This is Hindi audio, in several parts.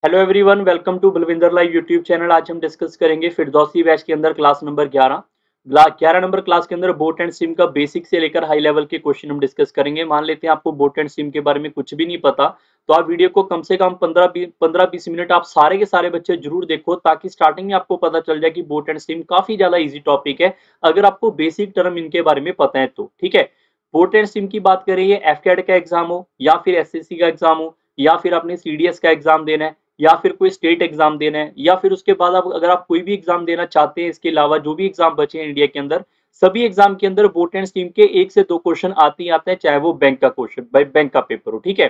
Hello everyone, welcome to Balwinder live YouTube channel. आज हम डिस्कस करेंगे फिरदौसी बैच के अंदर क्लास नंबर 11 नंबर क्लास के अंदर बोट एंड सिम का बेसिक से लेकर हाई लेवल के क्वेश्चन हम डिस्कस करेंगे। मान लेते हैं आपको बोट एंड सिम के बारे में कुछ भी नहीं पता, तो आप वीडियो को कम से कम 15-20 मिनट आप सारे के सारे बच्चे जरूर देखो, ताकि स्टार्टिंग में आपको पता चल जाए कि बोट एंड सिम काफी ज्यादा इजी टॉपिक है अगर आपको बेसिक टर्म इनके बारे में पता है तो। ठीक है, बोट एंड सिम की बात करें, ये एफकेड का एग्जाम हो या फिर एसएससी का एग्जाम हो या फिर आपने सीडीएस का एग्जाम देना है या फिर कोई स्टेट एग्जाम देना है या फिर उसके बाद आप अगर आप कोई भी एग्जाम देना चाहते हैं, इसके अलावा जो भी एग्जाम बचे हैं इंडिया के अंदर, सभी एग्जाम के अंदर बोट एंड स्ट्रीम के 1 से 2 क्वेश्चन आते ही आते हैं, चाहे वो बैंक का क्वेश्चन बैंक का पेपर हो। ठीक है,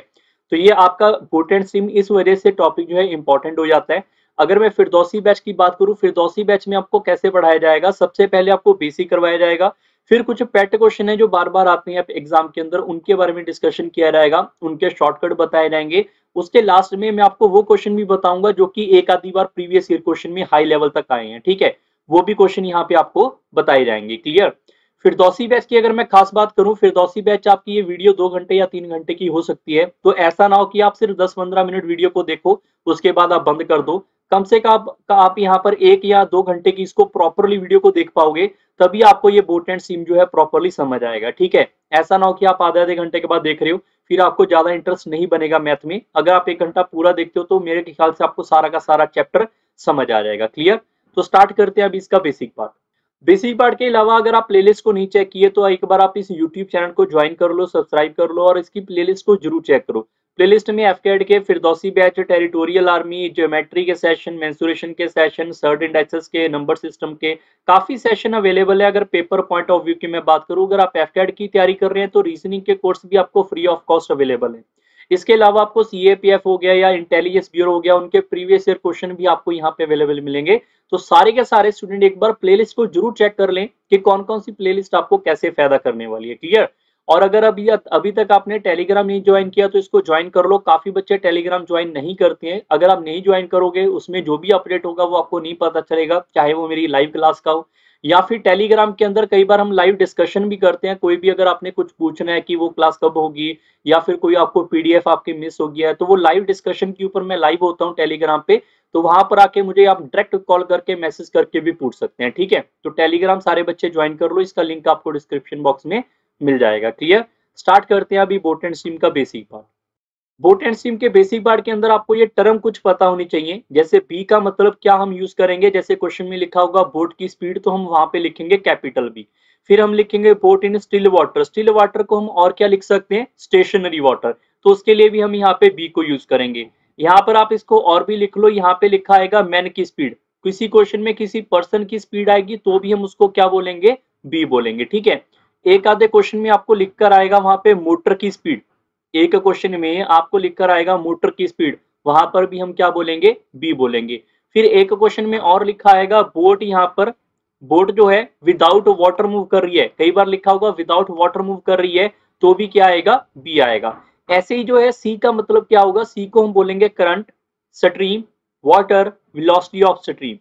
तो ये आपका बोट एंड स्ट्रीम इस वजह से टॉपिक जो है इंपॉर्टेंट हो जाता है। अगर मैं फिरदौसी बैच की बात करूं, फिरदौसी बैच में आपको कैसे पढ़ाया जाएगा, सबसे पहले आपको बेसिक करवाया जाएगा, फिर कुछ पेट क्वेश्चन है जो बार बार आते हैं एग्जाम के अंदर, उनके बारे में डिस्कशन किया जाएगा, उनके शॉर्टकट बताए जाएंगे। उसके लास्ट में मैं आपको वो क्वेश्चन भी बताऊंगा जो कि एक आधी बार प्रीवियस ईयर क्वेश्चन में हाई लेवल तक आए हैं। ठीक है, वो भी क्वेश्चन यहाँ पे आपको बताए जाएंगे। क्लियर। फिरदौसी बैच की अगर मैं खास बात करूं, फिरदौसी बैच आपकी ये वीडियो 2 घंटे या 3 घंटे की हो सकती है, तो ऐसा ना हो कि आप सिर्फ 10-15 मिनट वीडियो को देखो उसके बाद आप बंद कर दो। कम से कम आप यहाँ पर 1 या 2 घंटे की इसको प्रॉपरली वीडियो को देख पाओगे, तभी आपको ये बोट एंड सिम जो है प्रॉपरली समझ आएगा। ठीक है, ऐसा ना हो कि आप आधे घंटे के बाद देख रहे हो, फिर आपको ज्यादा इंटरेस्ट नहीं बनेगा मैथ में। अगर आप 1 घंटा पूरा देखते हो तो मेरे ख्याल से आपको सारा का सारा चैप्टर समझ आ जाएगा। क्लियर। तो स्टार्ट करते हैं अभी इसका बेसिक पार्ट। बेसिक पार्ट के अलावा अगर आप प्लेलिस्ट को नहीं चेक किए तो एक बार आप इस यूट्यूब चैनल को ज्वाइन कर लो, सब्सक्राइब कर लो और इसकी प्लेलिस्ट को जरूर चेक करो। प्लेलिस्ट में एफकेड के, Firdausi batch, territorial army, geometry के सेशन, मेंसुरेशन के सेशन, सर्ट इंडेक्सेस के, नंबर सिस्टम के काफी सेशन अवेलेबल है। अगर पेपर पॉइंट ऑफ व्यू की मैं बात करूं, अगर आप एफकेड की तैयारी कर रहे हैं तो रीजनिंग के कोर्स भी आपको फ्री ऑफ कॉस्ट अवेलेबल है। इसके अलावा आपको सीएपीएफ हो गया या इंटेलिजेंस ब्यूरो हो गया, उनके प्रीवियस ईयर क्वेश्चन भी आपको यहाँ पे अवेलेबल मिलेंगे। तो सारे के सारे स्टूडेंट एक बार प्लेलिस्ट को जरूर चेक कर लें कि कौन कौन सी प्लेलिस्ट आपको कैसे फायदा करने वाली है। क्लियर। और अगर अभी तक आपने टेलीग्राम नहीं ज्वाइन किया तो इसको ज्वाइन कर लो। काफी बच्चे टेलीग्राम ज्वाइन नहीं करते हैं, अगर आप नहीं ज्वाइन करोगे उसमें जो भी अपडेट होगा वो आपको नहीं पता चलेगा, चाहे वो मेरी लाइव क्लास का हो या फिर टेलीग्राम के अंदर कई बार हम लाइव डिस्कशन भी करते हैं। कोई भी अगर आपने कुछ पूछना है कि वो क्लास कब होगी या फिर कोई आपको पीडीएफ आपके मिस हो गया है, तो वो लाइव डिस्कशन के ऊपर मैं लाइव होता हूँ टेलीग्राम पे, तो वहां पर आके मुझे आप डायरेक्ट कॉल करके मैसेज करके भी पूछ सकते हैं। ठीक है, तो टेलीग्राम सारे बच्चे ज्वाइन कर लो, इसका लिंक आपको डिस्क्रिप्शन बॉक्स में मिल जाएगा। क्लियर। स्टार्ट करते हैं अभी बोट एंड स्ट्रीम का basic part. Boat and stream के बेसिक पार्ट के अंदर आपको ये टर्म कुछ पता होनी चाहिए। जैसे बी का मतलब क्या हम यूज करेंगे, जैसे क्वेश्चन में लिखा होगा बोट की स्पीड, तो हम वहां पे लिखेंगे कैपिटल बी। फिर हम लिखेंगे boat in still water, still water को हम और क्या लिख सकते हैं, स्टेशनरी वाटर, तो उसके लिए भी हम यहाँ पे बी को यूज करेंगे। यहाँ पर आप इसको और भी लिख लो, यहाँ पे लिखा आएगा मैन की स्पीड, किसी क्वेश्चन में किसी पर्सन की स्पीड आएगी तो भी हम उसको क्या बोलेंगे, बी बोलेंगे। ठीक है, एक आधे क्वेश्चन में आपको लिखकर आएगा वहां पे मोटर की स्पीड, एक क्वेश्चन में आपको लिखकर आएगा मोटर की स्पीड, वहां पर भी हम क्या बोलेंगे, बी बोलेंगे। फिर एक क्वेश्चन में और लिखा आएगा बोट, यहाँ पर बोट जो है विदाउट वाटर मूव कर रही है, कई बार लिखा होगा विदाउट वाटर मूव कर रही है, तो भी क्या आएगा, बी आएगा। ऐसे ही जो है सी का मतलब क्या होगा, सी को हम बोलेंगे current, stream, water, velocity of stream.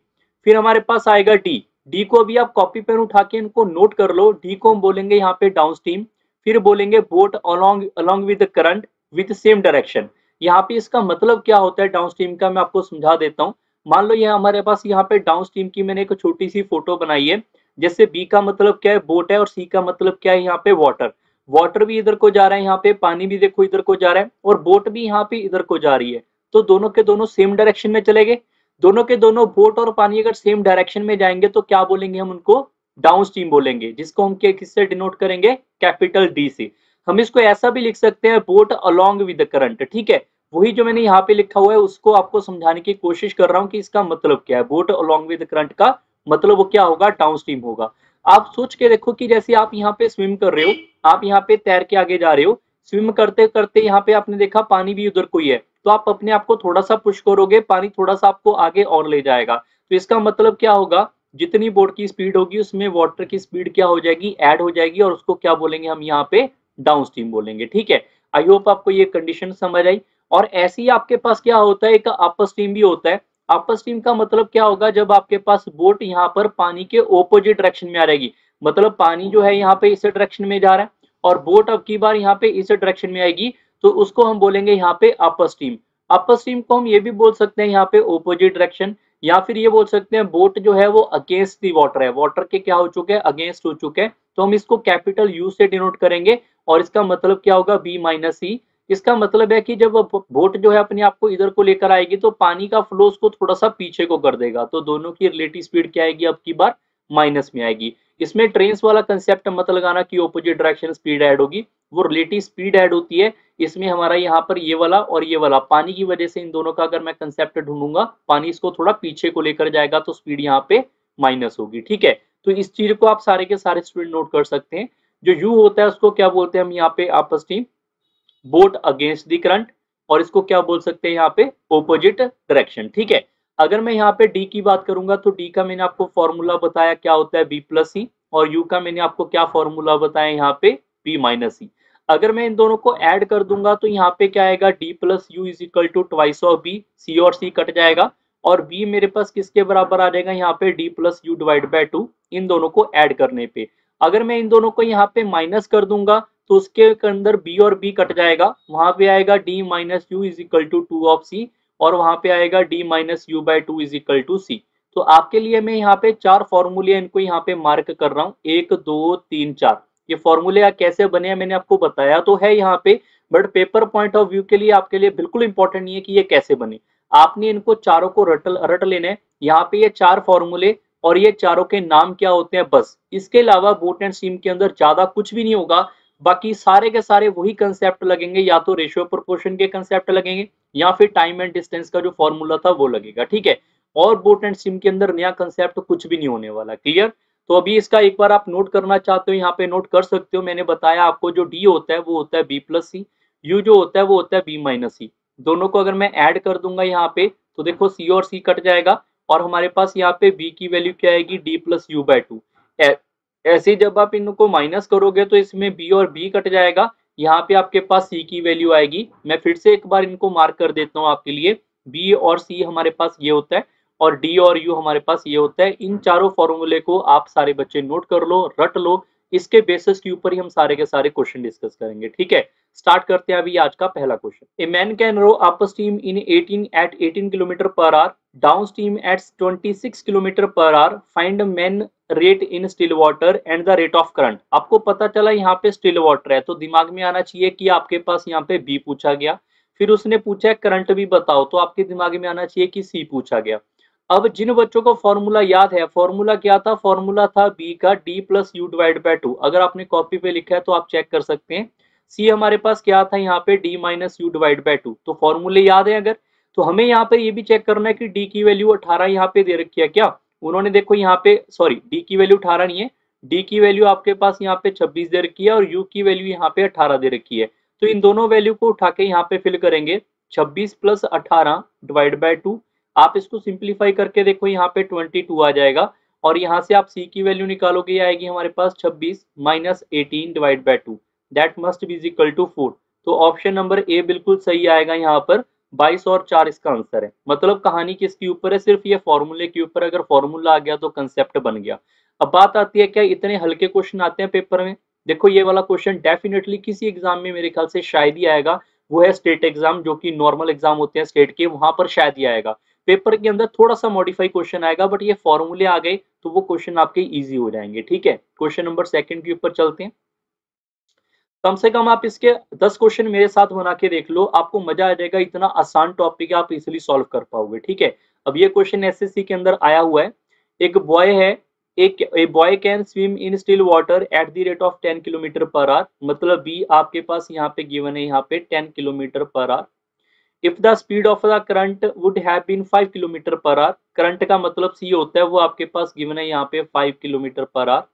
फिर हमारे पास आएगा डी, डी को अभी आप कॉपी पेन उठा के इनको नोट कर लो, डी को हम बोलेंगे यहाँ पे डाउन स्ट्रीम। फिर बोलेंगे boat along along with current with same direction. यहाँ पे इसका मतलब क्या होता है डाउन स्ट्रीम का, मैं आपको समझा देता हूँ। मान लो ये हमारे पास यहाँ पे डाउन स्ट्रीम की मैंने एक छोटी सी फोटो बनाई है। जैसे बी का मतलब क्या है, बोट है, और सी का मतलब क्या है, यहाँ पे वाटर, वाटर भी इधर को जा रहा है, यहाँ पे पानी भी देखो इधर को जा रहा है, और बोट भी यहाँ पे इधर को जा रही है, तो दोनों के दोनों सेम डायरेक्शन में चले गए। दोनों के दोनों बोट और पानी अगर सेम डायरेक्शन में जाएंगे तो क्या बोलेंगे, हम उनको डाउन स्ट्रीम बोलेंगे, जिसको हम किससे डिनोट करेंगे, कैपिटल डी से। हम इसको ऐसा भी लिख सकते हैं बोट अलोंग विद करंट। ठीक है, वही जो मैंने यहाँ पे लिखा हुआ है उसको आपको समझाने की कोशिश कर रहा हूँ कि इसका मतलब क्या है। बोट अलोंग विद करंट का मतलब वो क्या होगा, डाउन स्ट्रीम होगा। आप सोच के देखो कि जैसे आप यहाँ पे स्विम कर रहे हो, आप यहाँ पे तैर के आगे जा रहे हो, स्विम करते करते यहाँ पे आपने देखा पानी भी उधर कोई है, तो आप अपने आप को थोड़ा सा पुश करोगे, पानी थोड़ा सा आपको आगे और ले जाएगा। तो इसका मतलब क्या होगा, जितनी बोट की स्पीड होगी उसमें वाटर की स्पीड क्या हो जाएगी, ऐड हो जाएगी, और उसको क्या बोलेंगे हम यहाँ पे, डाउन स्ट्रीम बोलेंगे। ठीक है, आई होप आपको ये कंडीशन समझ आई। और ऐसे ही आपके पास क्या होता है, एक अपर स्ट्रीम भी होता है। अपर स्ट्रीम का मतलब क्या होगा, जब आपके पास बोट यहाँ पर पानी के ओपोजिट डायरेक्शन में आ रहेगी, मतलब पानी जो है यहाँ पे इस डायरेक्शन में जा रहा है और बोट अब की बार यहाँ पे इस डायरेक्शन में आएगी, तो उसको हम बोलेंगे यहाँ पे अपर स्ट्रीम। अपर स्ट्रीम को हम ये भी बोल सकते हैं यहाँ पे ऑपोजिट डायरेक्शन, या फिर ये बोल सकते हैं बोट जो है वो अगेंस्ट दी वाटर है, वाटर के क्या हो चुके हैं, अगेंस्ट हो चुके हैं, तो हम इसको कैपिटल यू से डिनोट करेंगे और इसका मतलब क्या होगा, बी माइनस ई। इसका मतलब है कि जब बोट जो है अपने आप को इधर को लेकर आएगी तो पानी का फ्लो उसको थोड़ा सा पीछे को कर देगा, तो दोनों की रिलेटिव स्पीड क्या आएगी, अब की बार माइनस में आएगी। इसमें ट्रेन्स वाला कंसेप्ट मत लगाना कि ऑपोजिट डायरेक्शन स्पीड ऐड होगी, वो रिलेटिव स्पीड ऐड होती है। इसमें हमारा यहाँ पर ये वाला और ये वाला पानी की वजह से इन दोनों का अगर मैं कंसेप्ट ढूंढूंगा, पानी इसको थोड़ा पीछे को लेकर जाएगा तो स्पीड यहाँ पे माइनस होगी, ठीक है। तो इस चीज को आप सारे के सारे स्टूडेंट नोट कर सकते हैं। जो यू होता है उसको क्या बोलते हैं हम यहाँ पे, आपस team boat against the current, और इसको क्या बोल सकते हैं यहाँ पे, ऑपोजिट डायरेक्शन, ठीक है। अगर मैं यहाँ पे डी की बात करूंगा तो डी का मैंने आपको फॉर्मूला बताया क्या होता है, बी प्लस सी, और यू का मैंने आपको क्या फॉर्मूला बताया यहाँ पे, बी माइनस सी। अगर मैं इन दोनों को ऐड कर दूंगा तो यहाँ पे क्या आएगा, D plus U is equal to twice of B, C और सी कट जाएगा, और बी मेरे पास किसके बराबर आ जाएगा यहाँ पे, D plus U divide by two, इन दोनों को ऐड करने पे। अगर मैं इन दोनों को यहाँ पे माइनस कर दूंगा तो उसके अंदर बी और बी कट जाएगा, वहां पे आएगा D minus U is equal to two of C, और वहां पे आएगा D minus U by two is equal to C. तो आपके लिए मैं यहाँ पे चार फॉर्मूले इनको यहाँ पे मार्क कर रहा हूँ, 1 2 3 4। ये फॉर्मूले कैसे बने हैं मैंने आपको बताया तो है यहाँ पे, but paper point of view के लिए आपके लिए बिल्कुल इंपॉर्टेंट नहीं है कि ये कैसे बने, आपने इनको चारों को रट लेना है। यहाँ पे ये चार फॉर्मूले और ये चारों के नाम क्या होते हैं, बस इसके अलावा बोट एंड स्ट्रीम के अंदर ज्यादा कुछ भी नहीं होगा। बाकी सारे के सारे वही कंसेप्ट लगेंगे, या तो रेशियो प्रोपोर्शन के कंसेप्ट लगेंगे या फिर टाइम एंड डिस्टेंस का जो फॉर्मूला था वो लगेगा, ठीक है। और बोट एंड स्ट्रीम के अंदर नया कंसेप्ट कुछ भी नहीं होने वाला, क्लियर। तो अभी इसका एक बार आप नोट करना चाहते हो यहाँ पे नोट कर सकते हो। मैंने बताया आपको जो डी होता है वो होता है बी प्लस सी, यू जो होता है वो होता है बी माइनस सी। दोनों को अगर मैं ऐड कर दूंगा यहाँ पे तो देखो सी और सी कट जाएगा, और हमारे पास यहाँ पे b की वैल्यू क्या आएगी, d plus you by to. ऐसे जब आप इनको माइनस करोगे तो इसमें b और b कट जाएगा, यहाँ पे आपके पास c की वैल्यू आएगी। मैं फिर से एक बार इनको मार्क कर देता हूँ आपके लिए, b और c हमारे पास ये होता है और d और u हमारे पास ये होता है। इन चारों फॉर्मूले को आप सारे बच्चे नोट कर लो, रट लो, इसके बेसिस के ऊपर ही हम सारे के सारे क्वेश्चन डिस्कस करेंगे, ठीक है। स्टार्ट करते हैं अभी आज का पहला question. A man can row upstream in 18 kilometre per hour, downstream at 26 kilometre per hour, find man rate in still water and the rate of current. आपको पता चला यहाँ पे स्टिल वाटर है तो दिमाग में आना चाहिए कि आपके पास यहाँ पे बी पूछा गया, फिर उसने पूछा करंट भी बताओ तो आपके दिमाग में आना चाहिए कि सी पूछा गया। अब जिन बच्चों को फॉर्मूला याद है, फॉर्मूला क्या था, फॉर्मूला था बी का D plus U divide by to. अगर आपने कॉपी पे लिखा है तो आप चेक कर सकते हैं। सी हमारे पास क्या था यहाँ पे, D minus U divide by to. तो फॉर्मूले याद है अगर, तो हमें यहाँ पे ये भी चेक करना है कि डी की वैल्यू 18 यहाँ पे दे रखी है क्या। उन्होंने देखो यहाँ पे, सॉरी डी की वैल्यू 18 नहीं है, डी की वैल्यू आपके पास यहाँ पे 26 दे रखी है और यू की वैल्यू यहाँ पे 18 दे रखी है। तो इन दोनों वैल्यू को उठा के यहाँ पे फिल करेंगे, 26 प्लस 18 डिवाइड बाय टू। आप इसको सिंप्लीफाई करके देखो यहाँ पे 22 आ जाएगा, और यहाँ से आप सी की वैल्यू निकालोगे, ये आएगी हमारे पास 26 minus 18 divide by two, that must be equal to 4। तो ऑप्शन नंबर ए बिल्कुल सही आएगा यहाँ पर, 22 और 4 इसका आंसर है। मतलब कहानी किसके ऊपर है, सिर्फ ये फॉर्मूले के ऊपर। अगर फॉर्मूला आ गया तो कंसेप्ट बन गया। अब बात आती है क्या इतने हल्के क्वेश्चन आते हैं पेपर में। देखो ये वाला क्वेश्चन डेफिनेटली किसी एग्जाम में मेरे ख्याल से शायद ही आएगा, वो है स्टेट एग्जाम, जो कि नॉर्मल एग्जाम होते हैं स्टेट के, वहां पर शायद ही आएगा। पेपर के अंदर थोड़ा सा मॉडिफाई क्वेश्चन आएगा, बट ये फॉर्मूले आ गए तो वो क्वेश्चन आपके इजी हो जाएंगे, ठीक है। क्वेश्चन नंबर सेकंड के ऊपर चलते हैं। कम से कम आप इसके 10 क्वेश्चन मेरे साथ बना के देख लो, आपको मजा आ जाएगा। इतना आसान टॉपिक है, आप इजिली सॉल्व कर पाओगे, ठीक है। अब ये क्वेश्चन एसएससी के अंदर आया हुआ है। एक बॉय है, a boy can swim in still water at the rate of 10 kilometre per our. मतलब बी आपके पास यहाँ पे गिवन है, यहाँ पे 10 kilometre per hour. If the speed of the current would have been 5 kilometre per hour. Current का मतलब सी होता है, वो आपके पास गिवन है यहाँ पे 5 किलोमीटर पर आवर।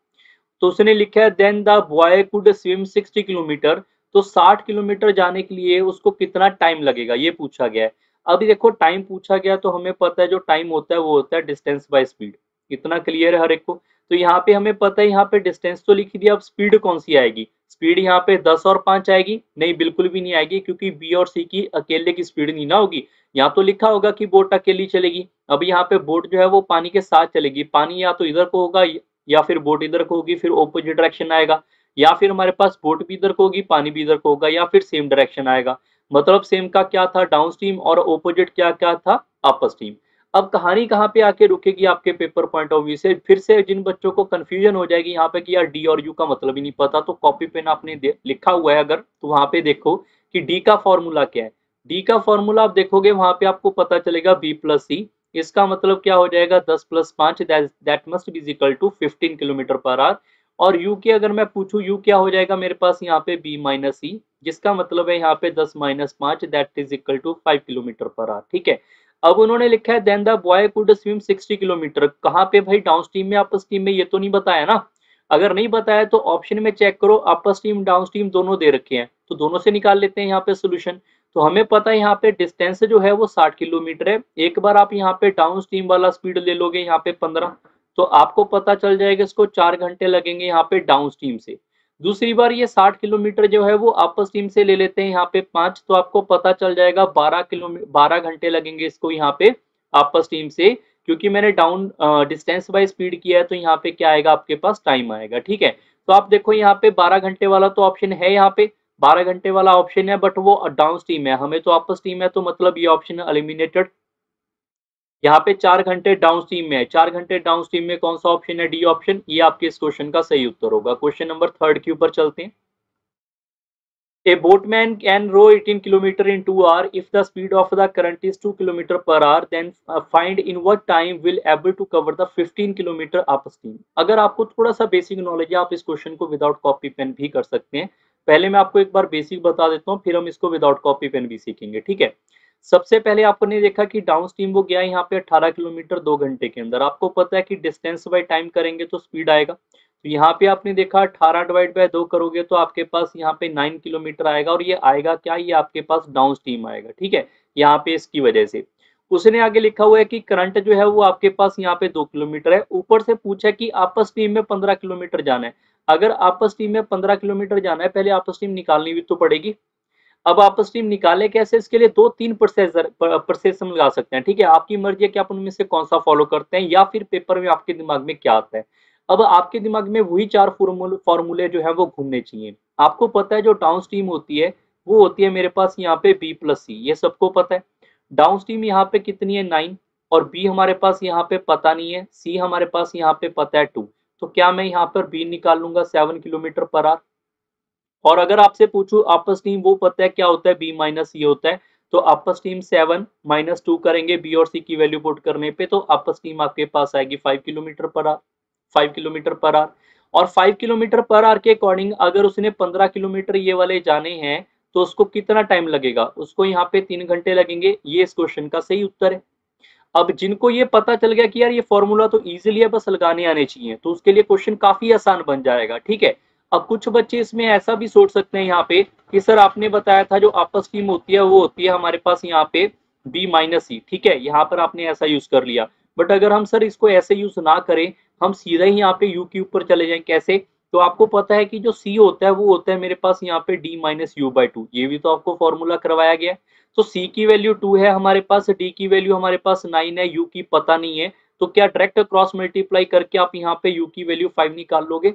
तो उसने लिखा है then the boy could swim 60 kilometre. तो 60 किलोमीटर जाने के लिए उसको कितना टाइम लगेगा, ये पूछा गया है। अभी देखो टाइम पूछा गया तो हमें पता है जो टाइम होता है वो होता है डिस्टेंस बाय स्पीड। इतना क्लियर है हर एक को। तो यहाँ पे हमें पता है, यहाँ पे डिस्टेंस तो लिख दिया, अब स्पीड कौन सी आएगी। स्पीड यहाँ पे 10 और 5 आएगी, नहीं बिल्कुल भी नहीं आएगी, क्योंकि बी और सी की अकेले की स्पीड नहीं ना होगी। यहाँ तो लिखा होगा कि बोट अकेली चलेगी। अब यहाँ पे बोट जो है वो पानी के साथ चलेगी, पानी या तो इधर को होगा या फिर बोट इधर को होगी, फिर ऑपोजिट डायरेक्शन आएगा, या फिर हमारे पास बोट भी इधर को होगी पानी भी इधर को होगा, या फिर सेम डायरेक्शन आएगा। मतलब सेम का क्या था, डाउन स्ट्रीम, और ऑपोजिट क्या क्या था, अपर स्ट्रीम। अब कहानी कहाँ पे आके रुकेगी आपके पेपर पॉइंट ऑफ व्यू से, फिर से जिन बच्चों को कंफ्यूजन हो जाएगी यहाँ पे कि यार डी और यू का मतलब ही नहीं पता, तो कॉपी पेन आपने लिखा हुआ है अगर, तो वहां पे देखो कि डी का फॉर्मूला क्या है। डी का फॉर्मूला आप देखोगे वहां पे आपको पता चलेगा बी प्लस सी। इसका मतलब क्या हो जाएगा, 10 + 5, that must be equal to 15 km/h। और u के अगर मैं पूछूं u क्या हो जाएगा मेरे पास यहाँ पे b माइनस ई, जिसका मतलब है यहाँ पे 10 - 5 that is equal to 5 km/h। ठीक है। अब उन्होंने लिखा है then the boy could swim 60 km। कहाँ पे भाई, डाउन स्ट्रीम में अपर स्ट्रीम में, ये तो नहीं बताया ना। अगर नहीं बताया तो ऑप्शन में चेक करो, अपर स्ट्रीम डाउन स्ट्रीम दोनों दे रखे हैं, तो दोनों से निकाल लेते हैं यहाँ पे सोल्यूशन। तो हमें पता है यहाँ पे डिस्टेंस जो है वो 60 km है। एक बार आप यहाँ पे डाउन स्ट्रीम वाला स्पीड ले लोगे यहाँ पे 15, तो आपको पता चल जाएगा इसको 4 घंटे लगेंगे यहाँ पे डाउन स्ट्रीम से। दूसरी बार ये 60 km जो है वो अपर स्ट्रीम से ले लेते हैं यहाँ पे 5, तो आपको पता चल जाएगा 12 घंटे लगेंगे इसको यहाँ पे अपर स्ट्रीम से, क्योंकि मैंने डाउन डिस्टेंस बाय स्पीड किया है, तो यहाँ पे क्या आएगा आपके पास, टाइम आएगा। ठीक है। तो आप देखो यहाँ पे 12 घंटे वाला तो ऑप्शन है, यहाँ पे 12 घंटे वाला ऑप्शन है, बट वो डाउन स्ट्रीम है, हमें तो अपर स्ट्रीम है, तो मतलब ये ऑप्शन एलिमिनेटेड। यहाँ पे 4 घंटे डाउन स्ट्रीम में है, 4 घंटे डाउन स्ट्रीम में कौन सा ऑप्शन है, डी ऑप्शन, ये आपके इस क्वेश्चन का सही उत्तर होगा। क्वेश्चन नंबर 3 के ऊपर चलते हैं। A boatman can row 18 km in 2 hours if the speed of the current is 2 km/h. Then find in what time will able to cover the 15 km upstream. अगर आपको थोड़ा सा बेसिक नॉलेज है, आप इस क्वेश्चन को विदाउट कॉपी पेन भी कर सकते हैं। पहले मैं आपको एक बार बेसिक बता देता हूँ, फिर हम इसको विदाउट कॉपी पेन भी सीखेंगे। ठीक है। सबसे पहले आपने देखा कि डाउन स्ट्रीम वो गया यहाँ पे 18 km 2 घंटे के अंदर। आपको पता है कि डिस्टेंस बाय टाइम करेंगे तो स्पीड आएगा, तो यहाँ पे आपने देखा 18/2 करोगे तो आपके पास यहाँ पे 9 km आएगा, और ये आएगा क्या, ये आपके पास डाउन स्ट्रीम आएगा। ठीक है। यहाँ पे इसकी वजह से उसने आगे लिखा हुआ है कि करंट जो है वो आपके पास यहाँ पे 2 km है। ऊपर से पूछा कि अपर स्ट्रीम में 15 km जाना है। अगर अपर स्ट्रीम में 15 km जाना है, पहले अपर स्ट्रीम निकालनी भी तो पड़ेगी। अब आप स्ट्रीम निकाले कैसे, इसके लिए 2-3 प्रोसेस हम लगा सकते हैं। ठीक है। आपकी मर्जी है कि आप उनमें से कौन सा फॉलो करते हैं, या फिर पेपर में आपके दिमाग में क्या आता है। अब आपके दिमाग में वही 4 फॉर्मूले जो है वो घूमने चाहिए। आपको पता है जो डाउन स्ट्रीम होती है वो होती है मेरे पास यहाँ पे बी प्लस सी, ये सबको पता है। डाउन स्ट्रीम यहाँ पे कितनी है, 9, और बी हमारे पास यहाँ पे पता नहीं है, सी हमारे पास यहाँ पे पता है 2। तो क्या मैं यहाँ पर बी निकाल लूंगा 7 km/h। और अगर आपसे पूछूं अपर स्ट्रीम वो पता है क्या होता है, बी माइनस सी होता है, तो अपर स्ट्रीम 7 - 2 करेंगे बी और सी की वैल्यू पुट करने पे, तो अपर स्ट्रीम आपके पास आएगी 5 km/h। 5 km/h। और 5 km/h के अकॉर्डिंग अगर उसने 15 km ये वाले जाने हैं, तो उसको कितना टाइम लगेगा, उसको यहाँ पे 3 घंटे लगेंगे। ये इस क्वेश्चन का सही उत्तर है। अब जिनको ये पता चल गया कि यार ये फॉर्मूला तो इजीली है, बस लगाने आने चाहिए, तो उसके लिए क्वेश्चन काफी आसान बन जाएगा। ठीक है। अब कुछ बच्चे इसमें ऐसा भी सोच सकते हैं यहाँ पे कि सर आपने बताया था जो आपस टीम होती है वो होती है हमारे पास यहाँ पे बी माइनस सी। ठीक है। यहाँ पर आपने ऐसा यूज कर लिया, बट अगर हम सर इसको ऐसे यूज ना करें, हम सीधा ही यहाँ पे यू के ऊपर चले जाएं, कैसे, तो आपको पता है कि जो सी होता है वो होता है मेरे पास यहाँ पे D minus U by two, ये भी तो आपको फॉर्मूला करवाया गया है। तो सी की वैल्यू 2 है हमारे पास, डी की वैल्यू हमारे पास 9 है, यू की पता नहीं है, तो क्या डायरेक्ट क्रॉस मल्टीप्लाई करके आप यहाँ पे यू की वैल्यू 5 निकाल लोगे,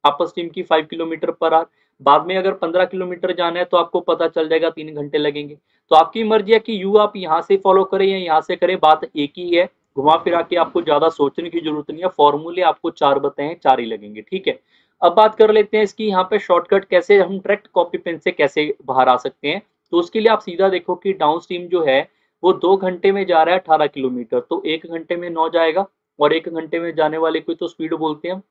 आपस टीम की 5 km/h। बाद में अगर 15 km जाना है तो आपको पता चल जाएगा 3 घंटे लगेंगे। तो आपकी मर्जी है कि यू आप यहाँ से फॉलो करें या यहाँ से करें, बात एक ही है। घुमा फिरा के आपको ज्यादा सोचने की जरूरत नहीं है, फॉर्मूले आपको 4 बताए, 4 ही लगेंगे। ठीक है। अब बात कर लेते हैं इसकी यहाँ पे शॉर्टकट, कैसे हम डायरेक्ट कॉपी पेन से कैसे बाहर आ सकते हैं। तो उसके लिए आप सीधा देखो कि डाउन स्ट्रीम जो है वो 2 घंटे में जा रहा है 18 km, तो 1 घंटे में 9 जाएगा, और 1 घंटे में जाने वाले को तो स्पीड बोलते हैं हम।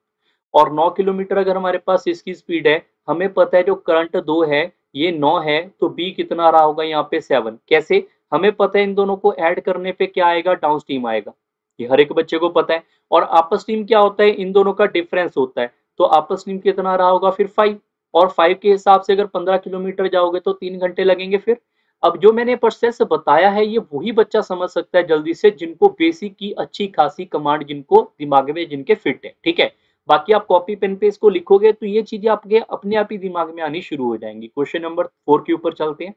और 9 km अगर हमारे पास इसकी स्पीड है, हमें पता है जो करंट 2 है ये 9 है, तो बी कितना रहा होगा यहाँ पे 7। कैसे, हमें पता है इन दोनों को ऐड करने पे क्या आएगा, डाउन स्ट्रीम आएगा, ये हर एक बच्चे को पता है। और आपस स्ट्रीम क्या होता है, इन दोनों का डिफरेंस होता है, तो आपस स्ट्रीम कितना रहा होगा फिर 5। और 5 के हिसाब से अगर 15 km जाओगे तो 3 घंटे लगेंगे फिर। अब जो मैंने प्रोसेस बताया है ये वही बच्चा समझ सकता है जल्दी से जिनको बेसिक की अच्छी खासी कमांड जिनको दिमाग में जिनके फिट है। ठीक है। बाकी आप कॉपी पेन पे इसको लिखोगे तो ये चीजें आपके अपने आप ही दिमाग में आनी शुरू हो जाएंगी। क्वेश्चन नंबर 4 के ऊपर चलते हैं।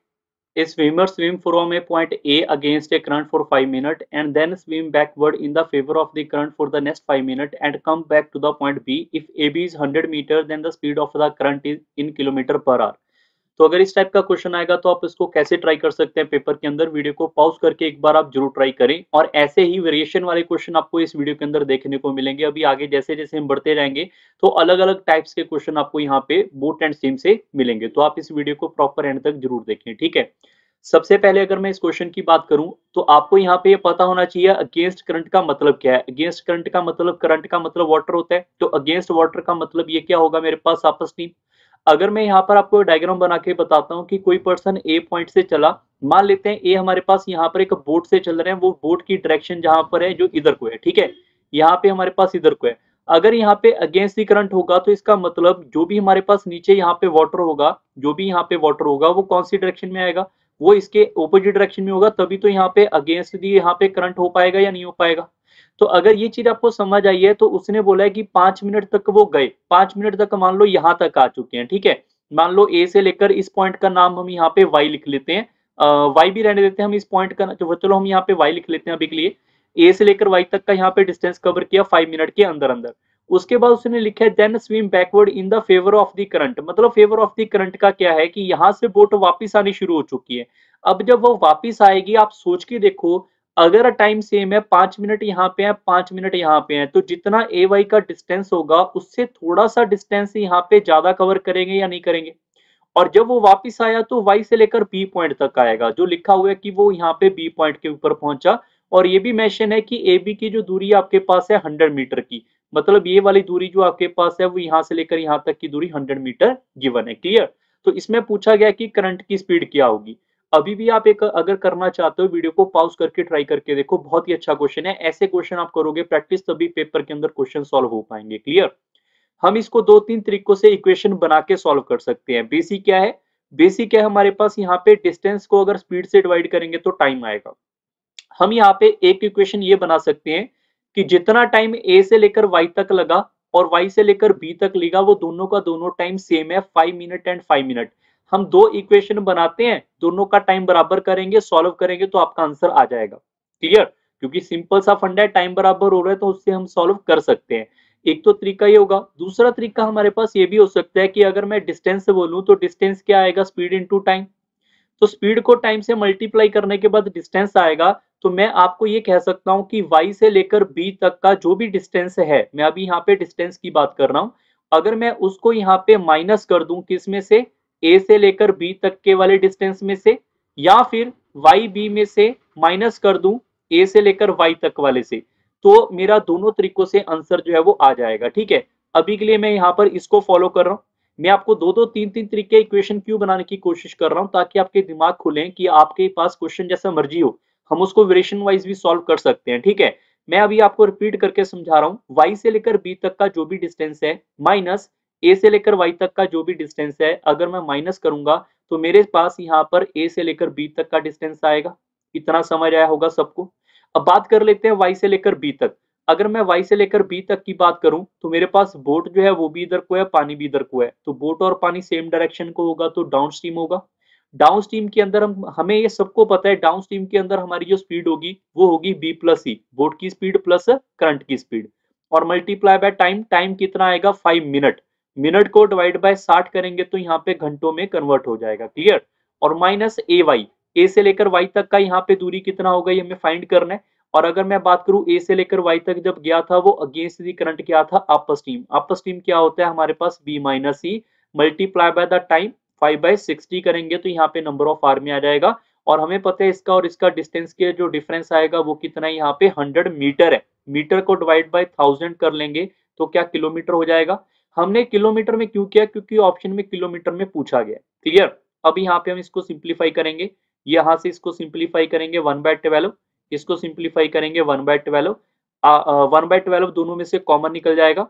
A swimmer swim from a point A against a current for 5 minutes and then swim backward in the favor of the current for the next 5 minutes and come back to the point B. If AB is 100 meters, then the speed of the current is in km/h. तो अगर इस टाइप का क्वेश्चन आएगा तो आप इसको कैसे ट्राई कर सकते हैं पेपर के अंदर, वीडियो को पॉज करके एक बार आप जरूर ट्राई करें। और ऐसे ही वेरिएशन वाले क्वेश्चन आपको इस वीडियो के अंदर देखने को मिलेंगे। अभी आगे जैसे जैसे हम बढ़ते जाएंगे तो अलग अलग टाइप्स के क्वेश्चन आपको यहाँ पे बोट एंड सिम से मिलेंगे। तो आप इस वीडियो को प्रॉपर एंड तक जरूर देखें, ठीक है। सबसे पहले अगर मैं इस क्वेश्चन की बात करूं तो आपको यहाँ पे ये पता होना चाहिए अगेंस्ट करंट का मतलब क्या है। अगेंस्ट करंट का मतलब, करंट का मतलब वाटर होता है, तो अगेंस्ट वाटर का मतलब ये क्या होगा मेरे पास आपस में। अगर मैं यहाँ पर आपको डायग्राम बना के बताता हूँ कि कोई पर्सन ए पॉइंट से चला, मान लेते हैं ए हमारे पास यहाँ पर एक बोट से चल रहे हैं, वो बोट की डायरेक्शन जहां पर है जो इधर को है, ठीक है, यहाँ पे हमारे पास इधर को है। अगर यहाँ पे अगेंस्ट दी करंट होगा तो इसका मतलब जो भी हमारे पास नीचे यहाँ पे वाटर होगा, जो भी यहाँ पे वाटर होगा वो कौन सी डायरेक्शन में आएगा, वो इसके ऑपोजिट डायरेक्शन में होगा, तभी तो यहाँ पे अगेंस्ट दी यहाँ पे करंट हो पाएगा या नहीं हो पाएगा। तो अगर ये चीज आपको समझ आई है तो उसने बोला है कि 5 मिनट तक वो गए, 5 मिनट तक मान लो यहाँ तक आ चुके हैं, ठीक है। मान लो ए से लेकर इस पॉइंट का नाम हम यहाँ पे वाई लिख लेते हैं, वाई भी रहने देते हैं हम, इस पॉइंट का चलो हम यहाँ पे वाई लिख लेते हैं अभी के लिए। ए से लेकर वाई तक का यहाँ पे डिस्टेंस कवर किया 5 मिनट के अंदर अंदर। उसके बाद उसने लिखा है then swim backward in the favour of the current. मतलब फेवर ऑफ द करंट का क्या है कि यहाँ से बोट वापिस आनी शुरू हो चुकी है। अब जब वो वापिस आएगी आप सोच के देखो, अगर टाइम सेम है, 5 मिनट यहाँ पे है, 5 मिनट यहाँ पे है, तो जितना ए वाई का डिस्टेंस होगा उससे थोड़ा सा डिस्टेंस यहाँ पे ज्यादा कवर करेंगे या नहीं करेंगे। और जब वो वापिस आया तो वाई से लेकर बी पॉइंट तक आएगा, जो लिखा हुआ है कि वो यहाँ पे बी पॉइंट के ऊपर पहुंचा। और ये भी मेंशन है कि ए बी की जो दूरी आपके पास है 100 मीटर की, मतलब ये वाली दूरी जो आपके पास है वो यहाँ से लेकर यहाँ तक की दूरी 100 मीटर गिवन है, क्लियर। तो इसमें पूछा गया कि करंट की स्पीड क्या होगी। अभी भी आप एक अगर करना चाहते हो वीडियो को पॉज करके ट्राई करके देखो, बहुत ही अच्छा क्वेश्चन है। ऐसे क्वेश्चन आप करोगे प्रैक्टिस तभी पेपर के अंदर क्वेश्चन सॉल्व हो पाएंगे, क्लियर। हम इसको 2-3 तरीकों से इक्वेशन बना के सॉल्व कर सकते हैं। बेसिक क्या है, बेसिक है हमारे पास यहाँ पे डिस्टेंस को अगर स्पीड से डिवाइड करेंगे तो टाइम आएगा। हम यहाँ पे एक इक्वेशन ये बना सकते हैं कि जितना टाइम ए से लेकर वाई तक लगा और वाई से लेकर बी तक लगा, वो दोनों का दोनों टाइम सेम है, 5 मिनट एंड 5 मिनट। हम दो इक्वेशन बनाते हैं, दोनों का टाइम बराबर करेंगे, सॉल्व करेंगे तो आपका आंसर आ जाएगा, क्लियर। क्योंकि सिंपल सा फंडा है, टाइम बराबर हो रहा है तो उससे हम सॉल्व कर सकते हैं। एक तो तरीका ये होगा। दूसरा तरीका हमारे पास ये भी हो सकता है कि अगर मैं डिस्टेंस से बोलूं तो डिस्टेंस क्या आएगा, स्पीड इनटू टाइम। तो स्पीड को टाइम से मल्टीप्लाई करने के बाद डिस्टेंस आएगा। तो मैं आपको ये कह सकता हूं कि y से लेकर b तक का जो भी डिस्टेंस है, मैं अभी यहाँ पे डिस्टेंस की बात कर रहा हूं, अगर मैं उसको यहाँ पे माइनस कर दूं किस में से, a से लेकर b तक के वाले डिस्टेंस में से, या फिर y b में से माइनस कर दूं a से लेकर y तक वाले से, तो मेरा दोनों तरीकों से आंसर जो है वो आ जाएगा, ठीक है। अभी के लिए मैं यहाँ पर इसको फॉलो कर रहा हूँ। मैं आपको 2-2 3-3 तरीके इक्वेशन क्यों बनाने की कोशिश कर रहा हूं, ताकि आपके दिमाग खुले कि आपके पास क्वेश्चन जैसा मर्जी हो, हम उसको वेरिएशन वाइज भी सॉल्व कर सकते हैं, ठीक है। मैं अभी आपको रिपीट करके समझा रहा हूं, y से लेकर b तक का जो भी डिस्टेंस है माइनस a से लेकर y तक का जो भी डिस्टेंस है, अगर मैं माइनस करूंगा तो मेरे पास यहाँ पर a से लेकर b तक का डिस्टेंस आएगा। इतना समझ आया होगा सबको। अब बात कर लेते हैं y से लेकर b तक। अगर मैं y से लेकर b तक की बात करूं तो मेरे पास बोट जो है वो भी इधर को है, पानी भी इधर को है, तो बोट और पानी सेम डायरेक्शन को होगा तो डाउन स्ट्रीम होगा। डाउन स्ट्रीम के अंदर हमें ये सबको पता है, डाउन स्ट्रीम के अंदर हमारी जो स्पीड होगी वो होगी b प्लस ई, बोट की स्पीड प्लस करंट की स्पीड, और मल्टीप्लाई बाय टाइम। टाइम कितना आएगा, 5 मिनट। मिनट को डिवाइड बाय 60 करेंगे तो यहाँ पे घंटों में कन्वर्ट हो जाएगा, क्लियर। और माइनस ए वाई, ए से लेकर वाई तक का यहाँ पे दूरी कितना होगा ये हमें फाइंड करना है। और अगर मैं बात करूं ए से लेकर वाई तक जब गया था वो अगेंस्ट दी करंट क्या था, अपर स्ट्रीम। अपर स्ट्रीम क्या होता है हमारे पास, B minus E multiply by the time, 5/60 करेंगे तो यहाँ पे नंबर ऑफ आर में आ जाएगा। और हमें पता है इसका और इसका डिस्टेंस के जो डिफरेंस आएगा वो कितना है, यहाँ पे 100 मीटर है। मीटर को डिवाइड बाय 1000 कर लेंगे तो क्या किलोमीटर हो जाएगा। हमने किलोमीटर में क्यों किया, क्योंकि ऑप्शन में किलोमीटर में पूछा गया, क्लियर। अब यहाँ पे हम इसको सिंप्लीफाई करेंगे, यहाँ से इसको सिंप्लीफाई करेंगे 1/12, इसको सिंप्लीफाई करेंगे 1/12, 1/12 दोनों में से कॉमन निकल जाएगा।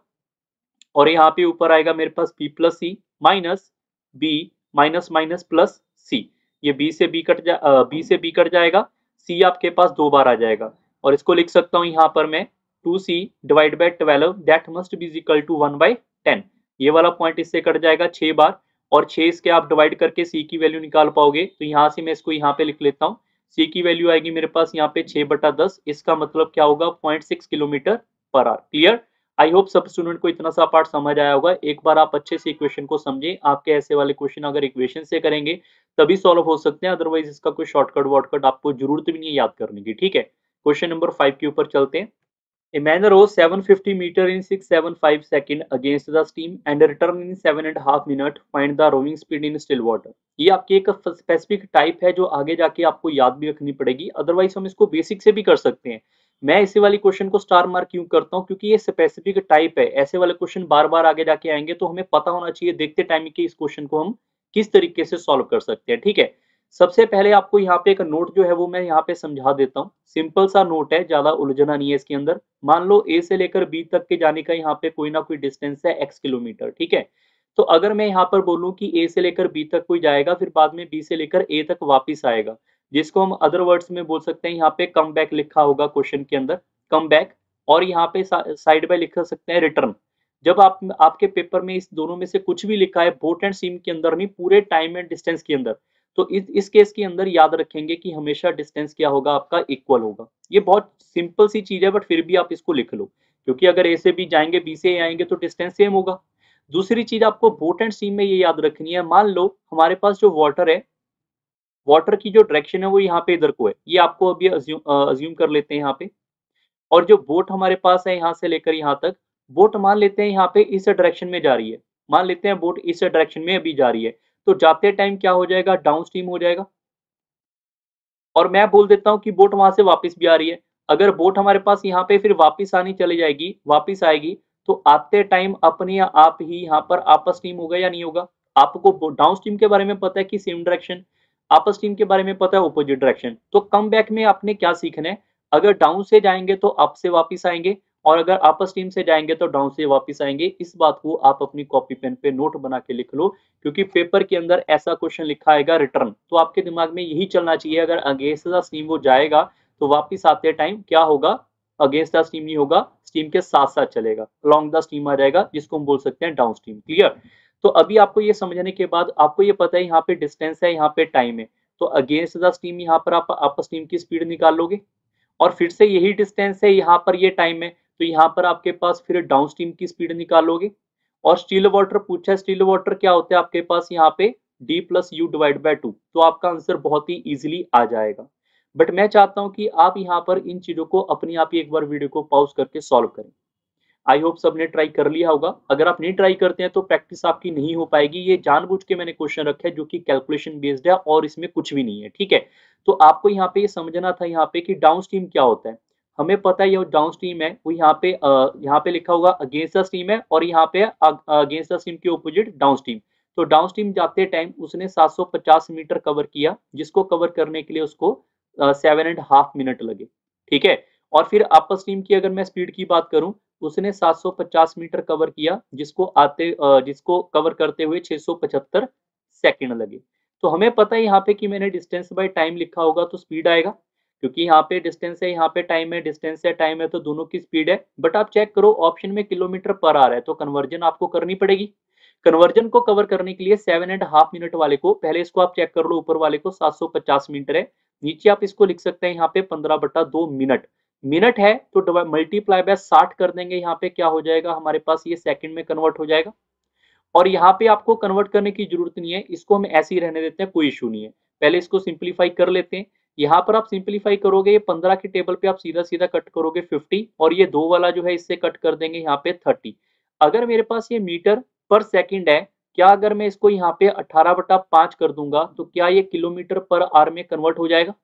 और यहाँ पे ऊपर आएगा मेरे पास b plus C minus B minus minus plus C. ये b से b कट जाएगा, c आपके पास 2 बार आ जाएगा। और इसको लिख सकता हूँ यहाँ पर मैं 2c divide by 12 that must be equal to 1/10। ये वाला पॉइंट इससे कट जाएगा 6 बार, और 6 इसके आप डिवाइड करके c की वैल्यू निकाल पाओगे। तो यहाँ से मैं इसको यहाँ पे लिख लेता हूँ, c की वैल्यू आएगी मेरे पास यहाँ पे 6/10। इसका मतलब क्या होगा, 0.6 kilometre per hour, clear. I hope सब स्टूडेंट को इतना सा पार्ट समझ आया होगा। एक बार आप अच्छे से इक्वेशन को समझें। आपके ऐसे वाले क्वेश्चन अगर इक्वेशन से करेंगे तभी सॉल्व हो सकते हैं, अदरवाइज इसका कोई शॉर्टकट वॉर्टकट आपको जरूरत भी नहीं है याद करने की। ठीक है, क्वेश्चन नंबर 5 के ऊपर चलते हैं। A man rows 750 meter in 675 second against the steam and return in 7.5 minute. Find the rowing speed in still water. ये आपकी एक स्पेसिफिक टाइप है जो आगे जाके आपको याद भी रखनी पड़ेगी, अदरवाइज हम इसको बेसिक से भी कर सकते हैं। मैं इसी वाली क्वेश्चन को स्टार मार्क क्यों करता हूँ, क्योंकि ये स्पेसिफिक टाइप है। ऐसे वाले क्वेश्चन बार बार आगे जाके आएंगे तो हमें पता होना चाहिए देखते टाइम कि इस क्वेश्चन को हम किस तरीके से सॉल्व कर सकते हैं। ठीक है, सबसे पहले आपको यहाँ पे एक नोट जो है वो मैं यहाँ पे समझा देता हूँ। सिंपल सा नोट है, ज्यादा उलझना नहीं है इसके अंदर। मान लो ए से लेकर बी तक के जाने का यहाँ पे कोई ना कोई डिस्टेंस है x किलोमीटर। ठीक है, तो अगर मैं यहाँ पर बोलूँ कि ए से लेकर बी तक कोई जाएगा, फिर बाद में बी से लेकर ए तक वापिस आएगा, जिसको हम अदर वर्ड्स में बोल सकते हैं, यहाँ पे कम बैक लिखा होगा क्वेश्चन के अंदर, कम बैक। और यहाँ पे साइड बाय लिख सकते हैं रिटर्न। जब आपके पेपर में इस दोनों में से कुछ भी लिखा है, बोट एंड सिम के अंदर नहीं, पूरे टाइम एंड डिस्टेंस के अंदर, तो इस केस के अंदर याद रखेंगे कि हमेशा डिस्टेंस क्या होगा आपका, इक्वल होगा। ये बहुत सिंपल सी चीज है, बट फिर भी आप इसको लिख लो, क्योंकि अगर ए से बी जाएंगे, बी से ए आएंगे तो डिस्टेंस सेम होगा। दूसरी चीज आपको बोट एंड सीम में ये याद रखनी है, मान लो हमारे पास जो वाटर है, वाटर की जो डायरेक्शन है वो यहाँ पे इधर को है, ये आपको अभी अज्यूम कर लेते हैं यहाँ पे। और जो बोट हमारे पास है यहाँ से लेकर यहाँ तक, बोट मान लेते हैं यहाँ पे इस डायरेक्शन में जा रही है, मान लेते हैं बोट इस डायरेक्शन में अभी जा रही है, तो जाते टाइम क्या हो जाएगा, डाउन स्ट्रीम हो जाएगा। और मैं बोल देता हूँ कि बोट वहां से वापस भी आ रही है। अगर बोट हमारे पास यहाँ पे फिर वापस आनी चली जाएगी, वापस आएगी, तो आते टाइम अपने आप ही यहाँ पर आपस स्ट्रीम होगा या नहीं होगा। आपको डाउन स्ट्रीम के बारे में पता है कि सेम डायरेक्शन, आपस स्ट्रीम के बारे में पता है ऑपोजिट डायरेक्शन। तो कम बैक में आपने क्या सीखना है, अगर डाउन से जाएंगे तो अप से वापस आएंगे, और अगर आपस स्ट्रीम से जाएंगे तो डाउन से वापस आएंगे। इस बात को आप अपनी कॉपी पेन पे नोट बना के लिख लो, क्योंकि पेपर के अंदर ऐसा क्वेश्चन लिखा आएगा रिटर्न, तो आपके दिमाग में यही चलना चाहिए, अगर अगेंस्ट द स्ट्रीम वो जाएगा तो वापस आते टाइम क्या होगा, अगेंस्ट द स्ट्रीम नहीं होगा, स्ट्रीम के साथ साथ चलेगा, अलोंग द स्ट्रीम आ जाएगा, जिसको हम बोल सकते हैं डाउन स्ट्रीम। क्लियर। तो अभी आपको ये समझने के बाद आपको ये पता है यहाँ पे डिस्टेंस है, यहाँ पे टाइम है, तो अगेंस्ट द स्ट्रीम यहाँ पर आप आपस स्ट्रीम की स्पीड निकाल लोगे, और फिर से यही डिस्टेंस है, यहाँ पर ये टाइम है, तो यहाँ पर आपके पास फिर डाउन स्ट्रीम की स्पीड निकालोगे। और स्टिल वाटर पूछा है, स्टिल वाटर क्या होता है आपके पास यहाँ पे d plus U divide by 2, तो आपका आंसर बहुत ही इजीली आ जाएगा। बट मैं चाहता हूं कि आप यहाँ पर इन चीजों को अपने आप ही एक बार वीडियो को पॉज करके सॉल्व करें। आई होप सबने ट्राई कर लिया होगा। अगर आप नहीं ट्राई करते हैं तो प्रैक्टिस आपकी नहीं हो पाएगी। ये जानबूझ के मैंने क्वेश्चन रखा है जो कि कैलकुलेशन बेस्ड है और इसमें कुछ भी नहीं है। ठीक है, तो आपको यहाँ पे ये समझना था यहाँ पे कि डाउन स्ट्रीम क्या होता है। हमें पता है ये डाउन स्ट्रीम है, वो यहाँ पे लिखा होगा अगेंस्ट द स्ट्रीम है, और यहाँ पे अगेंस्ट द स्ट्रीम के ऑपोजिट डाउन स्ट्रीम। तो डाउन स्ट्रीम जाते टाइम उसने 750 मीटर कवर किया, जिसको कवर करने के लिए उसको 7.5 मिनट लगे। ठीक है, और फिर अपर स्ट्रीम की अगर मैं स्पीड की बात करूं, उसने 750 मीटर कवर किया, जिसको कवर करते हुए 675 सेकंड लगे। तो हमें पता है यहाँ पे कि मैंने डिस्टेंस बाय टाइम लिखा होगा तो स्पीड आएगा, क्योंकि यहाँ पे डिस्टेंस है, यहाँ पे टाइम है, डिस्टेंस है टाइम है, तो दोनों की स्पीड है। बट आप चेक करो ऑप्शन में किलोमीटर पर आवर है, तो कन्वर्जन आपको करनी पड़ेगी। कन्वर्जन को कवर करने के लिए 7.5 मिनट वाले को, पहले इसको आप चेक कर लो, ऊपर वाले को 750 मीटर है, नीचे आप इसको लिख सकते हैं यहाँ पे 15/2 मिनट। मिनट है तो मल्टीप्लाई बाय 60 कर देंगे, यहाँ पे क्या हो जाएगा हमारे पास, ये सेकंड में कन्वर्ट हो जाएगा। और यहाँ पे आपको कन्वर्ट करने की जरूरत नहीं है, इसको हम ऐसे ही रहने देते हैं, कोई इशू नहीं है। पहले इसको सिंप्लीफाई कर लेते हैं। यहाँ पर आप सिंप्लीफाई करोगे, ये 15 के टेबल पे आप सीधा सीधा कट करोगे 50, और ये 2 वाला जो है इससे कट कर देंगे यहाँ पे 30। अगर मेरे पास ये मीटर पर सेकंड है, क्या अगर मैं इसको यहाँ पे 18/5 कर दूंगा तो क्या ये किलोमीटर पर आवर में कन्वर्ट हो जाएगा।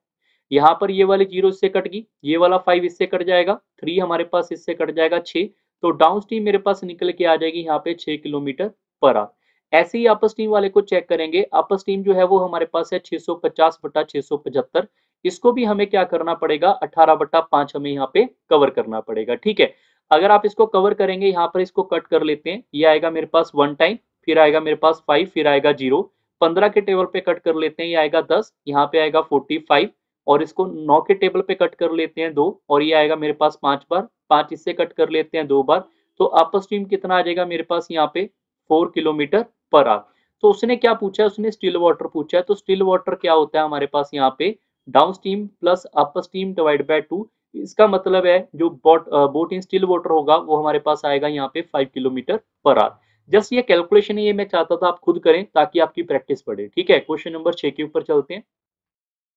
यहाँ पर ये वाली 0 इससे कट गई, ये वाला 5 इससे कट जाएगा, 3 हमारे पास इससे कट जाएगा 6, तो डाउन स्ट्रीम मेरे पास निकल के आ जाएगी यहाँ पे 6 किलोमीटर पर आवर। ऐसे ही अपर स्ट्रीम वाले को चेक करेंगे, अपर स्ट्रीम जो है वो हमारे पास है 650/675, इसको भी हमें क्या करना पड़ेगा, 18/5 हमें यहाँ पे कवर करना पड़ेगा। ठीक है, अगर आप इसको कवर करेंगे, यहाँ पर इसको कट कर लेते हैं, ये आएगा मेरे पास 1 टाइम, फिर आएगा मेरे पास 5, फिर आएगा 0, 15 के टेबल पे कट कर लेते हैं, ये आएगा 10, यहाँ पे आएगा 45, और इसको 9 के टेबल पे कट कर लेते हैं 2, और ये आएगा मेरे पास 5 बार, 5 इससे कट कर लेते हैं 2 बार, तो अपर स्ट्रीम कितना आ जाएगा मेरे पास यहाँ पे 4 किलोमीटर पर आवर। तो उसने क्या पूछा है, उसने स्टिल वाटर पूछा है, तो स्टिल वाटर क्या होता है हमारे पास यहाँ पे, down stream plus upper stream divide by 2, इसका मतलब है जो बोट इन स्टिल वाटर होगा वो हमारे पास आएगा यहाँ पे 5 किलोमीटर पर आवर। जस्ट ये कैलकुलेशन ये मैं चाहता था आप खुद करें ताकि आपकी प्रैक्टिस बढ़े। ठीक है, क्वेश्चन नंबर 6 के ऊपर चलते हैं।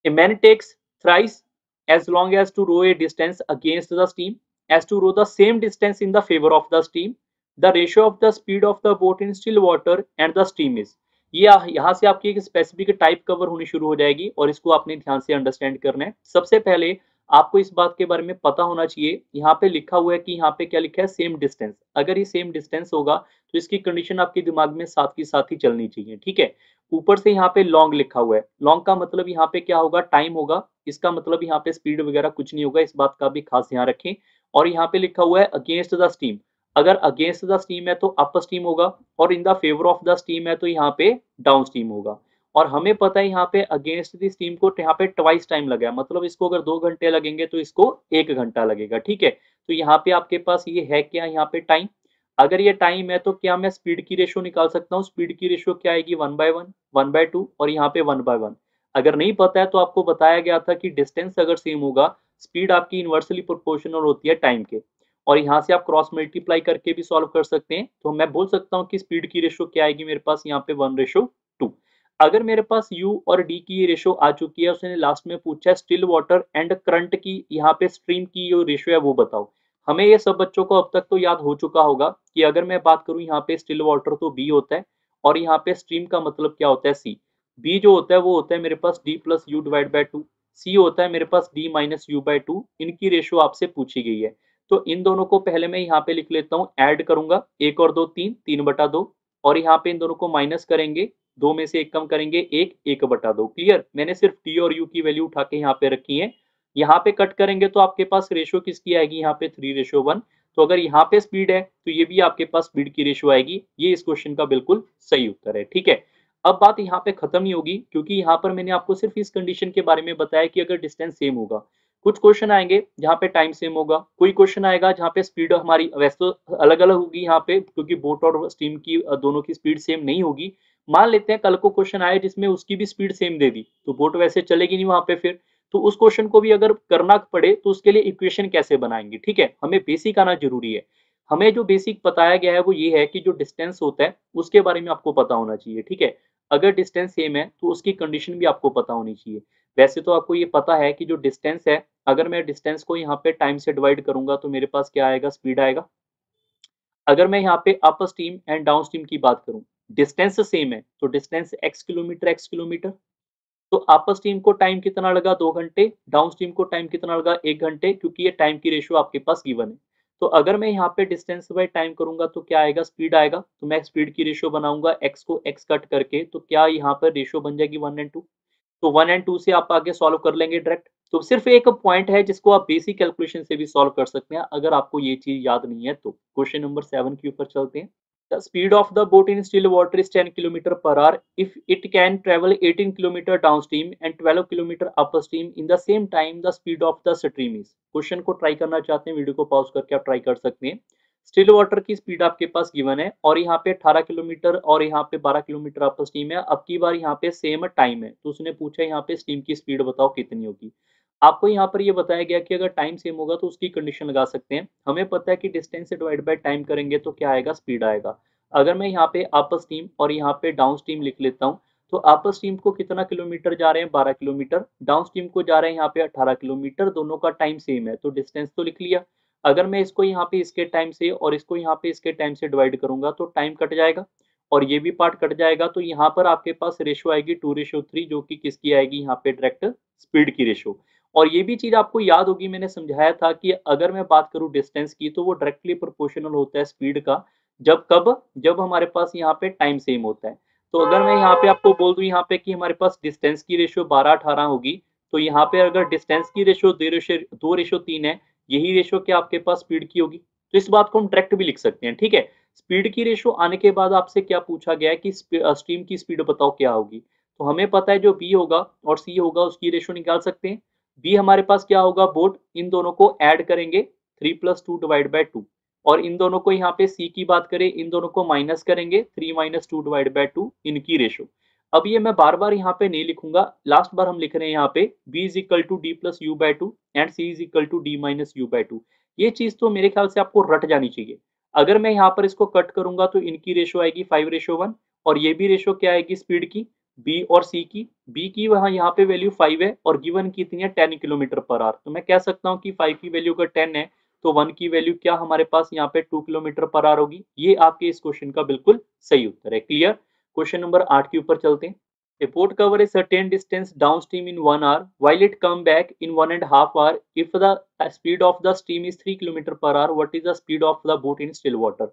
A man takes thrice as long as to row a distance against the steam as to row the same distance in the favor of the steam. The ratio of the speed of the boat in still water and the steam is। ये यहाँ से आपकी एक स्पेसिफिक टाइप कवर होनी शुरू हो जाएगी और इसको आपने ध्यान से अंडरस्टैंड करना है। सबसे पहले आपको इस बात के बारे में पता होना चाहिए, यहाँ पे लिखा हुआ है कि यहाँ पे क्या लिखा है, सेम डिस्टेंस। अगर ये सेम डिस्टेंस होगा तो इसकी कंडीशन आपके दिमाग में साथ की साथ ही चलनी चाहिए। ठीक है, ऊपर से यहाँ पे लॉन्ग लिखा हुआ है, लॉन्ग का मतलब यहाँ पे क्या होगा, टाइम होगा। इसका मतलब यहाँ पे स्पीड वगैरह कुछ नहीं होगा, इस बात का भी खास ध्यान रखें। और यहाँ पे लिखा हुआ है अगेंस्ट द स्टीम। अगर अगेंस्ट द स्टीम है तो अप स्टीम होगा और इन the favour of the steam है तो यहाँ पे डाउन स्टीम होगा। और हमें पता है यहाँ पे अगेंस्ट द स्टीम को यहाँ पे ट्वाइस टाइम लगा है, मतलब इसको अगर 2 घंटे लगेंगे तो इसको 1 घंटा लगेगा। ठीक है, तो यहाँ पे आपके पास ये है क्या, यहाँ पे टाइम। अगर ये टाइम है तो क्या मैं स्पीड की रेशियो निकाल सकता हूँ। स्पीड की रेशियो क्या आएगी, 1/1, 1/2 और यहाँ पे 1/1। अगर नहीं पता है तो आपको बताया गया था कि डिस्टेंस अगर सेम होगा स्पीड आपकी इनवर्सली प्रोपोर्शनल होती है टाइम के। और यहाँ से आप क्रॉस मल्टीप्लाई करके भी सॉल्व कर सकते हैं। तो मैं बोल सकता हूँ कि स्पीड की रेशियो क्या आएगी मेरे पास, यहाँ पे 1/2। अगर मेरे पास यू और डी की ये रेशियो आ चुकी है, उसने लास्ट में पूछा है स्टिल वाटर एंड करंट की, यहाँ पे स्ट्रीम की जो रेशियो है वो बताओ। हमें ये सब बच्चों को अब तक तो याद हो चुका होगा कि अगर मैं बात करूं यहाँ पे स्टिल वाटर तो बी होता है और यहाँ पे स्ट्रीम का मतलब क्या होता है, सी। बी जो होता है वो होता है मेरे पास D plus U divide by 2। C होता है मेरे पास डी माइनस यू बाय 2। इनकी रेशियो आपसे पूछी गई है तो इन दोनों को पहले मैं यहाँ पे लिख लेता हूँ, ऐड करूंगा 1 और 2 3, 3/2 और यहाँ पे इन दोनों को माइनस करेंगे, 2 में से 1 कम करेंगे 1, 1/2। क्लियर, मैंने सिर्फ डी और यू की वैल्यू उठा के यहाँ पे रखी है। यहाँ पे कट करेंगे तो आपके पास रेशियो किसकी आएगी, यहाँ पे 3:1। तो अगर यहाँ पे स्पीड है तो ये भी आपके पास स्पीड की रेशियो आएगी। ये इस क्वेश्चन का बिल्कुल सही उत्तर है। ठीक है, अब बात यहाँ पे खत्म नहीं होगी क्योंकि यहाँ पर मैंने आपको सिर्फ इस कंडीशन के बारे में बताया कि अगर डिस्टेंस सेम होगा। कुछ क्वेश्चन आएंगे जहाँ पे टाइम सेम होगा, कोई क्वेश्चन आएगा जहाँ पे स्पीड हमारी वैसे तो अलग अलग होगी यहाँ पे क्योंकि बोट और स्टीम की दोनों की स्पीड सेम नहीं होगी। मान लेते हैं कल को क्वेश्चन आए जिसमें उसकी भी स्पीड सेम दे दी तो बोट वैसे चलेगी नहीं वहां पे फिर। तो उस क्वेश्चन को भी अगर करना पड़े तो उसके लिए इक्वेशन कैसे बनाएंगे। ठीक है, हमें बेसिक आना जरूरी है। हमें जो बेसिक बताया गया है वो ये है कि जो डिस्टेंस होता है उसके बारे में आपको पता होना चाहिए। ठीक है, अगर डिस्टेंस सेम है तो उसकी कंडीशन भी आपको पता होनी चाहिए। वैसे तो आपको ये पता है कि जो डिस्टेंस है, अगर मैं डिस्टेंस को यहाँ पे टाइम से डिवाइड करूंगा तो मेरे पास क्या आएगा, स्पीड आएगा। अगर मैं यहाँ पे up steam and down steam की बात करूं, डिस्टेंस सेम है तो distance x kilometre x kilometre. तो अप स्टीम को टाइम कितना लगा, 2 घंटे। डाउन स्टीम को टाइम कितना लगा, 1 घंटे, क्योंकि ये टाइम की रेशियो आपके पास गिवन है। तो अगर मैं यहाँ पे डिस्टेंस बाय टाइम करूंगा तो क्या आएगा, स्पीड आएगा। तो मैं स्पीड की रेशियो बनाऊंगा x को x कट करके, तो क्या यहाँ पर रेशियो बन जाएगी 1 and 2। तो 1 and 2 से आप आगे सॉल्व कर लेंगे डायरेक्ट। तो सिर्फ एक पॉइंट है जिसको आप बेसिक कैलकुलेशन से भी सॉल्व कर सकते हैं अगर आपको ये चीज याद नहीं है तो। क्वेश्चन नंबर 7 के ऊपर चलते हैं। The speed of the boat in still water is 10 km per hour if it can travel 18 km downstream and 12 km upstream in the same time the speed of the stream is। Question को ट्राई करना चाहते हैं, वीडियो को पॉज करके आप ट्राई कर सकते हैं। स्टिल वाटर की स्पीड आपके पास गिवन है और यहाँ पे 18 किलोमीटर और यहाँ पे 12 किलोमीटर अप स्टीम है। अब की बार यहाँ पे सेम टाइम है तो उसने पूछा यहाँ पे स्टीम की स्पीड बताओ कितनी होगी। आपको यहाँ पर ये बताया गया कि अगर टाइम सेम होगा तो उसकी कंडीशन लगा सकते हैं। हमें पता है कि डिस्टेंस से डिवाइड बाय टाइम करेंगे तो क्या आएगा, स्पीड आएगा। अगर मैं यहाँ पे अप स्टीम और यहाँ पे डाउन स्टीम लिख लेता हूँ तो अप स्टीम को कितना किलोमीटर जा रहे हैं, 12 किलोमीटर। डाउन स्टीम को जा रहे हैं यहाँ पे 18 किलोमीटर। दोनों का टाइम सेम है तो डिस्टेंस तो लिख लिया। अगर मैं इसको यहाँ पे इसके टाइम से और इसको यहाँ पे इसके टाइम से डिवाइड करूंगा तो टाइम कट जाएगा और ये भी पार्ट कट जाएगा। तो यहाँ पर आपके पास रेशो आएगी 2:3 जो कि किसकी आएगी, यहाँ पे डायरेक्ट स्पीड की रेशो। और ये भी चीज आपको याद होगी, मैंने समझाया था कि अगर मैं बात करूं डिस्टेंस की तो वो डायरेक्टली प्रोपोर्शनल होता है स्पीड का। जब कब, जब हमारे पास यहाँ पे टाइम सेम होता है। तो अगर मैं यहाँ पे आपको बोल दूं यहाँ पे कि हमारे पास डिस्टेंस की रेशियो 12:18 होगी तो यहाँ पे अगर डिस्टेंस की रेशियो 2:3 है, यही रेशियो क्या आपके पास स्पीड की होगी। तो इस बात को हम डायरेक्ट भी लिख सकते हैं। ठीक है, स्पीड की रेशियो आने के बाद आपसे क्या पूछा गया है कि स्ट्रीम की स्पीड बताओ क्या होगी। तो हमें पता है जो बी होगा और सी होगा उसकी रेशियो निकाल सकते हैं। बी हमारे पास क्या होगा, बोट। इन दोनों को ऐड करेंगे 3+2 डिवाइड बाय 2 और इन दोनों को यहाँ पे सी की बात करें इन दोनों को माइनस करेंगे 3 - 2 डिवाइड बाय 2 इनकी रेशो। अब ये मैं बार बार यहाँ पे नहीं लिखूंगा, लास्ट बार हम लिख रहे हैं यहाँ पे b is equal to D plus U by two and c is equal to D minus U by two. ये चीज तो मेरे ख्याल से आपको रट जानी चाहिए। अगर मैं यहाँ पर इसको कट करूंगा तो इनकी रेशो आएगी 5:1 और ये भी रेशो क्या आएगी स्पीड की, b और c की। b की वहां यहाँ पे वैल्यू 5 है और गिवन कितनी है 10 किलोमीटर पर आवर। तो मैं कह सकता हूँ कि 5 की वैल्यू अगर 10 है तो 1 की वैल्यू क्या हमारे पास यहाँ पे 2 किलोमीटर पर आवर होगी। ये आपके इस क्वेश्चन का बिल्कुल सही उत्तर है। क्लियर। क्वेश्चन नंबर 8 के ऊपर चलते हैं। A boat cover a certain distance downstream in 1 hour while it come back in 1.5 hour. If the speed of the stream is 3 km per hour, what is the speed of the boat in still water?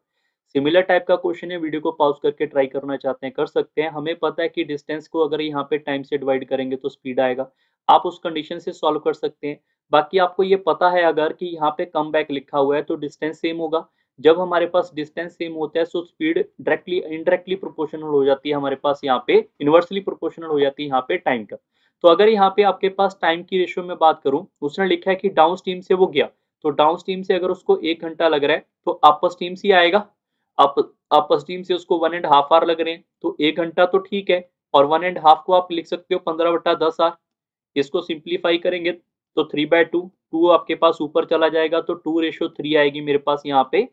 Similar type का क्वेश्चन है, वीडियो को पॉज करके ट्राई करना चाहते हैं कर सकते हैं। हमें पता है कि डिस्टेंस को अगर यहाँ पे टाइम से डिवाइड करेंगे तो स्पीड आएगा, आप उस कंडीशन से सॉल्व कर सकते हैं। बाकी आपको ये पता है अगर कि यहाँ पे कम बैक लिखा हुआ है तो डिस्टेंस सेम होगा। जब हमारे पास डिस्टेंस सेम होता है तो स्पीड डायरेक्टली इनडायरेक्टली प्रोपोर्शनल हो जाती है हमारे पास, यहाँ पे इनवर्सली प्रोपोर्शनल हो जाती है यहाँ पे टाइम का। तो अगर यहाँ पे आपके पास टाइम की रेशियो में बात करूं, उसने लिखा है कि डाउन स्ट्रीम से वो गया, तो डाउन स्ट्रीम से अगर उसको 1 घंटा लग रहा है तो अपर स्ट्रीम से आएगा, अपर स्ट्रीम से उसको 1.5 आवर लग रहे हैं तो 1 घंटा तो ठीक है, और 1.5 को आप लिख सकते हो 15/10 आवर। इसको सिंप्लीफाई करेंगे तो 3/2, 2 आपके पास ऊपर चला जाएगा तो 2:3 आएगी मेरे पास यहाँ पे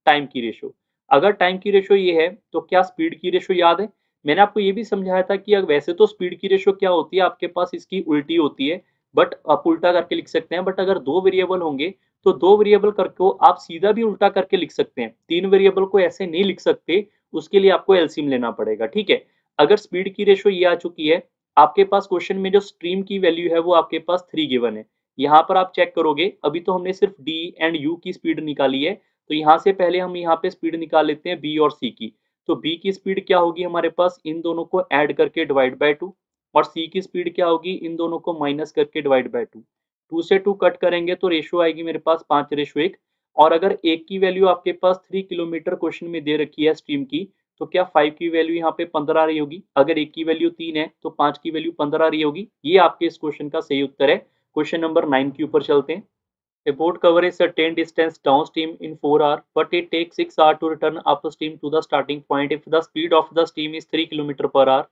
टाइम की रेशो। अगर टाइम की रेशो ये है तो क्या स्पीड की रेशो याद है? मैंने आपको ये भी समझाया था कि वैसे तो स्पीड की रेशो क्या होती है आपके पास, इसकी उल्टी होती है, बट आप उल्टा करके लिख सकते हैं। बट अगर 2 वेरिएबल होंगे तो 2 वेरिएबल करके आप सीधा भी उल्टा करके लिख सकते हैं, 3 वेरिएबल को ऐसे नहीं लिख सकते, उसके लिए आपको एलसीएम लेना पड़ेगा। ठीक है। अगर स्पीड की रेशो ये आ चुकी है, आपके पास क्वेश्चन में जो स्ट्रीम की वैल्यू है वो आपके पास 3 गिवन है। यहाँ पर आप चेक करोगे, अभी तो हमने सिर्फ डी एंड यू की स्पीड निकाली है, तो यहाँ से पहले हम यहाँ पे स्पीड निकाल लेते हैं बी और सी की। तो बी की स्पीड क्या होगी हमारे पास, इन दोनों को ऐड करके डिवाइड बाय 2, और सी की स्पीड क्या होगी, इन दोनों को माइनस करके डिवाइड बाय 2। 2 से 2 कट करेंगे तो रेशियो आएगी मेरे पास 5:1। और अगर एक की वैल्यू आपके पास 3 किलोमीटर क्वेश्चन में दे रखी है स्ट्रीम की, तो क्या 5 की वैल्यू यहाँ पे 15 आ रही होगी? अगर एक की वैल्यू 3 है तो 5 की वैल्यू 15 आ रही होगी। ये आपके इस क्वेश्चन का सही उत्तर है। क्वेश्चन नंबर 9 के ऊपर चलते हैं। A boat covers a certain distance downstream in 4 hours, but it takes 6 hours to return upstream to the starting point. If the speed of the stream is 3 km per hour,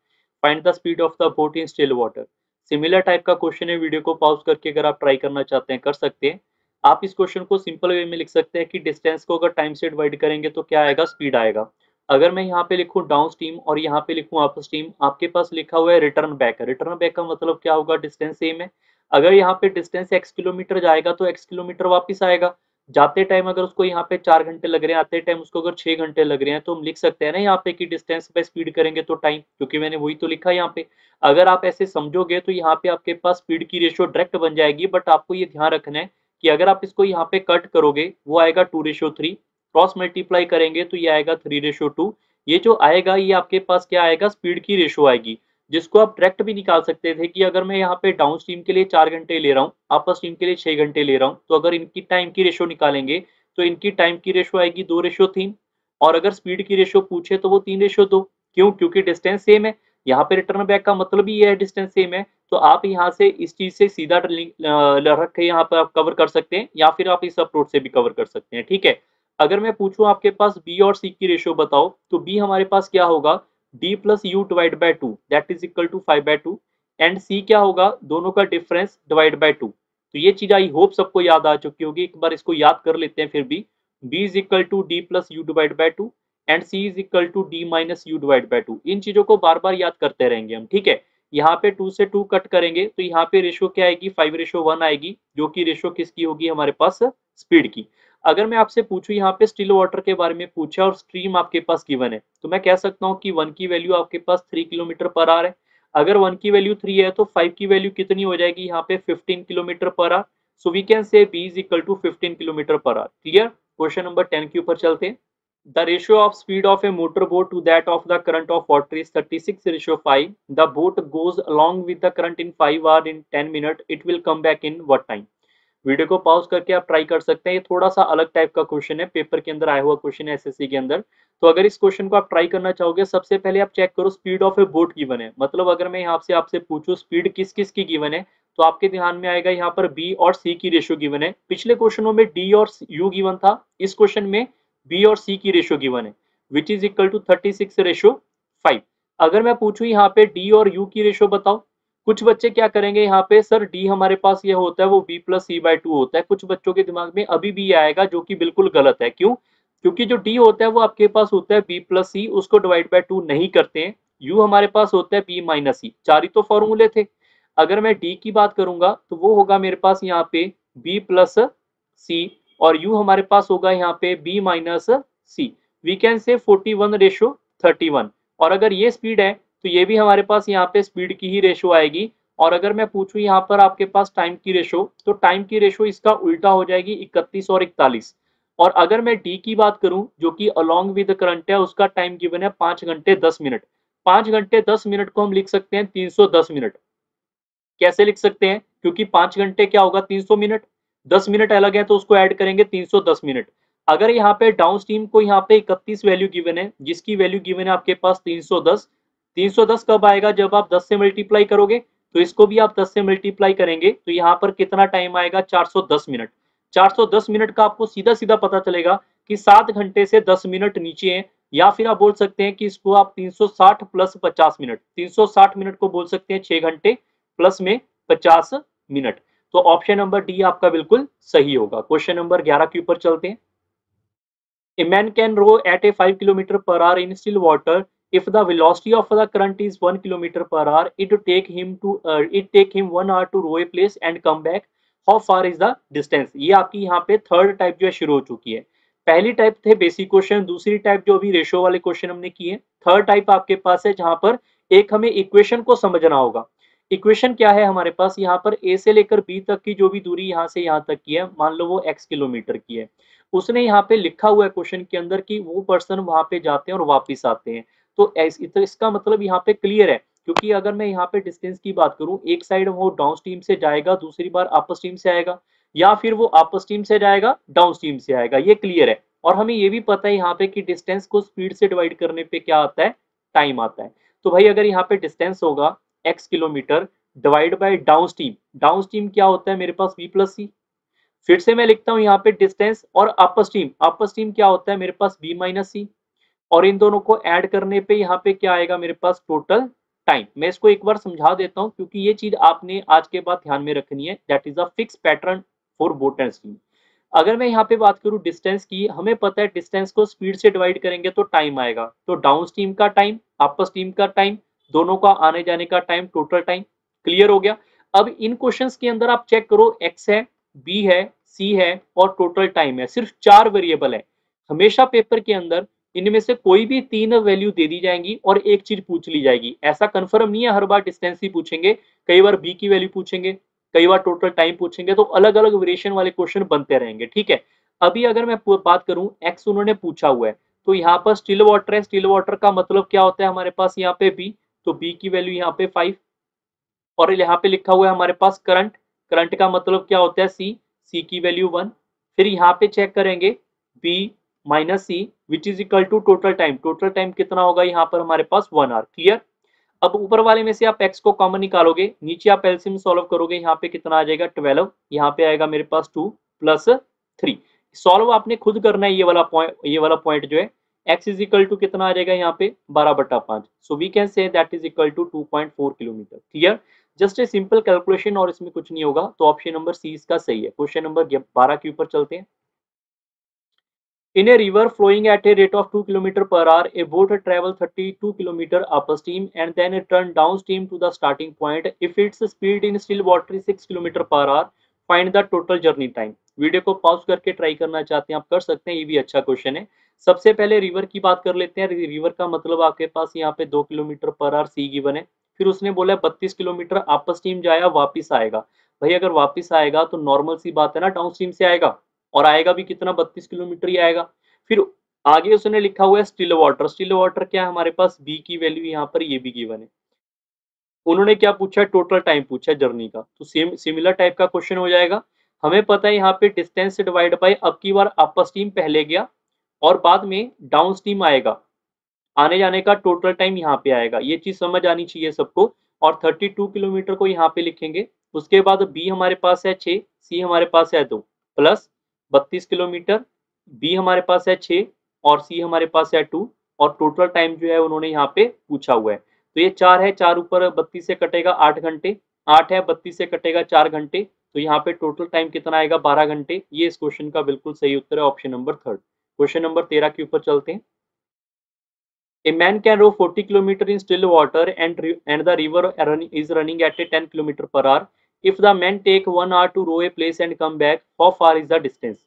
find the speed of the boat in still water. Similar type का क्वेश्चन है, वीडियो को पॉज करके अगर आप ट्राई करना चाहते हैं कर सकते हैं। आप इस क्वेश्चन को सिंपल वे में लिख सकते हैं कि डिस्टेंस को अगर टाइम से डिवाइड करेंगे तो क्या आएगा, स्पीड आएगा। अगर मैं यहाँ पे लिखूँ डाउन स्ट्रीम और यहाँ पे लिखूँ अप स्ट्रीम, आपके पास लिखा हुआ है रिटर्न बैक। रिटर्न बैक का मतलब क्या होगा, डिस्टेंस सेम है। अगर यहाँ पे डिस्टेंस x किलोमीटर जाएगा तो x किलोमीटर वापस आएगा। जाते टाइम अगर उसको यहाँ पे 4 घंटे लग रहे हैं, आते टाइम उसको अगर 6 घंटे लग रहे हैं, तो हम लिख सकते हैं ना यहाँ पे कि डिस्टेंस पे स्पीड करेंगे तो टाइम, क्योंकि मैंने वही तो लिखा है यहाँ पे। अगर आप ऐसे समझोगे तो यहाँ पे आपके पास स्पीड की रेशियो डायरेक्ट बन जाएगी, बट आपको ये ध्यान रखना है कि अगर आप इसको यहाँ पे कट करोगे वो आएगा 2:3, क्रॉस मल्टीप्लाई करेंगे तो ये आएगा 3:2। ये जो आएगा ये आपके पास क्या आएगा, स्पीड की रेशियो आएगी, जिसको आप डायरेक्ट भी निकाल सकते थे कि अगर मैं यहाँ पे डाउन स्ट्रीम के लिए 4 घंटे ले रहा हूँ, अपर स्ट्रीम के लिए 6 घंटे ले रहा हूँ, तो अगर इनकी टाइम की रेशियो निकालेंगे तो इनकी टाइम की रेशियो आएगी 2:3, और अगर स्पीड की रेशियो पूछे तो वो 3:2। क्यों? क्योंकि डिस्टेंस सेम है। यहाँ पे रिटर्न बैक का मतलब ही ये है डिस्टेंस सेम है, तो आप यहाँ से इस चीज से सीधा रख के यहाँ पर आप कवर कर सकते हैं, या फिर आप इस अप्रोच से भी कवर कर सकते हैं। ठीक है। अगर मैं पूछूं आपके पास बी और सी की रेशियो बताओ, तो बी हमारे पास क्या होगा, d plus U divide by 2 that is equal to 5/2, and c क्या होगा, दोनों का डिफरेंस डिवाइड बाई 2। तो ये चीज आई होप सबको याद आ चुकी होगी, एक बार इसको याद कर लेते हैं फिर भी। b is equal to d plus U divide by 2 and c is equal to d minus U divide by 2। इन चीजों को बार बार याद करते रहेंगे हम। ठीक है। यहाँ पे 2 से 2 कट करेंगे तो यहाँ पे रेशियो क्या आएगी, 5:1 आएगी, जो कि रेशियो किसकी होगी, हमारे पास स्पीड की। अगर मैं आपसे पूछूं यहाँ पे स्टिल वाटर के बारे में पूछा और स्ट्रीम आपके पास गिवन है, तो मैं कह सकता हूँ कि 1 की वैल्यू आपके पास 3 किलोमीटर पर आवर है। अगर 1 की वैल्यू 3 है तो 5 की वैल्यू कितनी हो जाएगी यहाँ पे, 15 kilometre per hour. So we can say b is equal to 15 kilometre per hour. Clear. Question number 10 के ऊपर चलते हैं। The ratio of speed of a motorboat to that of the current of water is 36:5. The boat goes along with the current in 5 hours in 10 minutes. It will come back in what time? Video को पॉज करके आप ट्राई कर सकते हैं। ये थोड़ा सा अलग टाइप का क्वेश्चन है, पेपर के अंदर आया हुआ क्वेश्चन है एसएससी के अंदर। तो अगर इस क्वेश्चन को आप ट्राई करना चाहोगे, सबसे पहले आप चेक करो speed of A boat given है। मतलब अगर मैं यहाँ से आपसे पूछूं स्पीड किस किस की गिवन है, तो आपके ध्यान में आएगा यहाँ पर बी और सी की रेशियो गिवन है। पिछले क्वेश्चनों में डी और यू गिवन था, इस क्वेश्चन में बी और सी की रेशियो गिवन है, विच इज इक्वल टू 36:5। अगर मैं पूछूं यहाँ पे डी और यू की रेशो बताओ, कुछ बच्चे क्या करेंगे यहाँ पे, सर डी हमारे पास ये होता है वो b plus C by two होता है। कुछ बच्चों के दिमाग में अभी भी ये आएगा, जो कि बिल्कुल गलत है। क्यों? क्योंकि जो डी होता है वो आपके पास होता है b प्लस सी, उसको डिवाइड बाय टू नहीं करते हैं। u हमारे पास होता है b माइनस सी, चार ही तो फॉर्मूले थे। अगर मैं डी की बात करूंगा तो वो होगा मेरे पास यहाँ पे b प्लस सी, और u हमारे पास होगा यहाँ पे b minus C. We can say 41:31। और अगर ये स्पीड है तो ये भी हमारे पास यहाँ पे स्पीड की ही रेशो आएगी। और अगर मैं पूछूं यहाँ पर आपके पास टाइम की रेशो, तो टाइम की रेशो इसका उल्टा हो जाएगी 31 और 41। और अगर मैं डी की बात करूं जो कि अलोंग विद करंट है, उसका टाइम गिवन है 5 घंटे 10 मिनट। 5 घंटे 10 मिनट को हम लिख सकते हैं 310 मिनट। कैसे लिख सकते हैं? क्योंकि 5 घंटे क्या होगा 300 मिनट, 10 मिनट अलग है तो उसको ऐड करेंगे 310 मिनट। अगर यहाँ पे डाउन स्ट्रीम को यहाँ पे 31 वैल्यू गिवन है, जिसकी वैल्यू गिवन है आपके पास 310। 310 कब आएगा? जब आप 10 से मल्टीप्लाई करोगे। तो इसको भी आप 10 से मल्टीप्लाई करेंगे तो यहाँ पर कितना टाइम आएगा? 410 मिनट। 410 मिनट का आपको सीधा सीधा पता चलेगा कि 7 घंटे से 10 मिनट नीचे है। या फिर आप बोल सकते हैं कि इसको आप 360 प्लस 50 मिनट, 360 मिनट को बोल सकते हैं 6 घंटे प्लस में 50 मिनट। तो ऑप्शन नंबर डी आपका बिल्कुल सही होगा। क्वेश्चन नंबर 11 के ऊपर चलते हैं। A man can row at a 5 km per hour in still water. If the velocity of the current is 1 km per hour, it take him 1 hour to row a place and come back. How far is the distance? ये आपकी यहाँ पे थर्ड टाइप जो है शुरू हो चुकी है। पहली टाइप थे बेसिक क्वेश्चन, दूसरी टाइप जो अभी रेशो वाले क्वेश्चन हमने किए। थर्ड टाइप आपके पास है जहां पर एक हमें इक्वेशन को समझना होगा। इक्वेशन क्या है हमारे पास? यहाँ पर ए से लेकर बी तक की जो भी दूरी यहाँ से यहाँ तक की है, मान लो वो x किलोमीटर की है। उसने यहाँ पे लिखा हुआ है क्वेश्चन के अंदर कि वो पर्सन वहां पे जाते हैं और वापस आते हैं। तो इसका मतलब यहाँ पे क्लियर है। क्योंकि अगर मैं यहाँ पे डिस्टेंस की बात करूं, एक साइड वो डाउन स्ट्रीम से जाएगा, दूसरी बार अपर स्ट्रीम से आएगा, या फिर वो अपर स्ट्रीम से जाएगा डाउन स्ट्रीम से आएगा, ये क्लियर है। और हमें ये भी पता है यहाँ पे कि डिस्टेंस को स्पीड से डिवाइड करने पे क्या आता है? टाइम आता है। तो भाई अगर यहाँ पे डिस्टेंस होगा x kilometre divide by down stream, down stream क्या होता है मेरे पास? v प्लस सी। फिर से मैं लिखता हूं यहाँ पे डिस्टेंस, और अपर स्ट्रीम क्या होता है मेरे पास? b माइनस सी। और इन दोनों को ऐड करने पे यहाँ पे क्या आएगा मेरे पास? Total time. मैं इसको एक बार समझा देता हूँ क्योंकि ये चीज आपने आज के बाद ध्यान में रखनी है। That is a fix pattern for boat and stream. अगर मैं यहाँ पे बात करूँ डिस्टेंस की, हमें पता है डिस्टेंस को स्पीड से डिवाइड करेंगे तो टाइम आएगा। तो डाउन स्ट्रीम का टाइम, अपर स्ट्रीम का टाइम, दोनों का आने जाने का टाइम, टोटल टाइम। क्लियर हो गया? अब इन क्वेश्चंस के अंदर आप चेक करो, x है, b है, c है और टोटल टाइम है। सिर्फ 4 वेरिएबल है। हमेशा पेपर के अंदर इनमें से कोई भी 3 वैल्यू दे दी जाएंगी और एक चीज पूछ ली जाएगी। ऐसा कंफर्म नहीं है हर बार डिस्टेंस ही पूछेंगे, कई बार b की वैल्यू पूछेंगे, कई बार टोटल टाइम पूछेंगे। तो अलग अलग वेरिएशन वाले क्वेश्चन बनते रहेंगे। ठीक है, अभी अगर मैं बात करूं x उन्होंने पूछा हुआ है, तो यहाँ पर स्टिल वाटर है। स्टिल वाटर का मतलब क्या होता है हमारे पास? यहाँ पे b, तो b की वैल्यू यहाँ पे 5। और यहाँ पे लिखा हुआ है हमारे पास करंट, करंट का मतलब क्या होता है? c, c की वैल्यू 1। फिर यहाँ पे चेक करेंगे b minus C which is equal to total time. Total time कितना होगा यहाँ पर हमारे पास? 1 आवर। क्लियर? अब ऊपर वाले में से आप x को कॉमन निकालोगे, नीचे आप एलसीएम सॉल्व करोगे, यहाँ पे कितना आ जाएगा? 12। यहाँ पे आएगा मेरे पास 2 प्लस 3। सॉल्व आपने खुद करना है। ये वाला पॉइंट जो है x इज इक्वल टू कितना आ जाएगा यहाँ पे? 12/5। So we can say that is equal to 2.4 kilometre. Clear? Just a simple calculation और इसमें कुछ नहीं होगा। तो ऑप्शन नंबर सी इसका सही है। क्वेश्चन नंबर 12 के ऊपर चलते हैं। In a river flowing at a rate of 2 km per hour, a boat travels 32 km upstream and then return downstream to the starting point. If its speed in still water is 6 km per hour, find the total journey time. Video को पॉज करके ट्राई करना चाहते हैं आप कर सकते हैं, ये भी अच्छा क्वेश्चन है। सबसे पहले रिवर की बात कर लेते हैं। रिवर का मतलब आपके पास यहाँ पे 2 kilometre per our C given है। फिर उसने बोला 32 किलोमीटर अप स्ट्रीम जाया, वापिस आएगा। भाई अगर वापिस आएगा तो नॉर्मल सी बात है ना, डाउन स्ट्रीम से आएगा, और आएगा भी कितना? 32 किलोमीटर ही आएगा। फिर आगे उसने लिखा हुआ है स्टिल वाटर। स्टिल वाटर क्या है हमारे पास? बी की वैल्यू यहाँ पर ये भी गिवन है। उन्होंने क्या पूछा? टोटल टाइम पूछा जर्नी का। तो सेम सिमिलर टाइप का क्वेश्चन हो जाएगा। हमें पता है यहाँ पे डिस्टेंस से डिवाइड बाय, अब की बार अपर स्ट्रीम पहले गया और बाद में डाउन स्ट्रीम आएगा, आने जाने का टोटल टाइम यहाँ पे आएगा। ये चीज समझ आनी चाहिए सबको। और 32 किलोमीटर को यहाँ पे लिखेंगे। उसके बाद बी हमारे पास है 6, सी हमारे पास है 2 प्लस 32 किलोमीटर, बी हमारे पास है 6 और सी हमारे पास है 2, और टोटल टाइम जो है उन्होंने यहाँ पे पूछा हुआ है। तो ये 4 है, 4 ऊपर 32 से कटेगा 8 घंटे, 8 है 32 से कटेगा 4 घंटे, तो यहाँ पे टोटल टाइम कितना आएगा 12 घंटे। ये इस क्वेश्चन का बिल्कुल सही उत्तर है, ऑप्शन नंबर 3। क्वेश्चन नंबर 13 के ऊपर चलते हैं। A man can row 40 kilometer in still water and the river is running at a 10 kilometer per hour. If the man take 1 hour to row a place and come back, how far is the distance?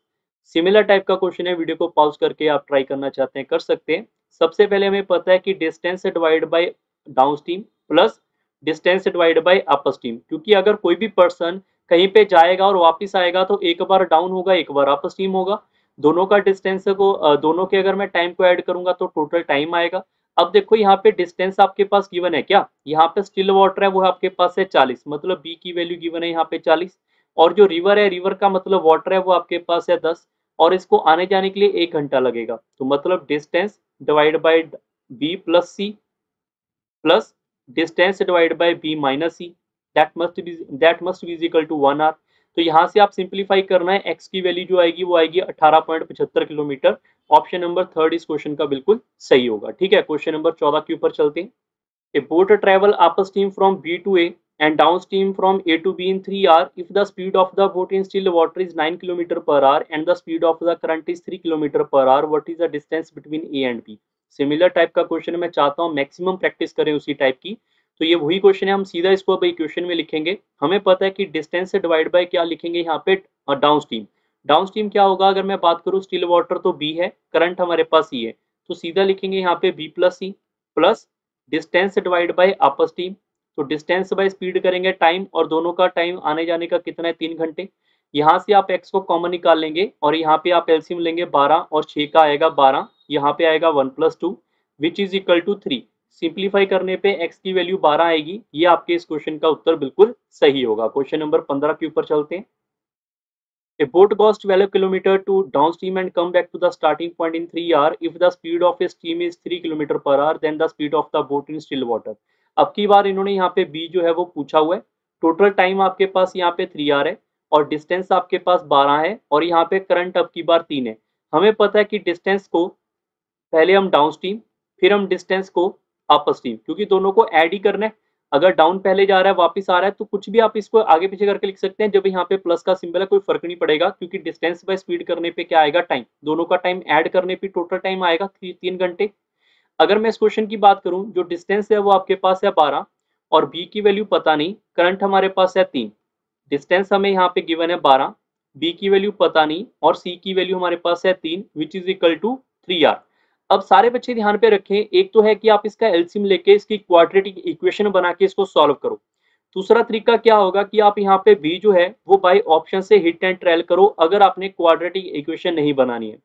Similar type का क्वेश्चन है, वीडियो को पॉज करके आप ट्राई करना चाहते हैं कर सकते हैं। सबसे पहले हमें पता है कि distance divide by down stream plus distance divide by upper stream, क्योंकि अगर कोई भी पर्सन कहीं पे जाएगा और वापस आएगा तो एक बार डाउन होगा एक बार अपर स्ट्रीम होगा, दोनों का डिस्टेंस को दोनों के अगर मैं टाइम को ऐड करूंगा तो टोटल टाइम आएगा। अब देखो यहाँ पे डिस्टेंस आपके पास गिवन है क्या, यहाँ पे स्टिल वाटर है वो आपके पास है 40, मतलब बी की वैल्यू गिवन है यहाँ पे 40, और जो रिवर है रिवर का मतलब वाटर है वो आपके पास है 10, और इसको आने जाने के लिए 1 घंटा लगेगा। तो मतलब distance divide by B plus C plus distance divide by B minus C, that must be equal to 1 hour. तो यहाँ से आप सिंप्लीफाई करना है, एक्स की वैल्यू जो आएगी वो आएगी 18.75 किलोमीटर। ऑप्शन नंबर 3 इस क्वेश्चन का बिल्कुल सही होगा। ठीक है, क्वेश्चन नंबर 14 के ऊपर चलते हैं। A boat travel upstream from B to A and downstream from A to B in 3 hours if the speed of the boat in still water is 9 km per hour and the speed of the current is 3 km per hour, what is the distance between A and B? Similar type का क्वेश्चन मैं चाहता हूँ मैक्सिमम प्रैक्टिस करें उसी टाइप की, तो ये वही क्वेश्चन है, हम सीधा इसको अब इक्वेशन में लिखेंगे। हमें पता है कि डिस्टेंस से डिवाइड बाय क्या लिखेंगे यहाँ पे डाउन स्ट्रीम। डाउन स्ट्रीम क्या होगा, अगर मैं बात करूँ स्टिल वाटर तो B है, करंट हमारे पास E है, तो सीधा लिखेंगे यहाँ पे B plus C plus distance divide by upper stream, तो डिस्टेंस बाय स्पीड करेंगे टाइम, और दोनों का टाइम आने जाने का कितना है 3 घंटे। यहाँ से आप x को कॉमन निकाल लेंगे और यहाँ पे आप एलसीएम लेंगे 12 और 6 का आएगा 12, यहाँ पे आएगा 1 + 2 which is equal to 3। Simplify करने पे x की वैल्यू 12 आएगी। ये आपके इस क्वेश्चन का उत्तर बिल्कुल सही होगा। क्वेश्चन नंबर 15 के ऊपर चलते हैं। A boat goes 12 km to downstream and come back to the starting point in 3 hours. If the speed of a stream is 3 km per hour, then the speed of the boat in still water. अब की बार इन्होंने यहाँ पे B जो है वो पूछा हुआ है। टोटल टाइम आपके पास यहाँ पे 3 आवर है और डिस्टेंस आपके पास 12 है और यहाँ पे करंट अब की बार 3 है। हमें पता है कि डिस्टेंस को पहले हम डाउन स्ट्रीम फिर हम डिस्टेंस को अप स्ट्रीम, क्योंकि दोनों को ऐड ही करना है। अगर डाउन पहले जा रहा है वापस आ रहा है तो कुछ भी आप इसको आगे पीछे करके लिख सकते हैं। जब यहाँ पे प्लस का सिंबल है कोई फर्क नहीं पड़ेगा, क्योंकि डिस्टेंस बाय स्पीड करने पे क्या आएगा टाइम, दोनों का टाइम ऐड करने पे टोटल टाइम आएगा 3 घंटे। अगर मैं इस क्वेश्चन की बात करूं, जो डिस्टेंस है वो आपके पास है 12 और बी की वैल्यू पता नहीं, करंट हमारे पास है 3, डिस्टेंस हमें यहाँ पे गिवन है 12, बी की वैल्यू पता नहीं और सी की वैल्यू हमारे पास है 3 which is equal to 3 hour. अब सारे बच्चे ध्यान पे रखें, एक तो है कि आप इसका एलसीएम लेके इसकी क्वाड्रेटिक इक्वेशन बना के इसको सॉल्व करो। दूसरा तरीका क्या होगा कि आप यहाँ पे बी जो है वो बाय ऑप्शन से हिट एंड ट्रायल करो, अगर आपने क्वाड्रेटिक इक्वेशन नहीं बनानी है।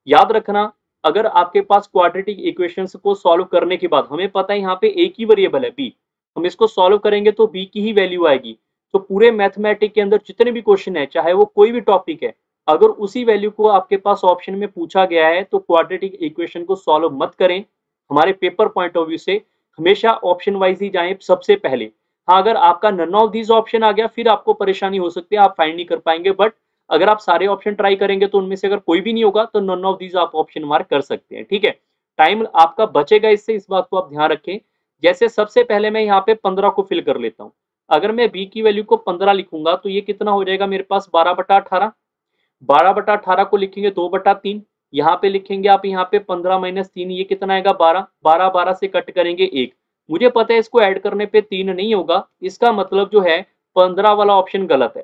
याद रखना, अगर आपके पास क्वाड्रेटिक इक्वेशंस को सॉल्व करने के बाद हमें पता है यहाँ पे एक ही वेरिएबल है बी, हम इसको सॉल्व करेंगे तो बी की ही वैल्यू आएगी। तो पूरे मैथमेटिक के अंदर जितने भी क्वेश्चन है, चाहे वो कोई भी टॉपिक है, अगर उसी वैल्यू को आपके पास ऑप्शन में पूछा गया है तो क्वाड्रेटिक इक्वेशन को सॉल्व मत करें। हमारे पेपर पॉइंट ऑफ व्यू से हमेशा ऑप्शन वाइज ही जाएं सबसे पहले। हाँ, अगर आपका नन ऑफ दीज ऑप्शन आ गया फिर आपको परेशानी हो सकती है, आप फाइंड नहीं कर पाएंगे, बट अगर आप सारे ऑप्शन ट्राई करेंगे तो उनमें से अगर कोई भी नहीं होगा तो नन ऑफ दीज आप ऑप्शन मार्क कर सकते हैं। ठीक है, टाइम आपका बचेगा इससे, इस बात को आप ध्यान रखें। जैसे सबसे पहले मैं यहाँ पे 15 को फिल कर लेता हूँ। अगर मैं बी की वैल्यू को 15 लिखूंगा तो ये कितना हो जाएगा मेरे पास 12/18, 12/18 को लिखेंगे 2/3, यहाँ पे लिखेंगे आप यहाँ पे 15 - 3, ये कितना आएगा 12, 12 12 से कट करेंगे 1। मुझे पता है इसको ऐड करने पे 3 नहीं होगा, इसका मतलब जो है 15 वाला ऑप्शन गलत है,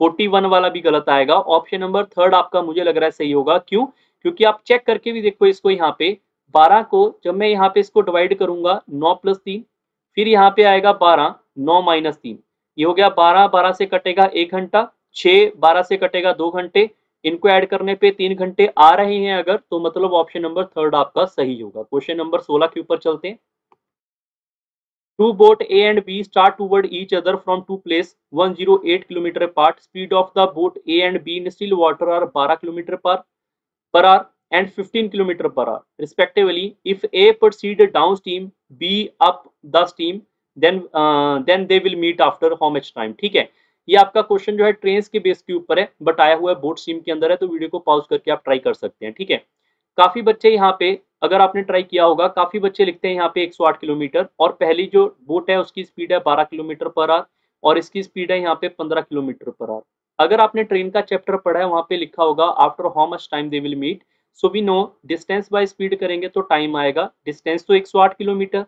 41 वाला भी गलत आएगा। ऑप्शन नंबर 3 आपका मुझे लग रहा है सही होगा। क्यों? क्योंकि आप चेक करके भी देखो इसको, यहाँ पे 12 को जब मैं यहाँ पे इसको डिवाइड करूंगा 9 + 3, फिर यहाँ पे आएगा 12, 9 - 3, ये हो गया 12, 12 से कटेगा 1 घंटा, 6 12 से कटेगा 2 घंटे, इनको ऐड करने पे 3 घंटे आ रहे हैं अगर, तो मतलब ऑप्शन नंबर 3 आपका सही होगा। क्वेश्चन नंबर 16 के ऊपर चलते हैं। Two boat A and B start toward each other from two places 108 km apart. Speed of the boat A and B in still water are 12 km per hour and 15 km per hour respectively. If A proceed downstream, B up the stream, then they will meet after how much time? ठीक है, ये आपका क्वेश्चन जो है ट्रेन के बेस के ऊपर है, बट आया हुआ है बोट स्ट्रीम के अंदर है, तो वीडियो को पॉज करके आप ट्राई कर सकते हैं। ठीक है, काफी बच्चे यहाँ पे अगर आपने ट्राई किया होगा, काफी बच्चे लिखते हैं यहाँ पे 108 किलोमीटर, और पहली जो बोट है उसकी स्पीड है 12 किलोमीटर पर आवर और इसकी स्पीड है यहाँ पे 15 किलोमीटर पर आवर। अगर आपने ट्रेन का चैप्टर पढ़ा है, वहां पे लिखा होगा after how much time they will meet, so we know distance by speed करेंगे तो टाइम आएगा। डिस्टेंस तो 108 किलोमीटर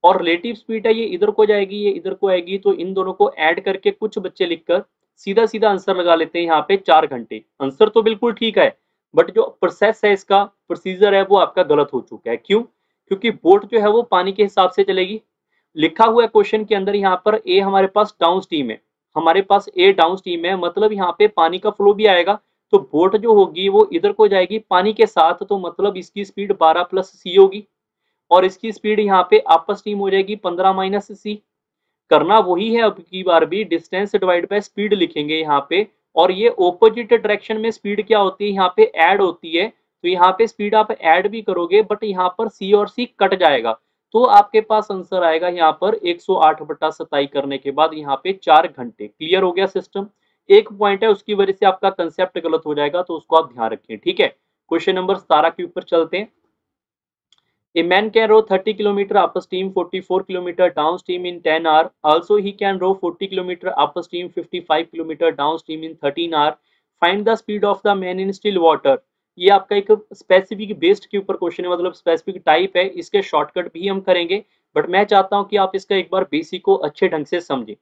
और रिलेटिव स्पीड है, ये इधर को जाएगी, ये इधर को आएगी, तो इन दोनों को ऐड करके कुछ बच्चे लिखकर सीधा सीधा आंसर लगा लेते हैं यहाँ पे 4 घंटे। आंसर तो बिल्कुल ठीक है, बट जो प्रोसेस है, इसका प्रोसीजर है, वो आपका गलत हो चुका है। क्यों? क्योंकि बोट जो है वो पानी के हिसाब से चलेगी। लिखा हुआ है क्वेश्चन के अंदर यहाँ पर ए हमारे पास डाउन स्ट्रीम है, हमारे पास ए डाउन स्ट्रीम है, मतलब यहाँ पे पानी का फ्लो भी आएगा, तो बोट जो होगी वो इधर को जाएगी पानी के साथ, तो मतलब इसकी स्पीड 12 प्लस सी होगी और इसकी स्पीड यहाँ पे अपर स्ट्रीम हो जाएगी 15 माइनस सी। करना वही है, अब की बार भी डिस्टेंस डिवाइड बाय स्पीड लिखेंगे यहाँ पे, और ये ऑपोजिट डायरेक्शन में स्पीड क्या होती है, यहाँ पे ऐड होती है, तो यहाँ पे स्पीड आप ऐड भी करोगे बट यहाँ पर सी और सी कट जाएगा, तो आपके पास आंसर आएगा यहाँ पर 108/27 करने के बाद यहाँ पे 4 घंटे। क्लियर हो गया सिस्टम? एक पॉइंट है उसकी वजह से आपका कंसेप्ट गलत हो जाएगा, तो उसको आप ध्यान रखें। ठीक है, क्वेश्चन नंबर 17 के ऊपर चलते हैं। A man can row 30 km upstream, 44 km downstream in 10 hours. Also, he can row 40 km upstream, 55 km downstream in 13 hours. Find the speed of the man in still water. ये आपका एक स्पेसिफिक बेस्ड के ऊपर क्वेश्चन है, मतलब स्पेसिफिक टाइप है, इसके शॉर्टकट भी हम करेंगे, बट मैं चाहता हूं कि आप इसका एक बार बेसिक को अच्छे ढंग से समझें।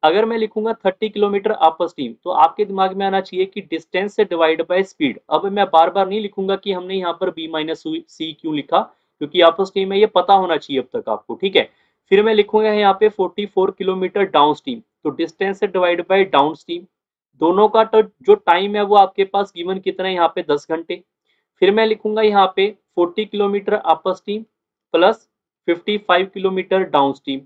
अगर मैं लिखूंगा 30 किलोमीटर अपस्ट्रीम, तो आपके दिमाग में आना चाहिए कि डिस्टेंस से डिवाइड बाय स्पीड। अब मैं बार बार नहीं लिखूंगा कि हमने यहाँ पर b माइनस सी क्यों लिखा, क्योंकि अपस्ट्रीम है, ये पता होना चाहिए अब तक आपको। ठीक है, फिर मैं लिखूंगा यहाँ पे 44 किलोमीटर डाउन स्ट्रीम, तो डिस्टेंस से डिवाइड बाय डाउन स्ट्रीम, दोनों का तो जो टाइम है वो आपके पास गिवन कितना है यहाँ पे 10 घंटे। फिर मैं लिखूंगा यहाँ पे 40 kilometre upstream plus 55 kilometre downstream,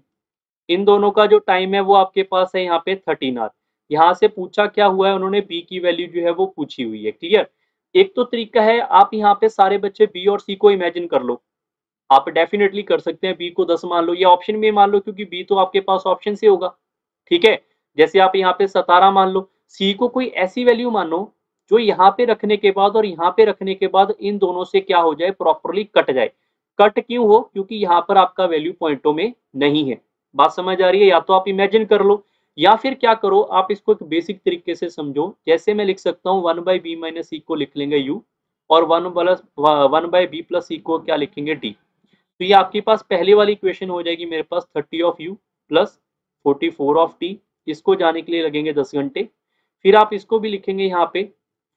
इन दोनों का जो टाइम है वो आपके पास है यहाँ पे 13 आवर। यहाँ से पूछा क्या हुआ है, उन्होंने बी की वैल्यू जो है वो पूछी हुई है। क्लियर? एक तो तरीका है, आप यहाँ पे सारे बच्चे बी और सी को इमेजिन कर लो, आप डेफिनेटली कर सकते हैं। बी को 10 मान लो या ऑप्शन में मान लो, क्योंकि बी तो आपके पास ऑप्शन से होगा। ठीक है, जैसे आप यहाँ पे 17 मान लो, सी को कोई ऐसी वैल्यू मानो जो यहाँ पे रखने के बाद और यहाँ पे रखने के बाद इन दोनों से क्या हो जाए, प्रॉपरली कट जाए। कट क्यों हो? क्योंकि यहाँ पर आपका वैल्यू पॉइंटों में नहीं है। बात समझ आ रही है? या तो आप इमेजिन कर लो, या फिर क्या करो, आप इसको एक बेसिक तरीके से समझो। जैसे मैं लिख सकता हूँ 1/b माइनस सी को लिख लेंगे u, और 1/b प्लस सी को क्या लिखेंगे d। तो ये आपके पास पहली वाली इक्वेशन हो जाएगी मेरे पास 30 of u plus 44 of t, इसको जाने के लिए लगेंगे 10 घंटे। फिर आप इसको भी लिखेंगे यहाँ पे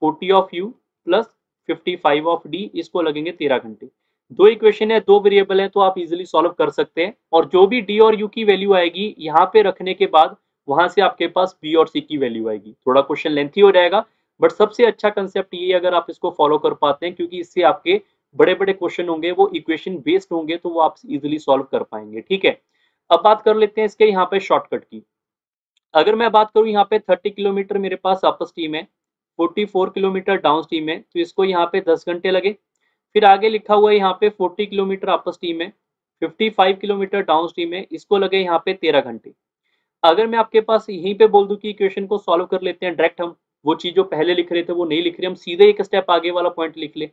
40 of u plus 55 of d, इसको लगेंगे 13 घंटे। दो इक्वेशन है, दो वेरिएबल है, तो आप इजीली सॉल्व कर सकते हैं, और जो भी d और u की वैल्यू आएगी यहाँ पे रखने के बाद वहां से आपके पास b और c की वैल्यू आएगी। थोड़ा क्वेश्चन लेंथी हो जाएगा, बट सबसे अच्छा कंसेप्ट ये, अगर आप इसको फॉलो कर पाते हैं, क्योंकि इससे आपके बड़े बड़े क्वेश्चन होंगे वो इक्वेशन बेस्ड होंगे, तो वो आप इजीली सॉल्व कर पाएंगे। ठीक है, अब बात कर लेते हैं इसके यहाँ पे शॉर्टकट की। अगर मैं बात करूँ यहाँ पे 30 किलोमीटर मेरे पास अप स्ट्रीम है, 44 किलोमीटर डाउन स्ट्रीम है, तो इसको यहाँ पे 10 घंटे लगे। फिर आगे लिखा हुआ है यहाँ पे 40 किलोमीटर अप स्ट्रीम है, 55 किलोमीटर डाउन स्ट्रीम है, इसको लगे यहाँ पे 13 घंटे। अगर मैं आपके पास यहीं पे बोल दूं कि इक्वेशन को सॉल्व कर लेते हैं डायरेक्ट, हम वो चीज जो पहले लिख रहे थे वो नहीं लिख रहे, हम सीधे एक स्टेप आगे वाला पॉइंट लिख ले।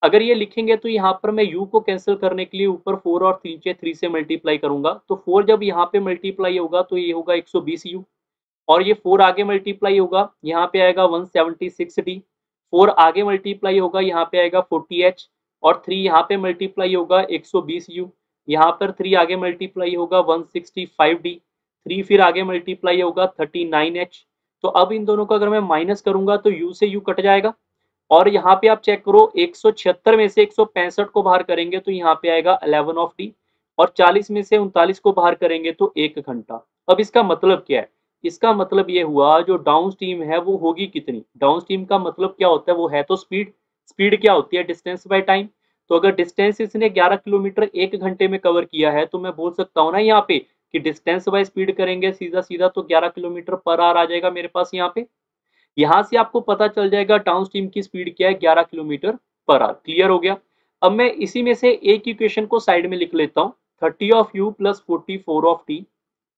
अगर ये लिखेंगे तो यहाँ पर मैं u को कैंसिल करने के लिए ऊपर 4 और 3 से मल्टीप्लाई करूंगा, तो 4 जब यहाँ पे मल्टीप्लाई होगा तो ये होगा 120 u, और ये 4 आगे मल्टीप्लाई होगा, यहाँ पे आएगा 176 d, 4 आगे मल्टीप्लाई होगा, यहाँ पे आएगा 40 h, और 3 यहाँ पे मल्टीप्लाई होगा 120 u, यहाँ पर 3 आगे मल्टीप्लाई होगा 165 d, 3 फिर आगे मल्टीप्लाई होगा 39 h। तो अब इन दोनों का अगर मैं माइनस करूंगा तो u से u कट जाएगा, और यहाँ पे आप चेक करो 176 में से 165 को बाहर करेंगे तो यहाँ पे आएगा 11 ऑफ डी, और 40 में से 39 को बाहर करेंगे तो 1 घंटा। अब इसका मतलब क्या है? इसका मतलब ये हुआ जो डाउन स्ट्रीम है वो होगी कितनी। डाउन स्ट्रीम का मतलब क्या होता है, वो है तो स्पीड। स्पीड क्या होती है? Distance by time. तो अगर डिस्टेंस इसने 11 किलोमीटर 1 घंटे में कवर किया है, तो मैं बोल सकता हूँ ना यहाँ पे कि डिस्टेंस बाय स्पीड करेंगे सीधा सीधा तो 11 किलोमीटर पर आवर आ जाएगा मेरे पास यहाँ पे। यहां से आपको पता चल जाएगा डाउन स्ट्रीम की स्पीड क्या है, 11 किलोमीटर पर आवर। क्लियर हो गया? अब मैं इसी में से एक इक्वेशन को साइड में लिख लेता हूँ, 30 of u plus 44 of t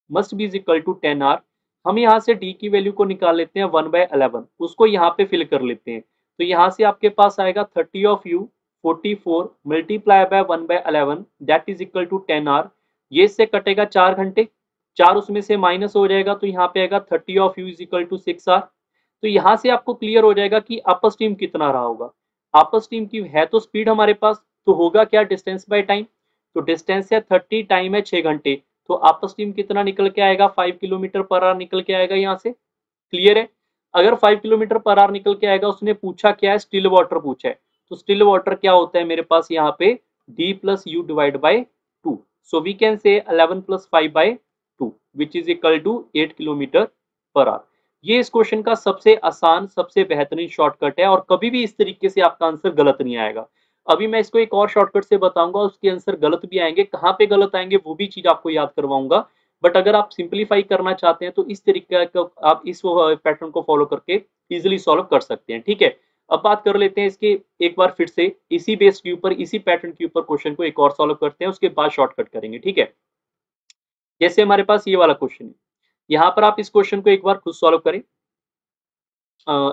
must be equal to 10 hour. हम यहाँ से d की वैल्यू को निकाल लेते हैं 1/11, उसको यहाँ पे फिल कर लेते हैं। तो यहाँ से आपके पास आएगा 30 of u 44 multiply by 1/11 that is equal to 10 hour. ये इससे कटेगा 4 घंटे, 4 उसमें से माइनस हो जाएगा तो यहाँ पे आएगा 30 of U is equal to 6 hour. तो यहाँ से आपको क्लियर हो जाएगा कि अपर स्टीम कितना रहा होगा। अपर स्टीम की है तो स्पीड हमारे पास, तो होगा क्या डिस्टेंस बाय टाइम। तो डिस्टेंस है 30, टाइम है 6 घंटे, तो अपर स्टीम कितना निकल के आएगा 5 किलोमीटर पर आवर निकल के आएगा यहाँ से। क्लियर है। अगर 5 किलोमीटर पर आवर निकल के आएगा, उसने पूछा क्या है, स्टिल वाटर पूछा है। तो स्टिल वाटर क्या होता है मेरे पास यहाँ पे d plus U divide by 2। So we can say 11 plus 5 by 2 which is equal to 8 kilometre per hour. ये इस क्वेश्चन का सबसे आसान, सबसे बेहतरीन शॉर्टकट है और कभी भी इस तरीके से आपका आंसर गलत नहीं आएगा। अभी मैं इसको एक और शॉर्टकट से बताऊंगा, उसके आंसर गलत भी आएंगे, कहाँ पे गलत आएंगे वो भी चीज आपको याद करवाऊंगा। बट अगर आप सिंप्लीफाई करना चाहते हैं तो इस तरीके का आप इस पैटर्न को फॉलो करके इजिली सॉल्व कर सकते हैं। ठीक है, अब बात कर लेते हैं इसके एक बार फिर से इसी बेस के ऊपर, इसी पैटर्न के ऊपर क्वेश्चन को एक और सॉल्व करते हैं, उसके बाद शॉर्टकट करेंगे। ठीक है, जैसे हमारे पास ये वाला क्वेश्चन है, यहाँ पर आप इस क्वेश्चन को एक बार खुद सॉल्व करें।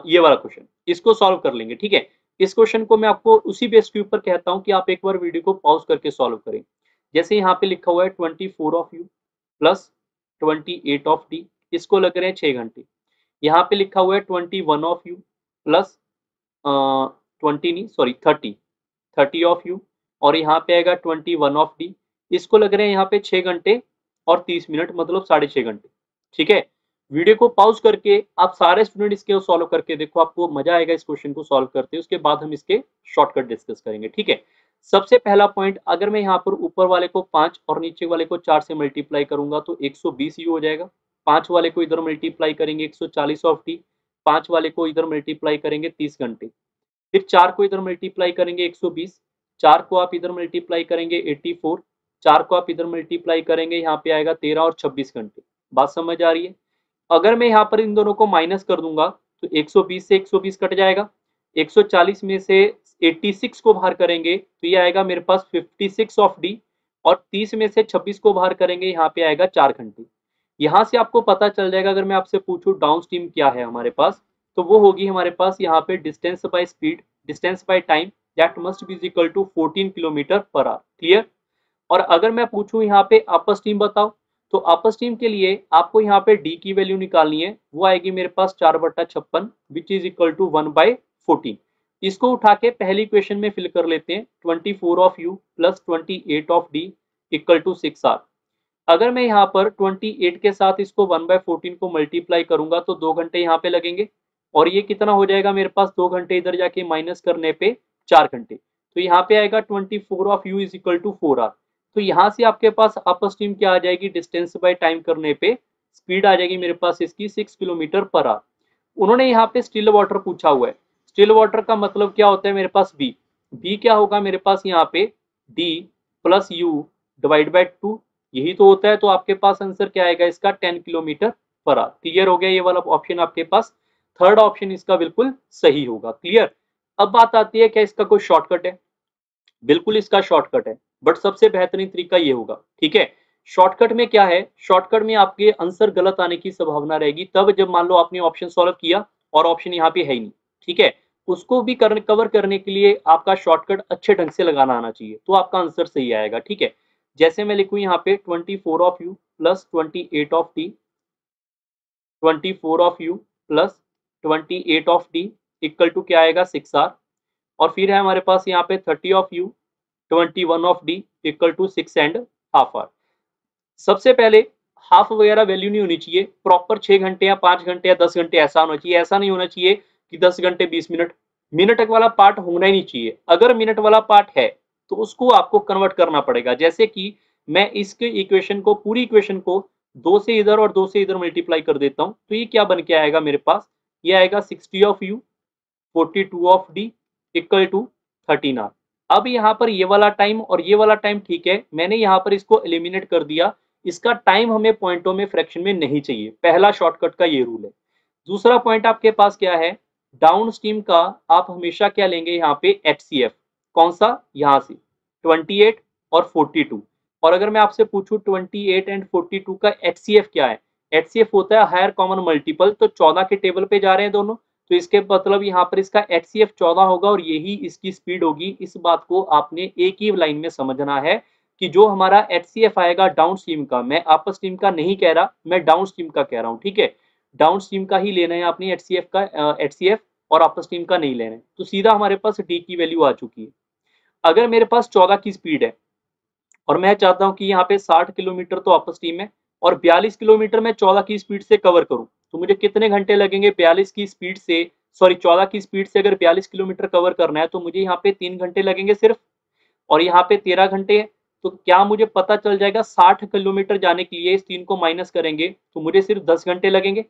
ये वाला क्वेश्चन इसको सॉल्व कर लेंगे। ठीक है, इस क्वेश्चन को मैं आपको उसी बेस के ऊपर कहता हूं कि आप एक बार वीडियो को पॉज करके सॉल्व करें। जैसे यहाँ पे लिखा हुआ है 24 of U plus 28 of D, इसको लग रहे हैं 6 घंटे। यहाँ पे लिखा हुआ है 21 ऑफ यू प्लस 20 नहीं सॉरी 30 ऑफ यू, और यहाँ पे आएगा 21 ऑफ डी, इसको लग रहे हैं यहाँ पे 6 घंटे और 30 मिनट, मतलब 6.5 घंटे। ठीक है, वीडियो को पॉज करके आप सारे स्टूडेंट इसके सॉल्व करके देखो, आपको मजा आएगा इस क्वेश्चन को सॉल्व करते हैं। उसके बाद हम इसके शॉर्टकट डिस्कस करेंगे। ठीक है, सबसे पहला पॉइंट, अगर मैं यहाँ पर ऊपर वाले को 5 और नीचे वाले को 4 से मल्टीप्लाई करूंगा तो 120 यू हो जाएगा। 5 वाले को इधर मल्टीप्लाई करेंगे 140 ऑफ टी, 5 वाले को इधर मल्टीप्लाई करेंगे 30 घंटे, फिर 4 को इधर मल्टीप्लाई करेंगे 120, 4 को आप इधर मल्टीप्लाई करेंगे 84, 4 को आप इधर मल्टीप्लाई करेंगे यहाँ पे आएगा 13 और 26 घंटे। बात समझ आ रही है। अगर मैं यहाँ पर इन दोनों को माइनस कर दूंगा तो 120 से 120 कट जाएगा, 140 में से 86 को बाहर करेंगे तो ये आएगा मेरे पास 56 ऑफ डी, और 30 में से 26 को बाहर करेंगे यहाँ पे आएगा 4 घंटे। यहाँ से आपको पता चल जाएगा, अगर मैं आपसे पूछूं डाउन स्ट्रीम क्या है हमारे पास, तो वो होगी हमारे पास यहाँ पे distance by speed, distance by time, that must be equal to 14 kilometre per hour. Clear. और अगर मैं पूछूं यहाँ पे अपर स्ट्रीम बताओ, तो अपर स्ट्रीम के लिए आपको यहाँ पे डी की वैल्यू निकालनी है, वो आएगी मेरे पास 4/56 विच इज इक्वल टू 1/14। इसको उठा के पहली इक्वेशन में फिल कर लेते हैं, 24 of U plus 28 of D equal to 6 hour. अगर मैं यहाँ पर 28 के साथ इसको 1/14 को मल्टीप्लाई करूंगा तो 2 घंटे यहाँ पे लगेंगे, और ये कितना हो जाएगा मेरे पास, 2 घंटे इधर जाके माइनस करने पे 4 घंटे, तो यहाँ पे आएगा 24 of U is equal to 4 hour. तो यहाँ से आपके पास अपर स्ट्रीम क्या आ जाएगी, डिस्टेंस बाय टाइम करने पे स्पीड आ जाएगी मेरे पास इसकी 6 किलोमीटर पर आवर। उन्होंने यहाँ पे स्टिल वाटर पूछा हुआ है, स्टिल वाटर का मतलब क्या होता है मेरे पास बी, बी क्या होगा मेरे पास यहाँ पे D plus U divide by 2, यही तो होता है। तो आपके पास आंसर क्या आएगा इसका 10 किलोमीटर पर आवर। क्लियर हो गया, ये वाला ऑप्शन आपके पास थर्ड ऑप्शन इसका बिल्कुल सही होगा। क्लियर। अब बात आती है क्या इसका कोई शॉर्टकट है, बिल्कुल इसका शॉर्टकट है, बट सबसे बेहतरीन तरीका ये होगा। ठीक है, शॉर्टकट में क्या है, शॉर्टकट में आपके आंसर गलत आने की संभावना रहेगी तब जब मान लो आपने ऑप्शन सॉल्व किया और ऑप्शन यहाँ पे है ही नहीं। ठीक है, उसको भी कवर करने के लिए आपका शॉर्टकट अच्छे ढंग से लगाना आना चाहिए, तो आपका आंसर सही आएगा। ठीक है, जैसे मैं लिखूं यहाँ पे 24 of U plus 28 of T, 24 of U plus 28 of D equal to क्या आएगा 6 आर, और फिर है हमारे पास यहाँ पे 30 of U 21 of D equal to 6 and half hour. सबसे पहले हाफ वगैरह वैल्यू नहीं होनी चाहिए, प्रॉपर 6 घंटे या 5 घंटे या 10 घंटे ऐसा होना चाहिए। ऐसा नहीं होना चाहिए कि 10 घंटे 20 मिनट, मिनट वाला पार्ट होना ही नहीं चाहिए। अगर मिनट वाला पार्ट है तो उसको आपको कन्वर्ट करना पड़ेगा। जैसे कि मैं इसके इक्वेशन को, पूरी इक्वेशन को 2 से इधर और 2 से इधर मल्टीप्लाई कर देता हूं, तो ये क्या बन के आएगा मेरे पास, ये आएगा 60 of U 42 of D equal to 13 hour. अब यहाँ पर ये वाला टाइम और ये वाला टाइम ठीक है, मैंने यहाँ पर इसको एलिमिनेट कर दिया, इसका टाइम हमें पॉइंटों में फ्रैक्शन में नहीं चाहिए। पहला शॉर्टकट का ये रूल है। दूसरा पॉइंट आपके पास क्या है, डाउन स्ट्रीम का आप हमेशा क्या लेंगे यहाँ पे HCF, कौन सा, यहाँ से 28 और 42। और अगर मैं आपसे पूछूं 28 एंड 42 का HCF क्या है, HCF होता है हायर कॉमन मल्टीपल, तो 14 के टेबल पे जा रहे हैं दोनों, तो इसके मतलब यहाँ पर इसका HCF 14 होगा और यही इसकी स्पीड होगी। इस बात को आपने एक ही लाइन में समझना है कि जो हमारा HCF आएगा डाउन स्ट्रीम का, मैं अपर स्ट्रीम का नहीं कह रहा, मैं डाउन स्ट्रीम का कह रहा हूँ, ठीक है। डाउन स्ट्रीम का ही लेना है आपने HCF का, HCF, और अपर स्ट्रीम का नहीं लेना है। तो सीधा हमारे पास डी की वैल्यू आ चुकी है। अगर मेरे पास 14 की स्पीड है और मैं चाहता हूं कि यहाँ पे 60 किलोमीटर तो अपर स्ट्रीम है और 42 किलोमीटर मैं 14 की स्पीड से कवर करूं, तो मुझे कितने घंटे लगेंगे? 42 की स्पीड से, सॉरी 14 की स्पीड से अगर 42 किलोमीटर कवर करना है तो मुझे यहाँ पे 3 घंटे लगेंगे सिर्फ, और यहाँ पे 13 घंटे है। तो क्या मुझे पता चल जाएगा 60 किलोमीटर जाने के लिए इस 3 को माइनस करेंगे तो मुझे सिर्फ 10 घंटे लगेंगे।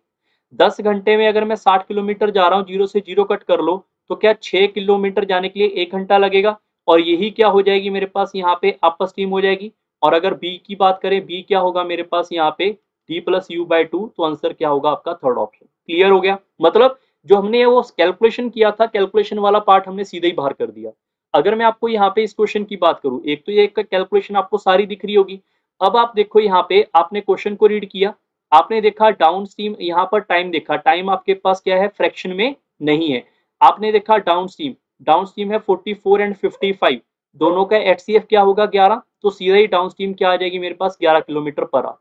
10 घंटे में अगर मैं 60 किलोमीटर जा रहा हूँ, जीरो से जीरो कट कर लो, तो क्या 6 किलोमीटर जाने के लिए 1 घंटा लगेगा, और यही क्या हो जाएगी मेरे पास यहाँ पे अपर स्ट्रीम हो जाएगी। और अगर बी की बात करें, बी क्या होगा मेरे पास यहाँ पे d+u/2, तो आंसर क्या होगा आपका थर्ड ऑप्शन। क्लियर हो गया? मतलब जो हमने वो कैलकुलेशन किया था, कैलकुलेशन वाला पार्ट हमने सीधे ही बाहर कर दिया। अगर मैं आपको यहाँ पे इस क्वेश्चन की बात करूं, एक तो ये कैलकुलेशन आपको सारी दिख रही होगी। अब आप देखो यहाँ पे आपने क्वेश्चन को रीड किया, आपने देखा डाउन स्ट्रीम, यहाँ पर टाइम देखा, टाइम आपके पास क्या है? फ्रैक्शन में नहीं है। आपने देखा डाउन स्ट्रीम है 44 एंड 55, दोनों का HCF क्या होगा? 11, तो सीधा ही डाउन स्ट्रीम क्या आ जाएगी मेरे पास? 11 किलोमीटर पर आवर।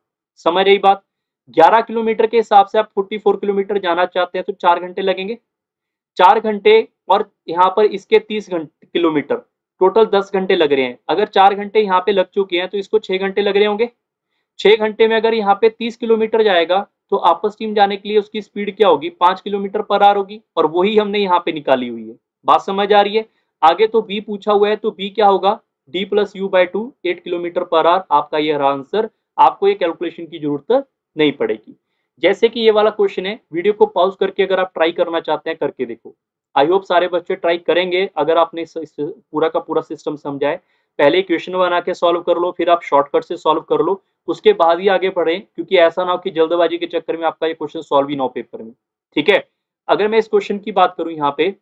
समझ रही बात? 11 किलोमीटर के हिसाब से आप 44 किलोमीटर जाना चाहते हैं तो 4 घंटे लगेंगे, 4 घंटे, और यहाँ पर इसके 30 किलोमीटर, टोटल 10 घंटे लग रहे हैं। अगर 4 घंटे यहाँ पे लग चुके हैं तो इसको 6 घंटे लग रहे होंगे। 6 घंटे में अगर यहाँ पे 30 किलोमीटर जाएगा तो अपर स्ट्रीम जाने के लिए उसकी स्पीड क्या होगी? 5 किलोमीटर पर आवर होगी, और वही हमने यहाँ पे निकाली हुई है। बात समझ आ रही है? आगे तो बी पूछा हुआ है, तो बी क्या होगा? d+u/2, 8 किलोमीटर पर आवर आपका ये आंसर। आपको ये कैलकुलेशन की जरूरत नहीं पड़ेगी। जैसे कि ये वाला क्वेश्चन है, वीडियो को पॉज करके अगर आप ट्राई करना चाहते हैं करके देखो। आई होप सारे बच्चे ट्राई करेंगे अगर आपने इस पूरा का पूरा सिस्टम समझा है। पहले क्वेश्चन बना के सॉल्व कर लो, फिर आप शॉर्टकट से सॉल्व कर लो, उसके बाद ही आगे बढ़े, क्योंकि ऐसा ना हो कि जल्दबाजी के चक्कर में आपका ये क्वेश्चन सॉल्व ही ना हो पेपर में। ठीक है, अगर मैं इस क्वेश्चन की बात करूं, यहाँ पे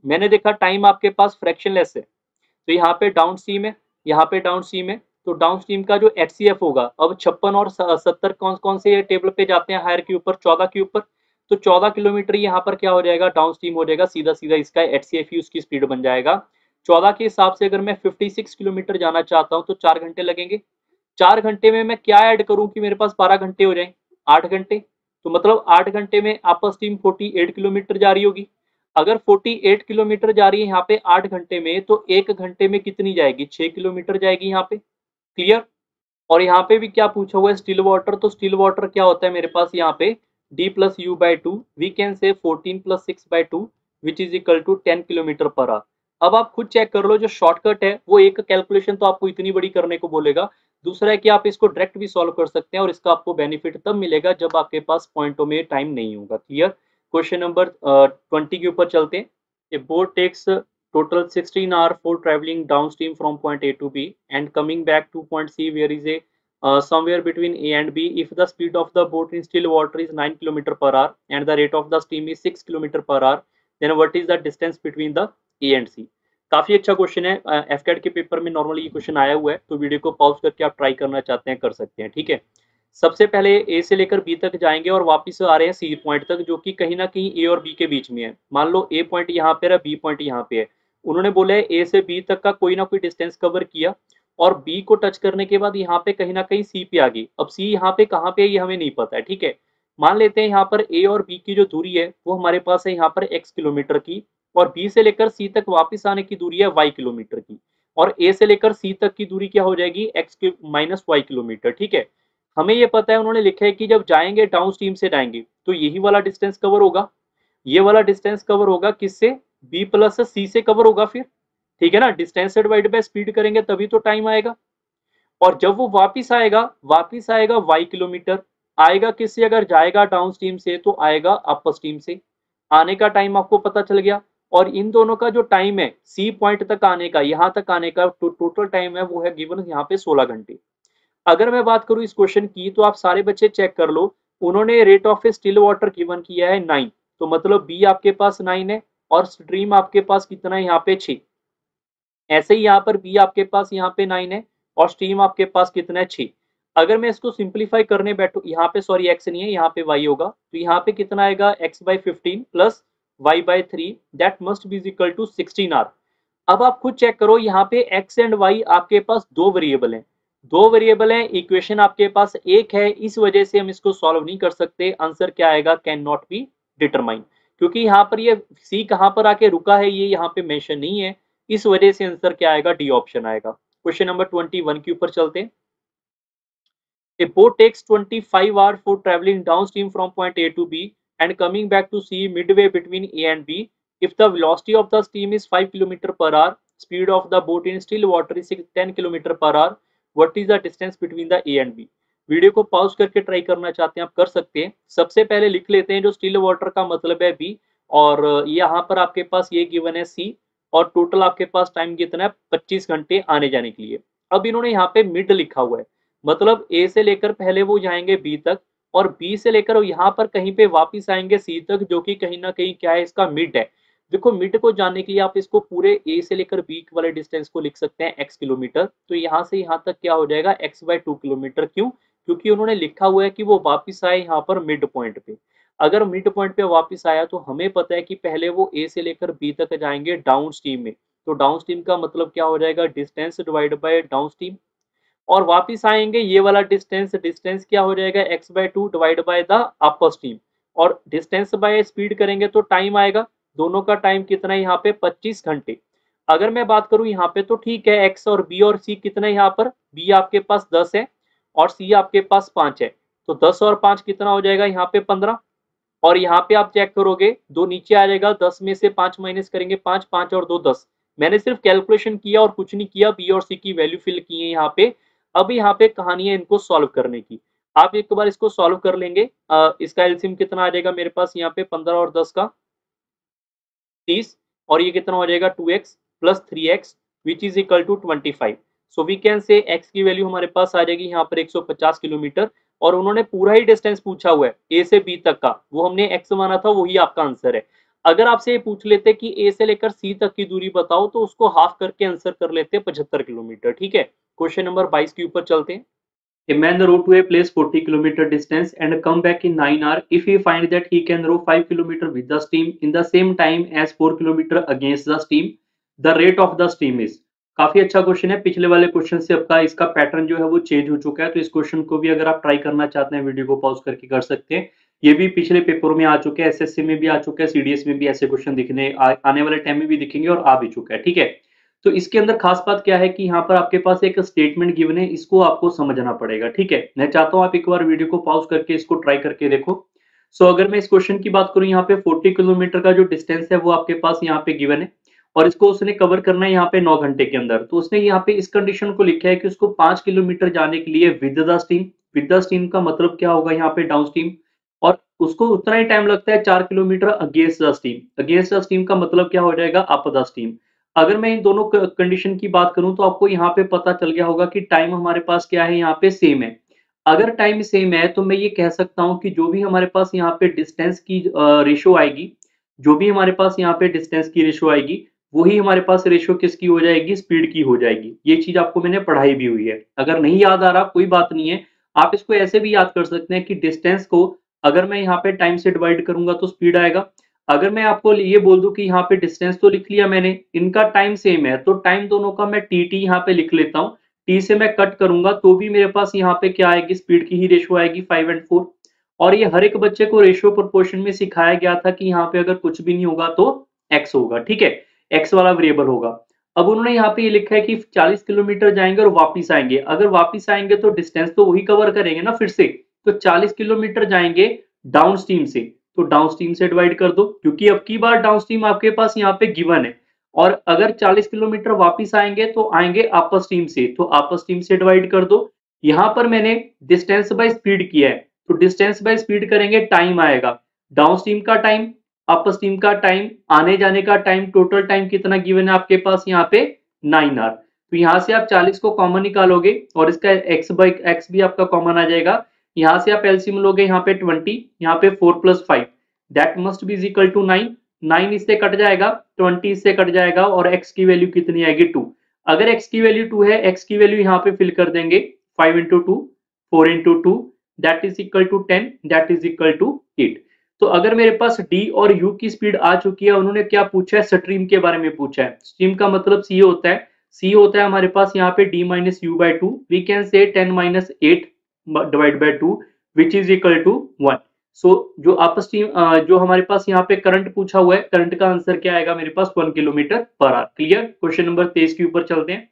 मैंने देखा टाइम आपके पास फ्रैक्शनलेस है, तो यहाँ पे डाउन स्ट्रीम है, यहाँ पे डाउन स्ट्रीम है, तो डाउन स्ट्रीम का जो HCF होगा, अब 56 और 70 कौन कौन से टेबल पे जाते हैं हायर के ऊपर? 14 के ऊपर, तो 14 किलोमीटर यहाँ पर क्या हो जाएगा? डाउन स्ट्रीम हो जाएगा, सीधा सीधा इसका HCF ही उसकी स्पीड बन जाएगा। 14 के हिसाब से अगर मैं 56 किलोमीटर जाना चाहता हूँ तो 4 घंटे लगेंगे। 4 घंटे में मैं क्या ऐड करूं कि मेरे पास 12 घंटे हो जाएं? 8 घंटे। तो मतलब 8 घंटे में अपर स्ट्रीम 48 किलोमीटर जा रही होगी। अगर 48 किलोमीटर जा रही है यहाँ पे 8 घंटे में, तो 1 घंटे में कितनी जाएगी? 6 किलोमीटर जाएगी यहाँ पे। क्लियर? और यहाँ पे भी क्या पूछा हुआ है? Still water. तो स्टिल वाटर क्या होता है मेरे पास यहाँ पे? d+u/2, वी कैन से 14 + 6/2 which is equal to 10 kilometre per hour. अब आप खुद चेक कर लो, जो शॉर्टकट है वो एक कैलकुलेशन तो आपको इतनी बड़ी करने को बोलेगा, दूसरा है कि आप इसको डायरेक्ट भी सॉल्व कर सकते हैं, और इसका आपको बेनिफिट तब मिलेगा जब आपके पास पॉइंटों में टाइम नहीं होगा। क्लियर? क्वेश्चन नंबर 20 के ऊपर चलते हैं। A boat takes total 16 hour for traveling downstream from point A to B and coming back to point C where is a somewhere between A and B. If the speed of the boat in still water is 9 km per hour and the rate of the steam is 6 km per hour, then what is the distance between the A and C? काफी अच्छा क्वेश्चन है, एफकेट के पेपर में नॉर्मली ये क्वेश्चन आया हुआ है, तो वीडियो को पॉज करके आप ट्राई करना चाहते हैं कर सकते हैं। ठीक है, सबसे पहले ए से लेकर बी तक जाएंगे और वापस आ रहे हैं सी पॉइंट तक, जो कि कहीं ना कहीं ए और बी के बीच में है। मान लो ए पॉइंट यहाँ पे है, बी पॉइंट यहाँ पे है। उन्होंने बोला है ए से बी तक का कोई ना कोई डिस्टेंस कवर किया, और बी को टच करने के बाद यहाँ पे कहीं ना कहीं सी पे आ गई। अब सी यहाँ पे कहाँ पे है ये हमें नहीं पता है। ठीक है, मान लेते हैं यहाँ पर ए और बी की जो दूरी है वो हमारे पास है यहाँ पर x किलोमीटर की, और बी से लेकर सी तक वापस आने की दूरी है y किलोमीटर की, और ए से लेकर सी तक की दूरी क्या हो जाएगी? x minus Y kilometre. ठीक है, हमें ये पता है, उन्होंने लिखा है कि जब जाएंगे डाउन स्ट्रीम से जाएंगे तो यही वाला डिस्टेंस कवर होगा, ये वाला डिस्टेंस कवर होगा किससे? b प्लस सी से कवर होगा फिर। ठीक है ना, डिस्टेंस से डिवाइड बाय स्पीड करेंगे तभी तो टाइम आएगा। और जब वो वापिस आएगा y किलोमीटर, आएगा किससे? अगर जाएगा डाउन स्ट्रीम से तो आएगा अपर स्ट्रीम से। आने का टाइम आपको पता चल गया, और इन दोनों का जो टाइम है सी पॉइंट तक आने का, यहाँ तक आने का टोटल टाइम है वो है गिवन यहाँ पे 16 घंटे। अगर मैं बात करूं इस क्वेश्चन की, तो आप सारे बच्चे चेक कर लो, उन्होंने rate of still water given किया है 9, तो मतलब बी आपके पास 9 है, और स्ट्रीम आपके पास कितना है यहाँ पे 6। ऐसे ही यहाँ पर बी आपके पास यहाँ पे 9 है, और स्ट्रीम आपके पास कितना है 6। अगर मैं इसको सिंप्लीफाई करने बैठू, यहाँ पे सॉरी एक्स नहीं है, यहाँ पे वाई होगा, तो यहाँ पे कितना आएगा? x/15 plus y by 3 that must be is equal to 16r। अब आप खुद चेक करो, यहाँ पे x एंड y आपके पास दो वेरिएबल हैं, इक्वेशन आपके पास एक है, इस वजह से हम इसको सॉल्व नहीं कर सकते। आंसर क्या आएगा, कैन नॉट बी डिटरमाइन, क्योंकि यहाँ पर ये c कहाँ पर आके रुका है ये यहाँ पे मेंशन नहीं है, इस वजह से आंसर क्या आएगा, डी ऑप्शन आएगा। क्वेश्चन नंबर 21 के ऊपर चलते हैं। A boat takes 25 hours for traveling downstream from point A to B and coming back to C midway between A and B. If the velocity of the steam is 5 km per hour, speed of the boat in still water is 10 km per hour, what is the distance between the A and B? Video को पॉज करके ट्राई करना चाहते हैं आप कर सकते हैं। सबसे पहले लिख लेते हैं जो स्टिल वाटर का मतलब है B, और यहाँ पर आपके पास ये गिवन है C, और टोटल आपके पास टाइम कितना है 25 घंटे आने जाने के लिए। अब इन्होंने यहाँ पे मिड लिखा हुआ है, मतलब ए से लेकर पहले वो जाएंगे बी तक, और बी से लेकर वो यहाँ पर कहीं पे वापस आएंगे सी तक, जो कि कहीं ना कहीं क्या है, इसका मिड है। देखो मिड को जानने के लिए आप इसको पूरे ए से लेकर बी वाले डिस्टेंस को लिख सकते हैं x किलोमीटर, तो यहाँ से यहाँ तक क्या हो जाएगा x बाय 2 किलोमीटर। क्यों? क्योंकि उन्होंने लिखा हुआ है कि वो वापिस आए यहाँ पर मिड पॉइंट पे। अगर मिड पॉइंट पे वापिस आया तो हमें पता है कि पहले वो ए से लेकर बी तक जाएंगे डाउन स्ट्रीम में, तो डाउन स्ट्रीम का मतलब क्या हो जाएगा, distance divide by down stream, और वापिस आएंगे ये वाला डिस्टेंस क्या हो जाएगा, x by 2 divide by the upper stream, और डिस्टेंस बाय स्पीड करेंगे तो टाइम आएगा, दोनों का टाइम कितना है यहाँ पे 25 घंटे। अगर मैं बात करूं यहाँ पे तो ठीक है, x और b और c कितना है, यहाँ पर b आपके पास 10 है और c आपके पास 5 है, तो 10 और 5 कितना हो जाएगा यहाँ पे 15, और यहाँ पे आप चेक करोगे दो नीचे आ जाएगा, 10 में से 5 माइनस करेंगे 5, 5 और 2 10। मैंने सिर्फ कैलकुलेशन किया और कुछ नहीं किया, बी और सी की वैल्यू फिल की है यहाँ पे। अब यहाँ पे कहानी है इनको सॉल्व करने की, आप एक बार इसको सॉल्व कर लेंगे। इसका एलसीएम कितना आ जाएगा मेरे पास यहाँ पे 15 और 10 का 30, और ये कितना हो जाएगा 2x plus 3x which is equal to 25। So we can say x की वैल्यू हमारे पास आ जाएगी यहाँ पर 150 किलोमीटर, और उन्होंने पूरा ही डिस्टेंस पूछा हुआ है ए से बी तक का, वो हमने x माना था, वही आपका आंसर है। अगर आपसे ये पूछ लेते कि ए से लेकर सी तक की दूरी बताओ, तो उसको हाफ करके आंसर कर लेते 75 किलोमीटर। ठीक है, क्वेश्चन नंबर 22 के ऊपर चलते हैं। A man row to a place 40 km distance and come back in 9 hours if he finds that he can row 5 km with the steam in the same time as 4 km against the steam, the rate of the steam is। काफी अच्छा क्वेश्चन है, पिछले वाले क्वेश्चन से आपका इसका पैटर्न जो है वो चेंज हो चुका है, तो इस क्वेश्चन को भी अगर आप ट्राई करना चाहते हैं वीडियो को पॉज करके कर सकते हैं। ये भी पिछले पेपर में आ चुके हैं, एसएससी में भी आ चुका है, सीडीएस में भी ऐसे क्वेश्चन दिखने आने वाले टाइम में भी दिखेंगे और आ भी चुका है। ठीक है, तो इसके अंदर खास बात क्या है कि यहाँ पर आपके पास एक स्टेटमेंट गिवन है, इसको आपको समझना पड़ेगा। ठीक है, मैं चाहता हूँ आप एक बार वीडियो को पॉज करके इसको ट्राई करके देखो। सो अगर मैं इस क्वेश्चन की बात करूँ, यहाँ पे 40 किलोमीटर का जो डिस्टेंस है वो आपके पास यहाँ पे गिवन है, और इसको उसने कवर करना है यहाँ पे 9 घंटे के अंदर। तो उसने यहाँ पे इस कंडीशन को लिखा है कि उसको 5 किलोमीटर जाने के लिए विद द स्टीम का मतलब क्या होगा यहाँ पे डाउन स्ट्रीम, और उसको उतना ही टाइम लगता है 4 किलोमीटर अगेंस्ट द स्टीम का मतलब क्या हो जाएगा, अप द स्टीम। अगर मैं इन दोनों कंडीशन की बात करूं तो आपको यहाँ पे पता चल गया होगा कि टाइम हमारे पास क्या है, यहाँ पे सेम है। अगर टाइम सेम है तो मैं ये कह सकता हूं कि जो भी हमारे पास यहाँ पे डिस्टेंस की रेशो आएगी, वही हमारे पास रेशो किसकी हो जाएगी, स्पीड की हो जाएगी। ये चीज आपको मैंने पढ़ाई भी हुई है। अगर नहीं याद आ रहा कोई बात नहीं है, आप इसको ऐसे भी याद कर सकते हैं कि डिस्टेंस को अगर मैं यहाँ पे टाइम से डिवाइड करूंगा तो स्पीड आएगा। अगर मैं आपको ये बोल दूं कि यहाँ पे डिस्टेंस तो लिख लिया मैंने, इनका टाइम सेम है, तो टाइम दोनों का मैं टी यहाँ पे लिख लेता हूँ। टी से मैं कट करूंगा तो भी मेरे पास यहाँ पे क्या आएगी, स्पीड की ही रेशो आएगी 5 और 4। और ये हर एक बच्चे को रेशियो प्रोपोर्शन में सिखाया गया था कि यहाँ पे अगर कुछ भी नहीं होगा तो x होगा। ठीक है, x वाला वेरिएबल होगा। अब उन्होंने यहाँ पे ये लिखा है कि 40 किलोमीटर जाएंगे और वापिस आएंगे। अगर वापिस आएंगे तो डिस्टेंस तो वही कवर करेंगे ना फिर से, तो 40 किलोमीटर जाएंगे डाउन स्ट्रीम से, तो डाउन स्ट्रीम से डिवाइड कर दो, क्योंकि अब की बार डाउन स्ट्रीम आपके पास यहाँ पे गिवन है। और अगर 40 किलोमीटर वापिस आएंगे तो आएंगे अपर स्ट्रीम से, तो अपर स्ट्रीम से डिवाइड कर दो। यहाँ पर मैंने डिस्टेंस बाय स्पीड किया है, तो डिस्टेंस बाय स्पीड करेंगे, टाइम आएगा, डाउन स्ट्रीम का टाइम, अपर स्ट्रीम का टाइम, आने जाने का टाइम, टोटल टाइम कितना गिवन है आपके पास यहाँ पे 9 आवर। तो यहाँ से आप 40 को कॉमन निकालोगे और इसका x बाई x भी आपका कॉमन आ जाएगा। यहाँ से आप एलसीएम लोगे, यहाँ पे 20, यहाँ पे 4 + 5 that must be equal to 9। 9 इससे कट जाएगा, 20 इससे कट जाएगा, और x की वैल्यू कितनी आएगी 2। अगर x की वैल्यू 2 है, x की वैल्यू यहाँ पे फिल कर देंगे, 5 × 2 4 × 2 that is equal to 10 that is equal to 8। तो अगर मेरे पास डी और यू की स्पीड आ चुकी है, उन्होंने क्या पूछा है, स्ट्रीम के बारे में पूछा है। स्ट्रीम का मतलब सी होता है, सी होता है हमारे पास यहाँ पे D minus U by two, we can say 10 minus 8 divide by two which is equal to 1। So जो आपस स्ट्रीम जो हमारे पास यहाँ पे करंट पूछा हुआ है, करंट का आंसर क्या आएगा मेरे पास 1 kilometre per hour. Clear. Question number 23 के ऊपर चलते हैं।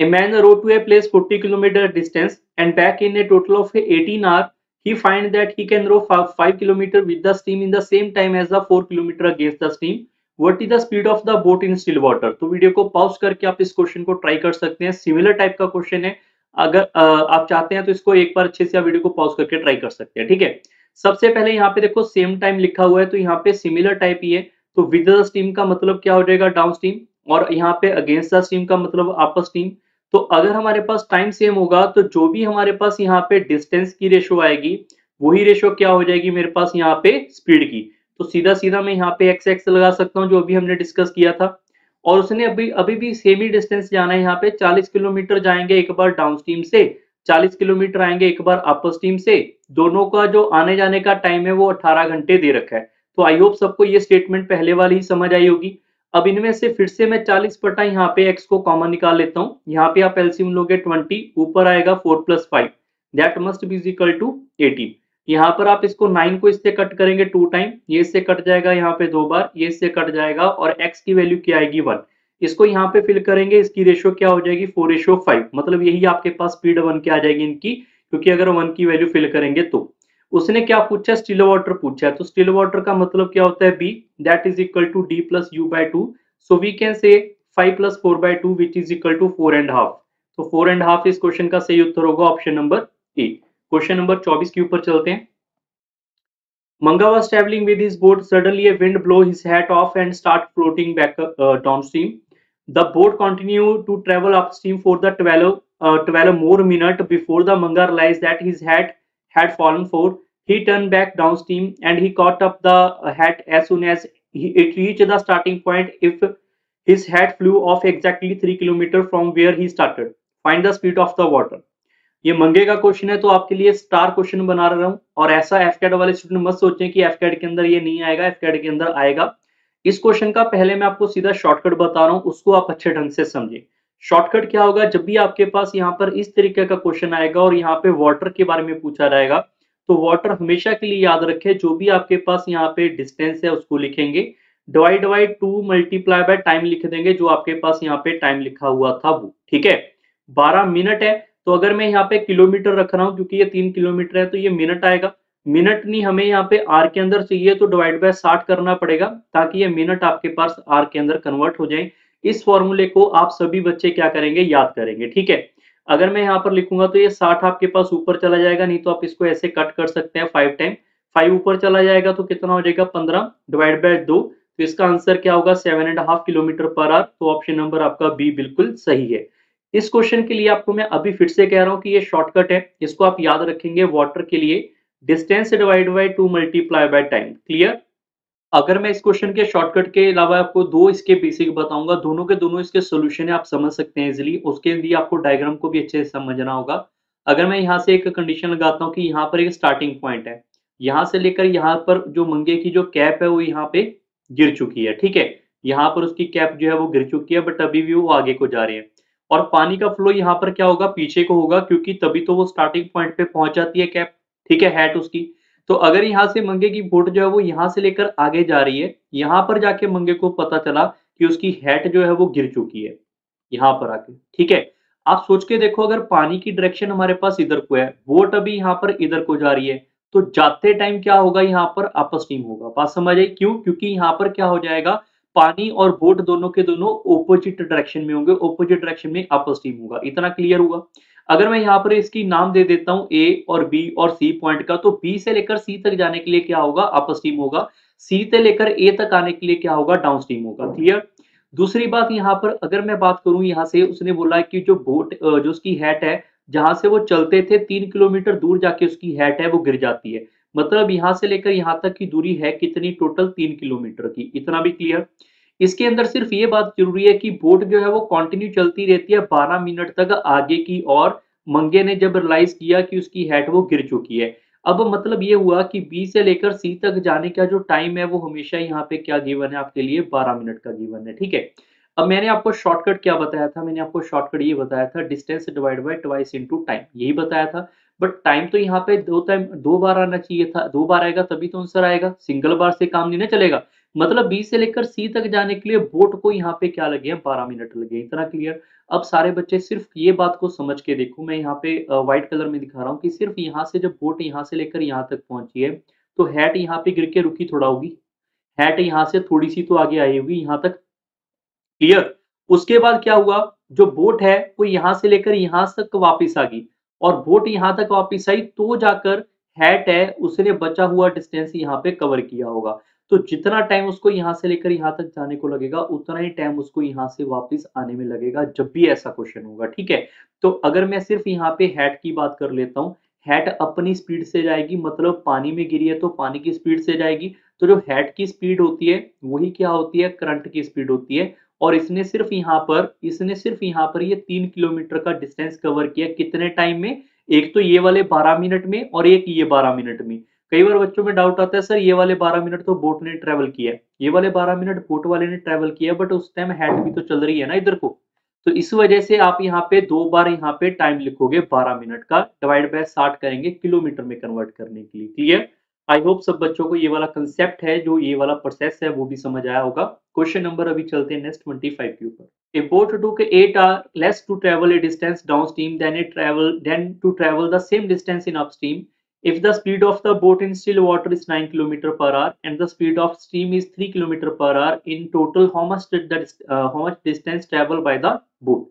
A man rode to a place 40 kilometer distance and back in a total of 18 hours. He find that he can row 5 kilometer with the steam in the same time as the 4 kilometer against the steam. What is the speed of the boat in still water? तो वीडियो को पॉज करके आप इस क्वेश्चन को ट्राई कर सकते हैं। सिमिलर टाइप का क्वेश्चन है, अगर आप चाहते हैं तो इसको एक बार अच्छे से आप वीडियो को पॉज करके ट्राई कर सकते हैं। ठीक है, सबसे पहले यहाँ पे देखो सेम टाइम लिखा हुआ है, तो यहाँ पे सिमिलर टाइप ही है, तो विद द स्टीम का मतलब क्या हो जाएगा, डाउन स्टीम, और यहाँ पे अगेंस्ट द स्टीम का मतलब अपर स्टीम। तो अगर हमारे पास टाइम सेम होगा तो जो भी हमारे पास यहाँ पे डिस्टेंस की रेशो आएगी, वही रेशो क्या हो जाएगी मेरे पास यहाँ पे स्पीड की। तो सीधा सीधा मैं यहाँ पे एक्स एक्स लगा सकता हूँ, जो भी हमने डिस्कस किया था। और उसने अभी भी सेम ही डिस्टेंस जाना है, यहाँ पे 40 किलोमीटर जाएंगे एक बार डाउन स्ट्रीम से, 40 किलोमीटर आएंगे एक बार अपर स्ट्रीम से। दोनों का जो आने जाने का टाइम है वो 18 घंटे दे रखा है। तो आई होप सबको ये स्टेटमेंट पहले वाली ही समझ आई होगी। अब इनमें से फिर से मैं 40 बटा यहाँ पे x को कॉमन निकाल लेता हूँ। यहाँ पे आप एलसीएम लोगे 20, ऊपर आएगा 4 plus 5, that must be equal to 18। यहाँ पर आप इसको 9 को इससे कट करेंगे 2 टाइम, ये इससे कट जाएगा यहाँ पे 2 बार, ये इससे कट जाएगा, और x की वैल्यू क्या आएगी 1। इसको यहाँ पे फिल करेंगे, इसकी रेशो क्या हो जाएगी 4:5, मतलब यही आपके पास स्पीड 1 की आ जाएगी इनकी, क्योंकि अगर 1 की वैल्यू फिल करेंगे तो। उसने क्या पूछा, स्टिल वाटर पूछा है, तो स्टिल वाटर का मतलब क्या होता है, b, that is equal to d plus U by two. So we can say 5 plus 4 by 2 which is equal to 4.5। तो 4.5 इस क्वेश्चन का सही उत्तर होगा option number A. Question number 24 के ऊपर चलते हैं। Manga was traveling with his boat. Suddenly a wind blow his hat off and start floating back downstream. The boat continued to travel upstream for the 12 more minutes before the Manga realized that his hat had fallen for. He turned back downstream and he caught up the hat as soon as it reached the starting point. If his hat flew off exactly 3 kilometers from where he started. Find the speed of the water. ये मंगे का क्वेश्चन है, तो आपके लिए स्टार क्वेश्चन बना रहा हूं। और ऐसा एफकेट वाले स्टूडेंट मत सोचें कि एफकेट के अंदर ये नहीं आएगा, एफकेट के अंदर आएगा। इस क्वेश्चन का पहले मैं आपको सीधा शॉर्टकट बता रहा हूं, उसको आप अच्छे ढंग से समझें। शॉर्टकट क्या होगा, जब भी आपके पास यहाँ पर इस तरीके का क्वेश्चन आएगा और यहाँ पे वाटर के बारे में पूछा जाएगा, तो वाटर हमेशा के लिए याद रखें, जो भी आपके पास यहाँ पे डिस्टेंस है उसको लिखेंगे, divide by 2 multiply by time लिख देंगे, जो आपके पास यहाँ पे टाइम लिखा हुआ था वो। ठीक है, 12 मिनट है, तो अगर मैं यहाँ पे किलोमीटर रख रहा हूँ, क्योंकि ये 3 किलोमीटर है, तो ये मिनट आएगा। मिनट नहीं, हमें यहाँ पे आर के अंदर चाहिए, तो डिवाइड बाय 60 करना पड़ेगा, ताकि ये मिनट आपके पास आर के अंदर कन्वर्ट हो जाए। इस फॉर्मूले को आप सभी बच्चे क्या करेंगे, याद करेंगे। ठीक है, अगर मैं यहाँ पर लिखूंगा तो ये 60 आपके पास ऊपर चला जाएगा, नहीं तो आप इसको ऐसे कट कर सकते हैं 5 टाइम। 5 ऊपर चला जाएगा तो कितना हो जाएगा 15, डिवाइड बाय 2, तो इसका आंसर क्या होगा 7.5 किलोमीटर पर आवर। तो ऑप्शन नंबर आपका बी बिल्कुल सही है। इस क्वेश्चन के लिए आपको मैं अभी फिर से कह रहा हूं कि ये शॉर्टकट है, इसको आप याद रखेंगे वाटर के लिए, distance divide by 2 multiply by time. Clear. अगर मैं इस क्वेश्चन के शॉर्टकट के अलावा आपको दो इसके बेसिक बताऊंगा, दोनों के दोनों इसके सोल्यूशन है, आप समझ सकते हैं इजीली। उसके लिए आपको डायग्राम को भी अच्छे से समझना होगा। अगर मैं यहाँ से एक कंडीशन लगाता हूँ कि यहाँ पर एक स्टार्टिंग पॉइंट है, यहाँ से लेकर यहाँ पर जो मंगे की जो कैप है वो यहाँ पे गिर चुकी है। ठीक है, यहाँ पर उसकी कैप जो है वो गिर चुकी है, बट अभी भी वो आगे को जा रहे हैं। और पानी का फ्लो यहाँ पर क्या होगा, पीछे को होगा, क्योंकि तभी तो वो स्टार्टिंग पॉइंट पे पहुंच जाती है कैप। ठीक है, हैट उसकी। तो अगर यहाँ से मंगे की बोट जो है वो यहाँ से लेकर आगे जा रही है, यहाँ पर जाके मंगे को पता चला कि उसकी हैट जो है वो गिर चुकी है यहाँ पर आके। ठीक है, आप सोच के देखो, अगर पानी की डायरेक्शन हमारे पास इधर को है, बोट अभी यहाँ पर इधर को जा रही है, तो जाते टाइम क्या होगा, यहाँ पर अपर स्ट्रीम होगा। बात समझ आई क्यों, क्योंकि यहाँ पर क्या हो जाएगा, पानी और बोट दोनों के दोनों ऑपोजिट डायरेक्शन में होंगे, ऑपोजिट डायरेक्शन में अपर स्ट्रीम होगा। इतना क्लियर हुआ। अगर मैं यहाँ पर इसकी नाम दे देता हूँ ए और बी और सी पॉइंट का, तो बी से लेकर सी तक जाने के लिए क्या होगा, अपर स्ट्रीम होगा। सी से लेकर ए तक आने के लिए क्या होगा, डाउन स्ट्रीम होगा। क्लियर। दूसरी बात, यहाँ पर अगर मैं बात करूं, यहाँ से उसने बोला कि जो बोट जो उसकी हैट है, जहां से वो चलते थे 3 किलोमीटर दूर जाके उसकी हैट है वो गिर जाती है। मतलब यहाँ से लेकर यहाँ तक की दूरी है कितनी, टोटल 3 किलोमीटर की। इतना भी क्लियर। इसके अंदर सिर्फ ये बात जरूरी है कि बोट जो है वो कंटिन्यू चलती रहती है 12 मिनट तक आगे की, और मंगे ने जब रियलाइज किया कि उसकी हैट वो गिर चुकी है। अब मतलब ये हुआ कि बी से लेकर सी तक जाने का जो टाइम है वो हमेशा यहाँ पे क्या गिवन है आपके लिए 12 मिनट का गिवन है, ठीक है। अब मैंने आपको शॉर्टकट क्या बताया था? मैंने आपको शॉर्टकट ये बताया था distance divide bye twice into time, यही बताया था। बट टाइम तो यहाँ पे 2 बार आना चाहिए था, 2 बार आएगा तभी तो आंसर आएगा, सिंगल बार से काम नहीं ना चलेगा। मतलब बी से लेकर सी तक जाने के लिए बोट को यहाँ पे क्या लगे हैं 12 मिनट लगे, इतना क्लियर। अब सारे बच्चे सिर्फ ये बात को समझ के देखो, मैं यहाँ पे व्हाइट कलर में दिखा रहा हूँ कि सिर्फ यहाँ से जब बोट यहाँ से लेकर यहाँ तक पहुंची है, तो हैट यहाँ पे गिर के रुकी थोड़ा होगी, हैट यहाँ से थोड़ी सी तो आगे आई होगी यहाँ तक, क्लियर। उसके बाद क्या हुआ, जो बोट है वो यहाँ से लेकर यहाँ तक वापिस आ गई, और बोट यहाँ तक वापिस आई तो जाकर हैट है उसने बचा हुआ डिस्टेंस यहाँ पे कवर किया होगा। तो जितना टाइम उसको यहाँ से लेकर यहाँ तक जाने को लगेगा उतना ही टाइम उसको यहाँ से वापस आने में लगेगा, जब भी ऐसा क्वेश्चन होगा, ठीक है। तो अगर मैं सिर्फ यहाँ पे हैट की बात कर लेता हूँ, हैट अपनी स्पीड से जाएगी, मतलब पानी में गिरी है तो पानी की स्पीड से जाएगी। तो जो हैट की स्पीड होती है वही क्या होती है, करंट की स्पीड होती है। और इसने सिर्फ यहाँ पर ये 3 किलोमीटर का डिस्टेंस कवर किया कितने टाइम में? एक तो ये वाले 12 मिनट में और एक ये 12 मिनट में। कई बार बच्चों में डाउट आता है सर ये वाले 12 मिनट तो बोट ने ट्रेवल किया है, ये वाले 12 मिनट बोट वाले ने ट्रेवल किया, बट उस टाइम हैट भी तो चल रही है ना इधर को। तो इस वजह से आप यहाँ पे 2 बार यहाँ पे टाइम लिखोगे 12 मिनट का, डिवाइड बाय 60 करेंगे किलोमीटर में कन्वर्ट करने के लिए, क्लियर। आई होप सब बच्चों को ये वाला कंसेप्ट है, जो ये वाला प्रोसेस है वो भी समझ आया होगा। क्वेश्चन नंबर अभी चलते हैं नेक्स्ट 25 के ऊपर। A boat took 8 hours less to travel a distance downstream than to travel the same distance in upstream. If the speed of the boat in still water is 9 km per hour and the speed of steam is 3 km per hour, in total how much distance traveled by the boat?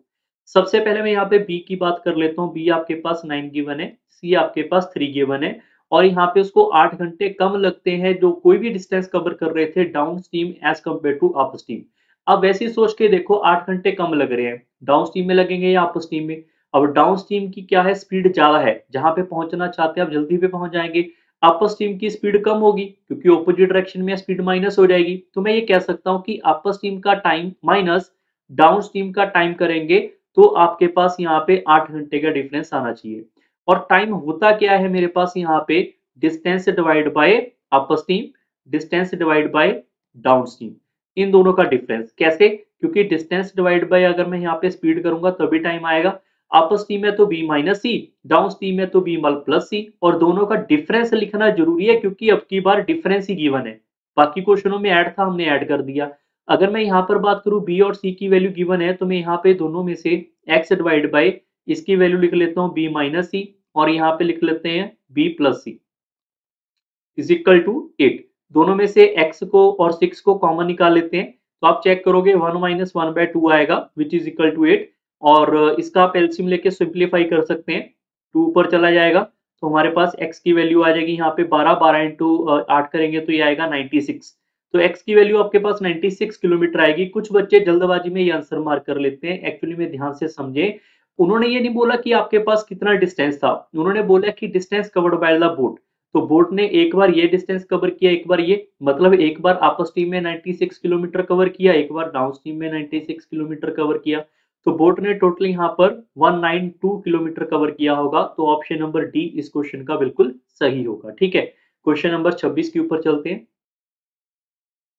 सबसे पहले मैं यहाँ पे B की बात कर लेता हूँ। B आपके पास 9 गिवन है, C आपके पास 3 गिवन है, और यहाँ पे उसको 8 घंटे कम लगते हैं जो कोई भी डिस्टेंस कवर कर रहे थे downstream as compared to upstream. अब वैसे ही सोच के देखो 8 घंटे कम लग रहे हैं, डाउन स्ट्रीम में लगेंगे या अप स्ट्रीम में? अब डाउन स्ट्रीम की क्या है, स्पीड ज्यादा है, जहां पे पहुंचना चाहते हैं आप जल्दी पे पहुंच जाएंगे। अप स्ट्रीम की स्पीड कम होगी क्योंकि ऑपोजिट डायरेक्शन में स्पीड माइनस हो जाएगी। तो मैं ये कह सकता हूँ कि अप स्ट्रीम का टाइम माइनस डाउन स्ट्रीम का टाइम करेंगे तो आपके पास यहाँ पे 8 घंटे का डिफरेंस आना चाहिए। और टाइम होता क्या है मेरे पास यहाँ पे, distance divide by upstream, distance divide by downstream, इन दोनों का डिफरेंस। कैसे? क्योंकि डिस्टेंस डिवाइड बाय अगर मैं यहाँ पे स्पीड करूंगा तभी टाइम आएगा। अप स्ट्रीम है तो बी माइनस सी, डाउन स्ट्रीम है तो बी मल प्लस सी, और दोनों का डिफरेंस लिखना जरूरी है क्योंकि अब की बार डिफरेंस ही गिवन है। बाकी क्वेश्चनों में ऐड था, हमने ऐड कर दिया। अगर मैं यहाँ पर बात करूँ बी और सी की वैल्यू गिवन है तो मैं यहाँ पे दोनों में से एक्स डिवाइड बाय इसकी वैल्यू लिख लेता हूँ बी माइनस सी, और यहाँ पे लिख लेते हैं B plus C is equal to 8। दोनों में से x को और 6 को कॉमन निकाल लेते हैं, तो आप चेक करोगे 1 माइनस 1/2 आएगा विच इज इक्वल टू 8। और इसका आप एलसीएम लेके सिंप्लीफाई कर सकते हैं, 2 ऊपर चला जाएगा तो हमारे पास x की वैल्यू आ जाएगी यहाँ पे 12 इंटू 8 करेंगे तो ये आएगा 96। तो x की वैल्यू आपके पास 96 किलोमीटर आएगी। कुछ बच्चे जल्दबाजी में ये आंसर मार्क कर लेते हैं, एक्चुअली में ध्यान से समझे। उन्होंने ये नहीं बोला कि आपके पास कितना डिस्टेंस था, उन्होंने बोला कि distance covered by the boat. तो बोट ने एक बार ये डिस्टेंस कवर किया, एक बार ये, मतलब एक बार अप स्ट्रीम में 96 किलोमीटर कवर किया, एक बार डाउन स्ट्रीम में 96 किलोमीटर कवर किया। तो बोट ने टोटल यहाँ पर 192 किलोमीटर कवर किया होगा। तो ऑप्शन नंबर डी इस क्वेश्चन का बिल्कुल सही होगा, ठीक है। क्वेश्चन नंबर 26 के ऊपर चलते हैं।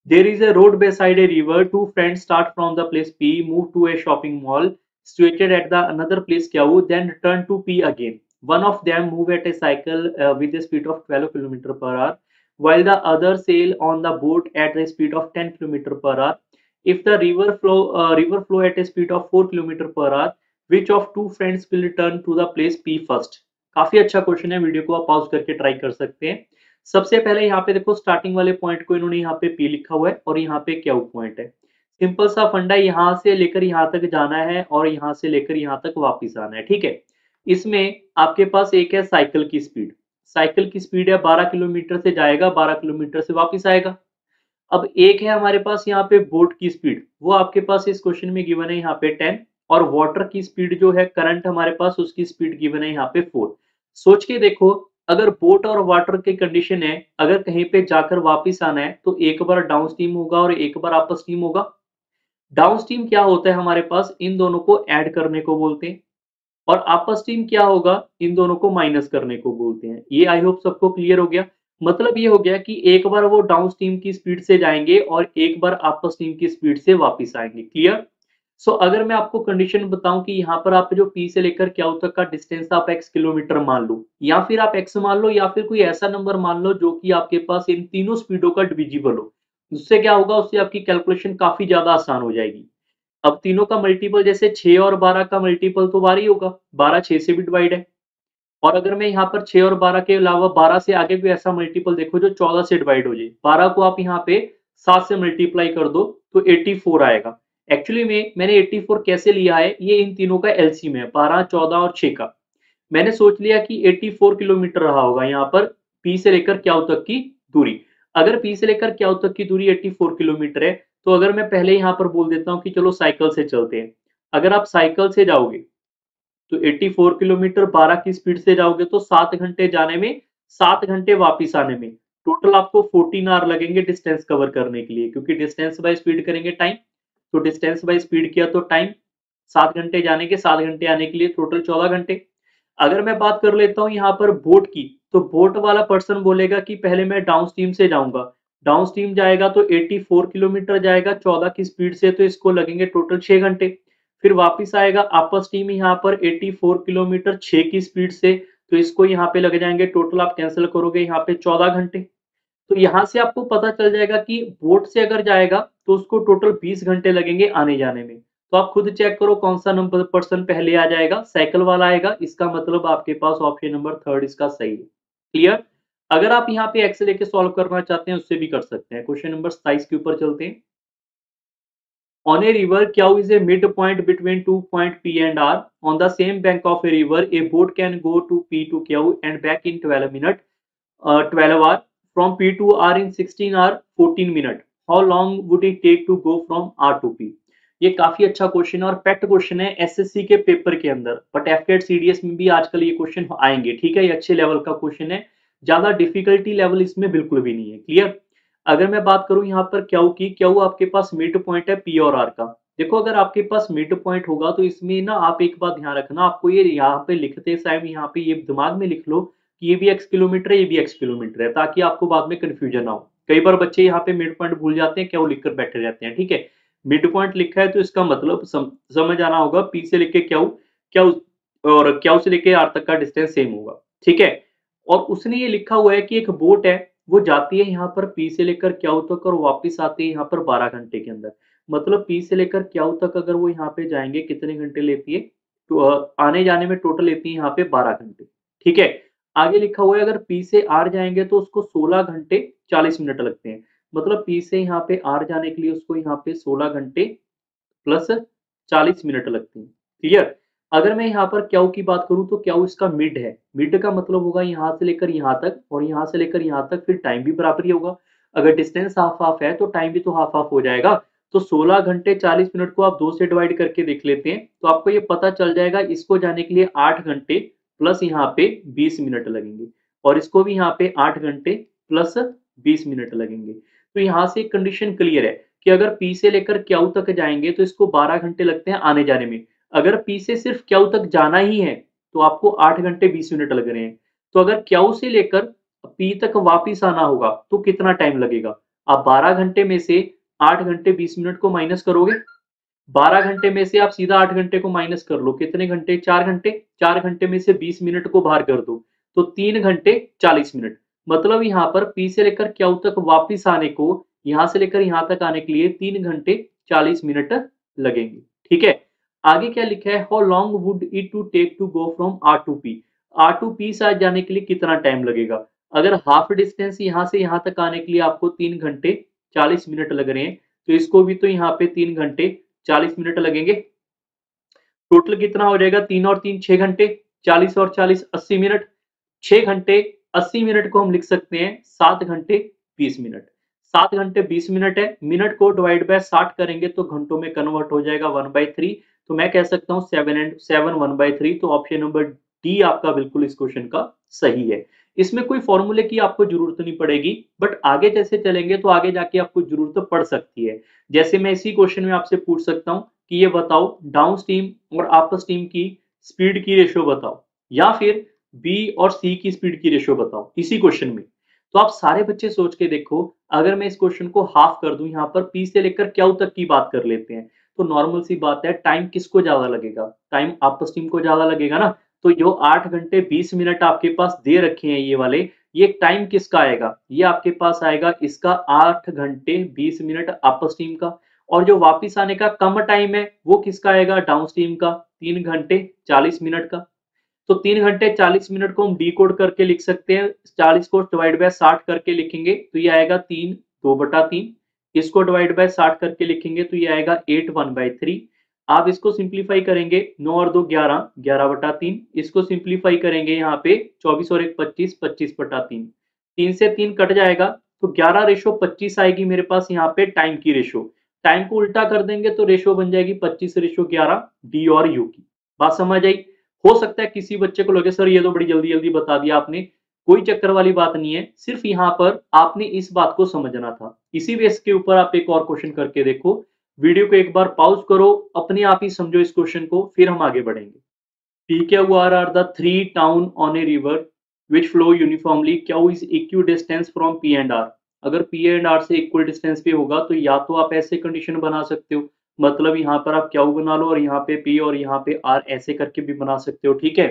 There is a road beside a river. Two friends start from the place P, move to a shopping mall situated at the another place Q, then return to P again. One of them move at a cycle with a speed of 12 km per hour, while the other sail on the boat at a speed of 10 km per hour. If the river flow at a speed of 4 km per hour, which of two friends will return to the place P first? काफी अच्छा क्वेश्चन है, वीडियो को आप पॉज करके ट्राई कर सकते हैं। सबसे पहले यहाँ पे देखो स्टार्टिंग वाले पॉइंट को इन्होंने यहाँ पे P लिखा हुआ है और यहाँ पे Q पॉइंट है। सिंपल सा फंडा, यहाँ से लेकर यहाँ तक जाना है और यहाँ से लेकर यहाँ तक वापस आना है, ठीक है। इसमें आपके पास एक है साइकिल की स्पीड, साइकिल की स्पीड है 12 किलोमीटर से जाएगा, 12 किलोमीटर से वापस आएगा। अब एक है हमारे पास यहाँ पे बोट की स्पीड, वो आपके पास इस क्वेश्चन में गिवन है यहाँ पे 10, और वाटर की स्पीड जो है करंट हमारे पास उसकी स्पीड गिवन है यहाँ पे 4। सोच के देखो, अगर बोट और वाटर की कंडीशन है, अगर कहीं पे जाकर वापस आना है तो एक बार डाउन स्ट्रीम होगा और एक बार अप स्ट्रीम होगा। डाउन स्ट्रीम क्या होता है हमारे पास, इन दोनों को ऐड करने को बोलते हैं। और अपर स्टीम क्या होगा, इन दोनों को माइनस करने को बोलते हैं। ये आई होप सबको क्लियर हो गया। मतलब ये हो गया कि एक बार वो डाउन स्ट्रीम की स्पीड से जाएंगे और एक बार अपर स्ट्रीम की स्पीड से वापस आएंगे। क्लियर। सो अगर मैं आपको कंडीशन बताऊं कि यहाँ पर आप जो P से लेकर Q तक का डिस्टेंस आप x किलोमीटर मान लो, या फिर आप x मान लो, या फिर कोई ऐसा नंबर मान लो जो कि आपके पास इन तीनों स्पीडों का डिविजिबल हो। उससे क्या होगा, उससे आपकी कैलकुलेशन काफी ज्यादा आसान हो जाएगी। अब तीनों का मल्टीपल, जैसे 6 और 12 का मल्टीपल तो 12 ही होगा, 12 6 से भी डिवाइड है। और अगर मैं यहाँ पर 6 और 12 के अलावा 12 से आगे भी ऐसा मल्टीपल देखो जो 14 से डिवाइड हो जाए, 12 को आप यहाँ पे 7 से मल्टीप्लाई कर दो तो 84 आएगा। एक्चुअली में मैंने 84 कैसे लिया है, ये इन तीनों का एलसीएम है, 12 14 और 6 का। मैंने सोच लिया कि 84 किलोमीटर रहा होगा यहाँ पर पी से लेकर क्याउ तक की दूरी। अगर पी से लेकर क्याउ तक की दूरी 84 किलोमीटर है, तो अगर मैं पहले यहाँ पर बोल देता हूँ कि चलो साइकिल से चलते हैं। अगर आप साइकिल से जाओगे तो 84 किलोमीटर 12 की स्पीड से जाओगे तो 7 घंटे जाने में, 7 घंटे वापस आने में, टोटल आपको 14 आवर लगेंगे डिस्टेंस कवर करने के लिए, क्योंकि डिस्टेंस बाय स्पीड करेंगे टाइम। तो डिस्टेंस बाय स्पीड किया तो टाइम, 7 घंटे जाने के 7 घंटे आने के लिए टोटल 14 घंटे। अगर मैं बात कर लेता हूँ यहाँ पर बोट की, तो बोट वाला पर्सन बोलेगा कि पहले मैं डाउन स्ट्रीम से जाऊंगा। डाउन स्ट्रीम जाएगा तो 84 किलोमीटर जाएगा 14 की स्पीड से, तो इसको लगेंगे टोटल 6 घंटे। फिर वापस आएगा अपर स्ट्रीम यहाँ पर 84 किलोमीटर 6 की स्पीड से, तो इसको यहाँ पे लग जाएंगे, टोटल आप कैंसिल करोगे यहाँ पे 14 घंटे। तो यहाँ से आपको पता चल जाएगा कि बोट से अगर जाएगा तो उसको टोटल 20 घंटे लगेंगे आने जाने में। तो आप खुद चेक करो कौन सा नंबर पर्सन पहले आ जाएगा, साइकिल वाला आएगा, इसका मतलब आपके पास ऑप्शन नंबर थर्ड इसका सही है। क्लियर। अगर आप यहाँ पे एक्स लेके सॉल्व करना चाहते हैं उससे भी कर सकते हैं। क्वेश्चन नंबर 27 के ऊपर चलते हैं। On a river, Q is a midpoint between two point P and R. On the same bank of a river, a boat can go to P to Q and back in 12 minutes, 12 hour. From P to R in 16 hour, 14 minute. How long would it take to go from R to P? ये काफी अच्छा क्वेश्चन है और पैक्ट क्वेश्चन है एसएससी के पेपर के अंदर, बट एफकेट सीडीएस में भी आजकल ये क्वेश्चन आएंगे। ठीक है, ये अच्छे लेवल का क्वेश्चन है, ज्यादा डिफिकल्टी लेवल इसमें बिल्कुल भी नहीं है। क्लियर। अगर मैं बात करूं यहाँ पर क्यू की, क्यू आपके पास मिड पॉइंट है पी और आर का। देखो अगर आपके पास मिड पॉइंट होगा तो इसमें ना आप एक बात ध्यान रखना, आपको ये यहाँ पे लिखते टाइम यहाँ पे ये दिमाग में लिख लो कि ये भी एक्स किलोमीटर है, ये भी एक्स किलोमीटर है, ताकि आपको बाद में कंफ्यूजन ना हो। कई बार बच्चे यहाँ पे मिड पॉइंट भूल जाते हैं, क्या वो लिखकर बैठे रहते हैं। ठीक है, मिड पॉइंट लिखा है तो इसका मतलब समझ आना होगा पी से लेके क्यू, क्यू और क्यू से लेके आर तक का डिस्टेंस सेम होगा। ठीक है। और उसने ये लिखा हुआ है कि एक बोट है, वो जाती है यहाँ पर पी से लेकर क्यू तक और वापस आती है यहाँ पर 12 घंटे के अंदर। मतलब पी से लेकर क्यू तक अगर वो यहाँ पे जाएंगे कितने घंटे लेती है, तो आने जाने में टोटल लेती है यहाँ पे 12 घंटे। ठीक है। आगे लिखा हुआ है अगर पी से आर जाएंगे तो उसको 16 घंटे 40 मिनट लगते हैं। मतलब पी से यहाँ पे आर जाने के लिए उसको यहाँ पे 16 घंटे प्लस 40 मिनट लगते हैं। क्लियर। अगर मैं यहाँ पर क्यू की बात करूं तो क्यू इसका मिड है, मिड का मतलब होगा यहाँ से लेकर यहाँ तक और यहाँ से लेकर यहाँ तक, फिर टाइम भी बराबर ही होगा। अगर डिस्टेंस हाफ हाफ है तो टाइम भी तो हाफ हाफ हो जाएगा। तो 16 घंटे 40 मिनट को आप 2 से डिवाइड करके देख लेते हैं तो आपको ये पता चल जाएगा, इसको जाने के लिए 8 घंटे प्लस यहाँ पे 20 मिनट लगेंगे, और इसको भी यहाँ पे 8 घंटे प्लस 20 मिनट लगेंगे। तो यहाँ से एक कंडीशन क्लियर है कि अगर P से लेकर Q तक जाएंगे तो इसको 12 घंटे लगते हैं आने जाने में। अगर P से सिर्फ Q तक जाना ही है तो आपको 8 घंटे 20 मिनट लग रहे हैं। तो अगर Q से लेकर P तक वापिस आना होगा तो कितना टाइम लगेगा? आप 12 घंटे में से 8 घंटे 20 मिनट को माइनस करोगे, 12 घंटे में से आप सीधा 8 घंटे को माइनस कर लो, कितने घंटे? 4 घंटे। 4 घंटे में से 20 मिनट को बाहर कर दो तो 3 घंटे 40 मिनट। मतलब यहाँ पर P से लेकर Q तक वापिस आने को, यहाँ से लेकर यहाँ तक आने के लिए 3 घंटे 40 मिनट लगेंगे। ठीक है। आगे क्या लिखा है, how long would it to take to go from R to P? R to P side जाने के लिए कितना टाइम लगेगा? अगर हाफ डिस्टेंस यहाँ से यहाँ तक आने के लिए आपको 3 घंटे 40 मिनट लग रहे हैं, तो इसको भी तो यहाँ पे 3 घंटे 40 मिनट लगेंगे। टोटल कितना हो जाएगा? 3 और 3 6 घंटे, 40 और 40 80 मिनट। 6 घंटे 80 मिनट को हम लिख सकते हैं 7 घंटे 20 मिनट। 7 घंटे 20 मिनट है, मिनट को डिवाइड बाय 60 करेंगे तो घंटों में कन्वर्ट हो जाएगा 1/3। तो मैं कह सकता हूँ 7 एंड 7 1/3। तो ऑप्शन नंबर डी आपका बिल्कुल इस क्वेश्चन का सही है। इसमें कोई फॉर्मूले की आपको जरूरत नहीं पड़ेगी, बट आगे जैसे चलेंगे तो आगे जाके आपको जरूरत पड़ सकती है। जैसे मैं इसी क्वेश्चन में आपसे पूछ सकता हूँ कि ये बताओ डाउन स्ट्रीम और अपर स्ट्रीम की स्पीड की रेशियो बताओ, या फिर बी और सी की स्पीड की रेशियो बताओ इसी क्वेश्चन में। तो आप सारे बच्चे सोच के देखो, अगर मैं इस क्वेश्चन को हाफ कर दूं, यहाँ पर पी से लेकर क्यू तक की बात कर लेते हैं, तो नॉर्मल सी बात है, टाइम किसको ज्यादा लगेगा? टाइम आपस टीम को ज्यादा लगेगा ना। तो जो 8 घंटे 20 मिनट आपके पास दे रखे हैं ये वाले, ये टाइम किसका आएगा? ये आपके पास आएगा इसका 8 घंटे 20 मिनट आपस टीम का। और जो वापिस आने का कम टाइम है वो किसका आएगा? डाउन स्ट्रीम का, 3 घंटे 40 मिनट का। तो 3 घंटे 40 मिनट को हम डिकोड करके लिख सकते हैं, 40 को डिवाइड बाय 60 करके लिखेंगे तो ये आएगा 3 2/3। इसको डिवाइड बाय 60 करके लिखेंगे तो ये आएगा 8 1/3। आप इसको सिंप्लीफाई करेंगे, 9 और 2 11 11/3। इसको सिंप्लीफाई करेंगे यहाँ पे 24 और 1 25 25/3। 3 से 3 कट जाएगा तो 11:25 आएगी मेरे पास यहाँ पे टाइम की रेशो। टाइम को उल्टा कर देंगे तो रेशो बन जाएगी 25:11 डी और यू की। बात समझ आई? हो सकता है किसी बच्चे को लगे सर ये तो बड़ी जल्दी जल्दी बता दिया आपने। कोई चक्कर वाली बात नहीं है, सिर्फ यहाँ पर आपने इस बात को समझना था। इसी बेस के ऊपर आप एक और क्वेश्चन करके देखो। वीडियो को एक बार पॉज करो, अपने आप ही समझो इस क्वेश्चन को, फिर हम आगे बढ़ेंगे। P, Q, R are the three town on a river which flow uniformly. Q is equidistant from P and R. अगर P and R से इक्वल डिस्टेंस पे होगा तो या तो आप ऐसे कंडीशन बना सकते हो, मतलब यहाँ पर आप Q बना लो और यहाँ पे P और यहाँ पे R ऐसे करके भी बना सकते हो, ठीक है।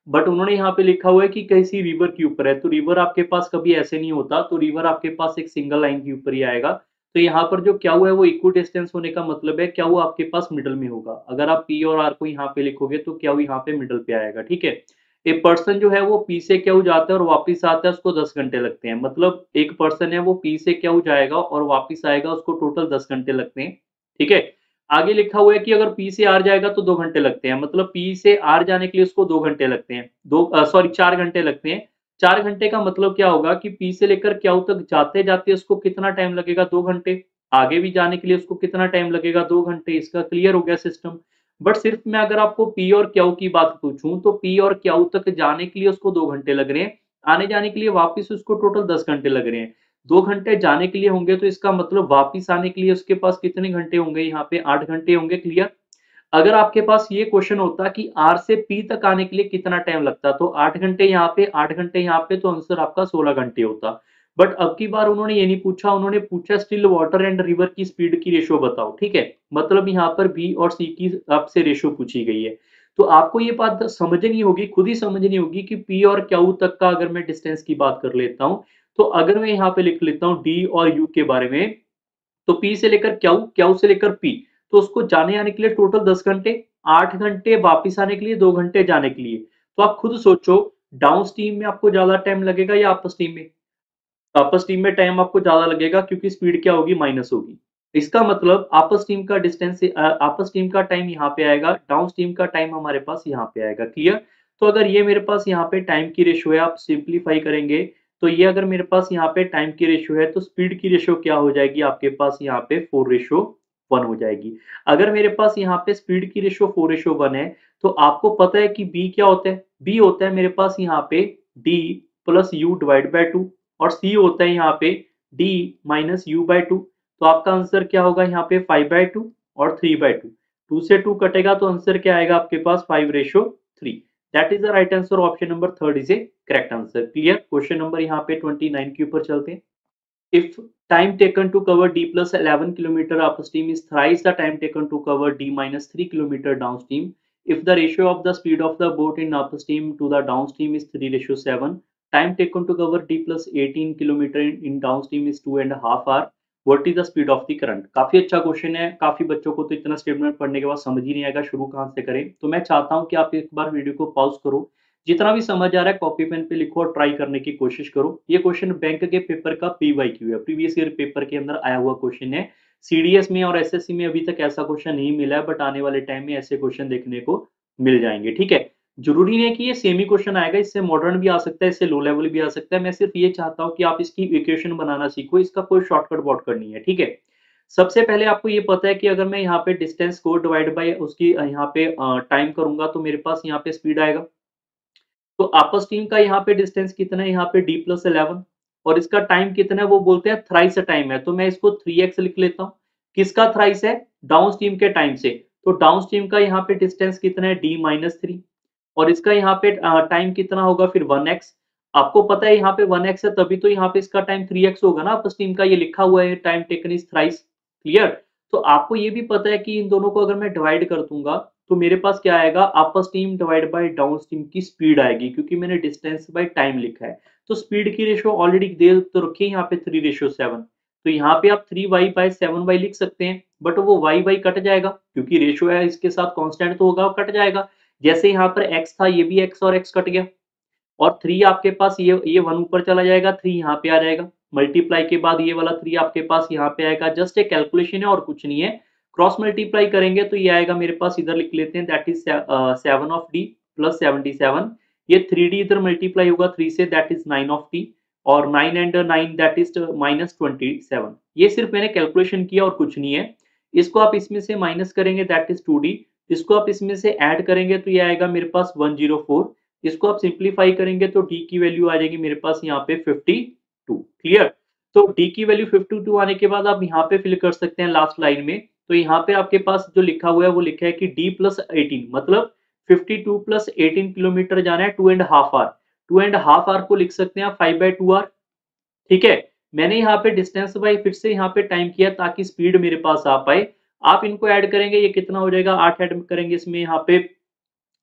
बट उन्होंने यहाँ पे लिखा हुआ है कि किसी रिवर के ऊपर है, तो रिवर आपके पास कभी ऐसे नहीं होता, तो रिवर आपके पास एक सिंगल लाइन के ऊपर ही आएगा। तो यहाँ पर जो क्या हुआ है वो इक्वल डिस्टेंस होने का मतलब है क्या वो आपके पास मिडल में होगा। अगर आप P और R को यहाँ पे लिखोगे तो क्या वो यहाँ पे मिडल पे आएगा, ठीक है। एक पर्सन जो है वो P से क्या जाता है और वापस आता है, उसको 10 घंटे लगते हैं। मतलब एक पर्सन है वो P से क्या जाएगा और वापस आएगा, उसको टोटल 10 घंटे लगते हैं, ठीक है। आगे लिखा हुआ है कि अगर P से R जाएगा तो 2 घंटे लगते हैं, मतलब P से R जाने के लिए उसको 2 घंटे लगते हैं, 4 घंटे लगते हैं। 4 घंटे का मतलब क्या होगा कि P से लेकर Q तक जाते जाते उसको कितना टाइम लगेगा? 2 घंटे। आगे भी जाने के लिए उसको कितना टाइम लगेगा? 2 घंटे। इसका क्लियर हो गया सिस्टम। बट सिर्फ मैं अगर आपको P और Q की बात पूछूं तो P और Q तक जाने के लिए उसको 2 घंटे लग रहे हैं, आने जाने के लिए वापिस उसको टोटल 10 घंटे लग रहे हैं। 2 घंटे जाने के लिए होंगे तो इसका मतलब वापिस आने के लिए उसके पास कितने घंटे होंगे? यहाँ पे 8 घंटे होंगे। क्लियर? अगर आपके पास ये क्वेश्चन होता कि R से P तक आने के लिए कितना टाइम लगता, तो 8 घंटे यहाँ पे 8 घंटे यहाँ पे, तो आंसर आपका 16 घंटे होता। बट अब की बार उन्होंने ये नहीं पूछा, उन्होंने पूछा स्टिल वाटर एंड रिवर की स्पीड की रेशियो बताओ, ठीक है। मतलब यहाँ पर B और C की आपसे रेशियो पूछी गई है। तो आपको ये बात समझनी होगी, खुद ही समझनी होगी कि P और Q तक का अगर मैं डिस्टेंस की बात कर लेता हूँ, तो अगर मैं यहाँ पे लिख लेता हूँ D और U के बारे में, तो P से लेकर Q, Q से लेकर P, तो उसको जाने आने के लिए टोटल 10 घंटे, 8 घंटे वापिस आने के लिए, 2 घंटे जाने के लिए। तो आप खुद सोचो डाउन स्ट्रीम में आपको ज्यादा टाइम लगेगा या अपर स्ट्रीम में? अपर स्ट्रीम में टाइम आपको ज्यादा लगेगा क्योंकि स्पीड क्या होगी? माइनस होगी। इसका मतलब अपर स्ट्रीम का डिस्टेंस अपर स्ट्रीम का टाइम यहाँ पे आएगा, डाउन स्ट्रीम का टाइम हमारे पास यहाँ पे आएगा। क्लियर? तो अगर ये मेरे पास यहाँ पे टाइम की रेशियो है, आप सिंप्लीफाई करेंगे तो ये अगर मेरे पास यहाँ पे टाइम की रेशियो है तो स्पीड की रेशियो क्या हो जाएगी आपके पास? यहाँ पे 4:1 हो जाएगी। अगर मेरे पास यहाँ पे स्पीड की रेशियो 4:1 है तो आपको पता है कि बी क्या होता है? बी होता है मेरे पास यहाँ पे D plus U divide by 2 और सी होता है यहाँ पे डी माइनस यू बाय 2। तो आपका आंसर क्या होगा यहाँ पे? 5/2 और 3/2। 2 से 2 कटेगा तो आंसर क्या आएगा आपके पास? 5:3। That is the right answer. Option number 3 is A correct answer. Clear? Question number यहाँ पे 29 के ऊपर चलते हैं। If time taken to cover D plus 11 kilometer upstream is thrice the time taken to cover D minus 3 kilometer downstream, if the ratio of the speed of the boat in upstream to the downstream is 3:7, time taken to cover D plus 18 kilometer in downstream is 2.5 hour, what is the speed of the current? काफी अच्छा क्वेश्चन है, काफी बच्चों को तो इतना स्टेटमेंट पढ़ने के बाद समझ ही नहीं आएगा शुरू कहाँ से करें। तो मैं चाहता हूँ कि आप एक बार वीडियो को पॉज करो, जितना भी समझ आ रहा है कॉपी पेन पे लिखो और ट्राई करने की कोशिश करो। ये क्वेश्चन बैंक के पेपर का PYQ है, प्रीवियस ईयर पेपर के अंदर आया हुआ क्वेश्चन है। CDS में और SSC में अभी तक ऐसा क्वेश्चन नहीं मिला है, बट आने वाले टाइम में ऐसे क्वेश्चन देखने को मिल जाएंगे, ठीक है। जरूरी नहीं है कि ये सेमी क्वेश्चन आएगा, इससे मॉडर्न भी आ सकता है, इससे लो लेवल भी आ सकता है। मैं सिर्फ ये चाहता हूँ कि आप इसकी इक्वेशन बनाना सीखो, इसका कोई शॉर्टकट वॉर्टकट नहीं है, ठीक है। सबसे पहले आपको ये पता है कि अगर मैं यहाँ पे डिस्टेंस को डिवाइड बाय उसकी यहाँ पे टाइम करूंगा तो मेरे पास यहाँ पे स्पीड आएगा। तो आपस टीम का यहाँ पे डिस्टेंस कितना है? यहाँ पे D plus 11 और इसका टाइम कितना है? वो बोलते हैं थ्राइस टाइम है, तो मैं इसको 3x लिख लेता हूँ। किसका थ्राइस है? डाउन स्ट्रीम के टाइम से। तो डाउन स्ट्रीम का यहाँ पे डिस्टेंस कितना है? D minus 3। और इसका यहाँ पे टाइम कितना होगा फिर 1x। आपको पता है यहाँ पे 1x है, तभी तो यहाँ पे इसका टाइम 3x होगा ना, अपर स्टीम का ये लिखा हुआ है time taken is thrice. Clear. तो आपको ये भी पता है कि इन दोनों को अगर मैं डिवाइड कर दूंगा तो मेरे पास क्या आएगा, upper steam divide by down steam की स्पीड आएगी, क्योंकि मैंने डिस्टेंस बाय टाइम लिखा है। तो स्पीड की रेशो ऑलरेडी दे तो रखी है यहाँ पे 3:7। तो यहाँ पे आप 3y/7y लिख सकते हैं, बट वो y कट जाएगा क्योंकि रेशो है इसके साथ कांस्टेंट तो होगा, कट जाएगा। जैसे यहाँ पर x था, ये भी x और x कट गया, और 3 आपके पास ये 1 ऊपर चला जाएगा, 3 यहाँ पे आ जाएगा। मल्टीप्लाई के बाद ये वाला 3 आपके पास यहाँ पे आएगा। जस्ट एक कैलकुलेशन है और कुछ नहीं है। क्रॉस मल्टीप्लाई करेंगे तो ये आएगा मेरे पास, इधर लिख लेते हैं, that is 7 of D plus 77। ये 3d इधर मल्टीप्लाई होगा 3 से, दैट इज 9 ऑफ डी, और 9 एंड 9 दैट इज -27। ये सिर्फ मैंने कैलकुलेशन किया और कुछ नहीं है। इसको आप इसमें से माइनस करेंगे, दैट इज 2d। इसको आप इसमें से ऐड करेंगे तो ये आएगा मेरे पास 104। इसको आप सिंप्लीफाई करेंगे तो d की वैल्यू आ जाएगी मेरे पास यहाँ पे 52। क्लियर। तो d की वैल्यू 52 आने के बाद आप यहाँ पे फिल कर सकते हैं लास्ट लाइन में। तो यहाँ पे आपके पास जो लिखा हुआ है वो लिखा है कि d प्लस 18 मतलब 52 प्लस 18 किलोमीटर जाना है 2.5 आवर। 2.5 आवर को लिख सकते हैं 5/2 आवर। ठीक है। मैंने यहाँ पे डिस्टेंस बाय फिर से यहाँ पे टाइम किया ताकि स्पीड मेरे पास आ पाए। आप इनको ऐड करेंगे, ये कितना हो जाएगा, 8 ऐड करेंगे इसमें, यहाँ पे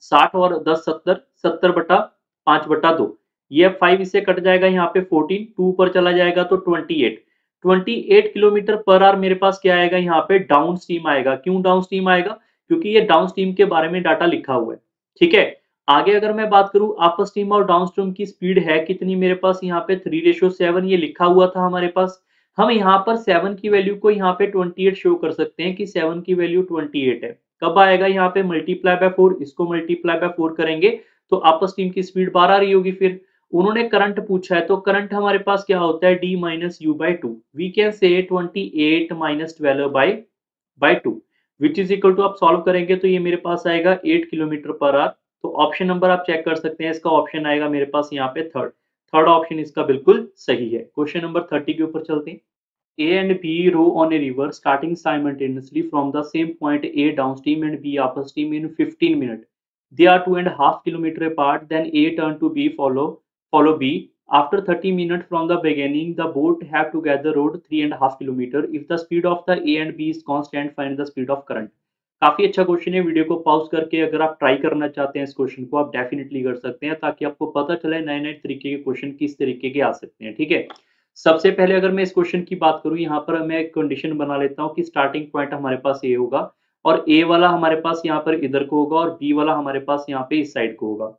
60 और 10 70, 70/5/2। ये 5 इससे कट जाएगा, यहाँ पे 14, 2 ऊपर चला जाएगा तो 28। 28 किलोमीटर पर आवर मेरे पास क्या आएगा, यहाँ पे डाउन स्ट्रीम आएगा। क्यों डाउन स्ट्रीम आएगा, क्योंकि ये डाउन स्ट्रीम के बारे में डाटा लिखा हुआ है। ठीक है। आगे अगर मैं बात करूं अपर स्ट्रीम और डाउन स्ट्रीम की स्पीड है कितनी, मेरे पास यहाँ पे 3:7 ये लिखा हुआ था हमारे पास। हम यहाँ पर 7 की वैल्यू को यहाँ पे 28 शो कर सकते हैं कि 7 की वैल्यू 28 है। कब आएगा, यहाँ पे मल्टीप्लाई बाय 4, इसको मल्टीप्लाई बाय 4 करेंगे तो आपस टीम की स्पीड 12 आ रही होगी। फिर उन्होंने करंट पूछा है, तो करंट हमारे पास क्या होता है, d minus U by 2। We can say 28 minus 12 by 2 which is equal to, आप सॉल्व करेंगे तो ये मेरे पास आएगा 8 किलोमीटर पर आवर। तो ऑप्शन नंबर आप चेक कर सकते हैं, इसका ऑप्शन आएगा मेरे पास यहाँ पे थर्ड। थर्ड ऑप्शन इसका बिल्कुल सही है। क्वेश्चन नंबर 30 के ऊपर चलते हैं। A and B row on a river starting simultaneously from the same point A downstream and B upstream in 15 minutes. They are 2.5 kilometers apart. Then A turn to B follow B. After 30 minutes from the beginning, the boat have together rowed 3.5 kilometers. If the speed of the A and B is constant, find the speed of current. काफी अच्छा क्वेश्चन है। वीडियो को पॉज करके अगर आप ट्राई करना चाहते हैं इस क्वेश्चन को, आप डेफिनेटली कर सकते हैं, ताकि आपको पता चले नए नए तरीके के क्वेश्चन किस तरीके के आ सकते हैं। ठीक है। सबसे पहले अगर मैं इस क्वेश्चन की बात करूं, यहाँ पर मैं एक कंडीशन बना लेता हूं कि स्टार्टिंग पॉइंट हमारे पास ए होगा, और ए वाला हमारे पास यहाँ पर इधर को होगा, और बी वाला हमारे पास यहाँ पे इस साइड को होगा।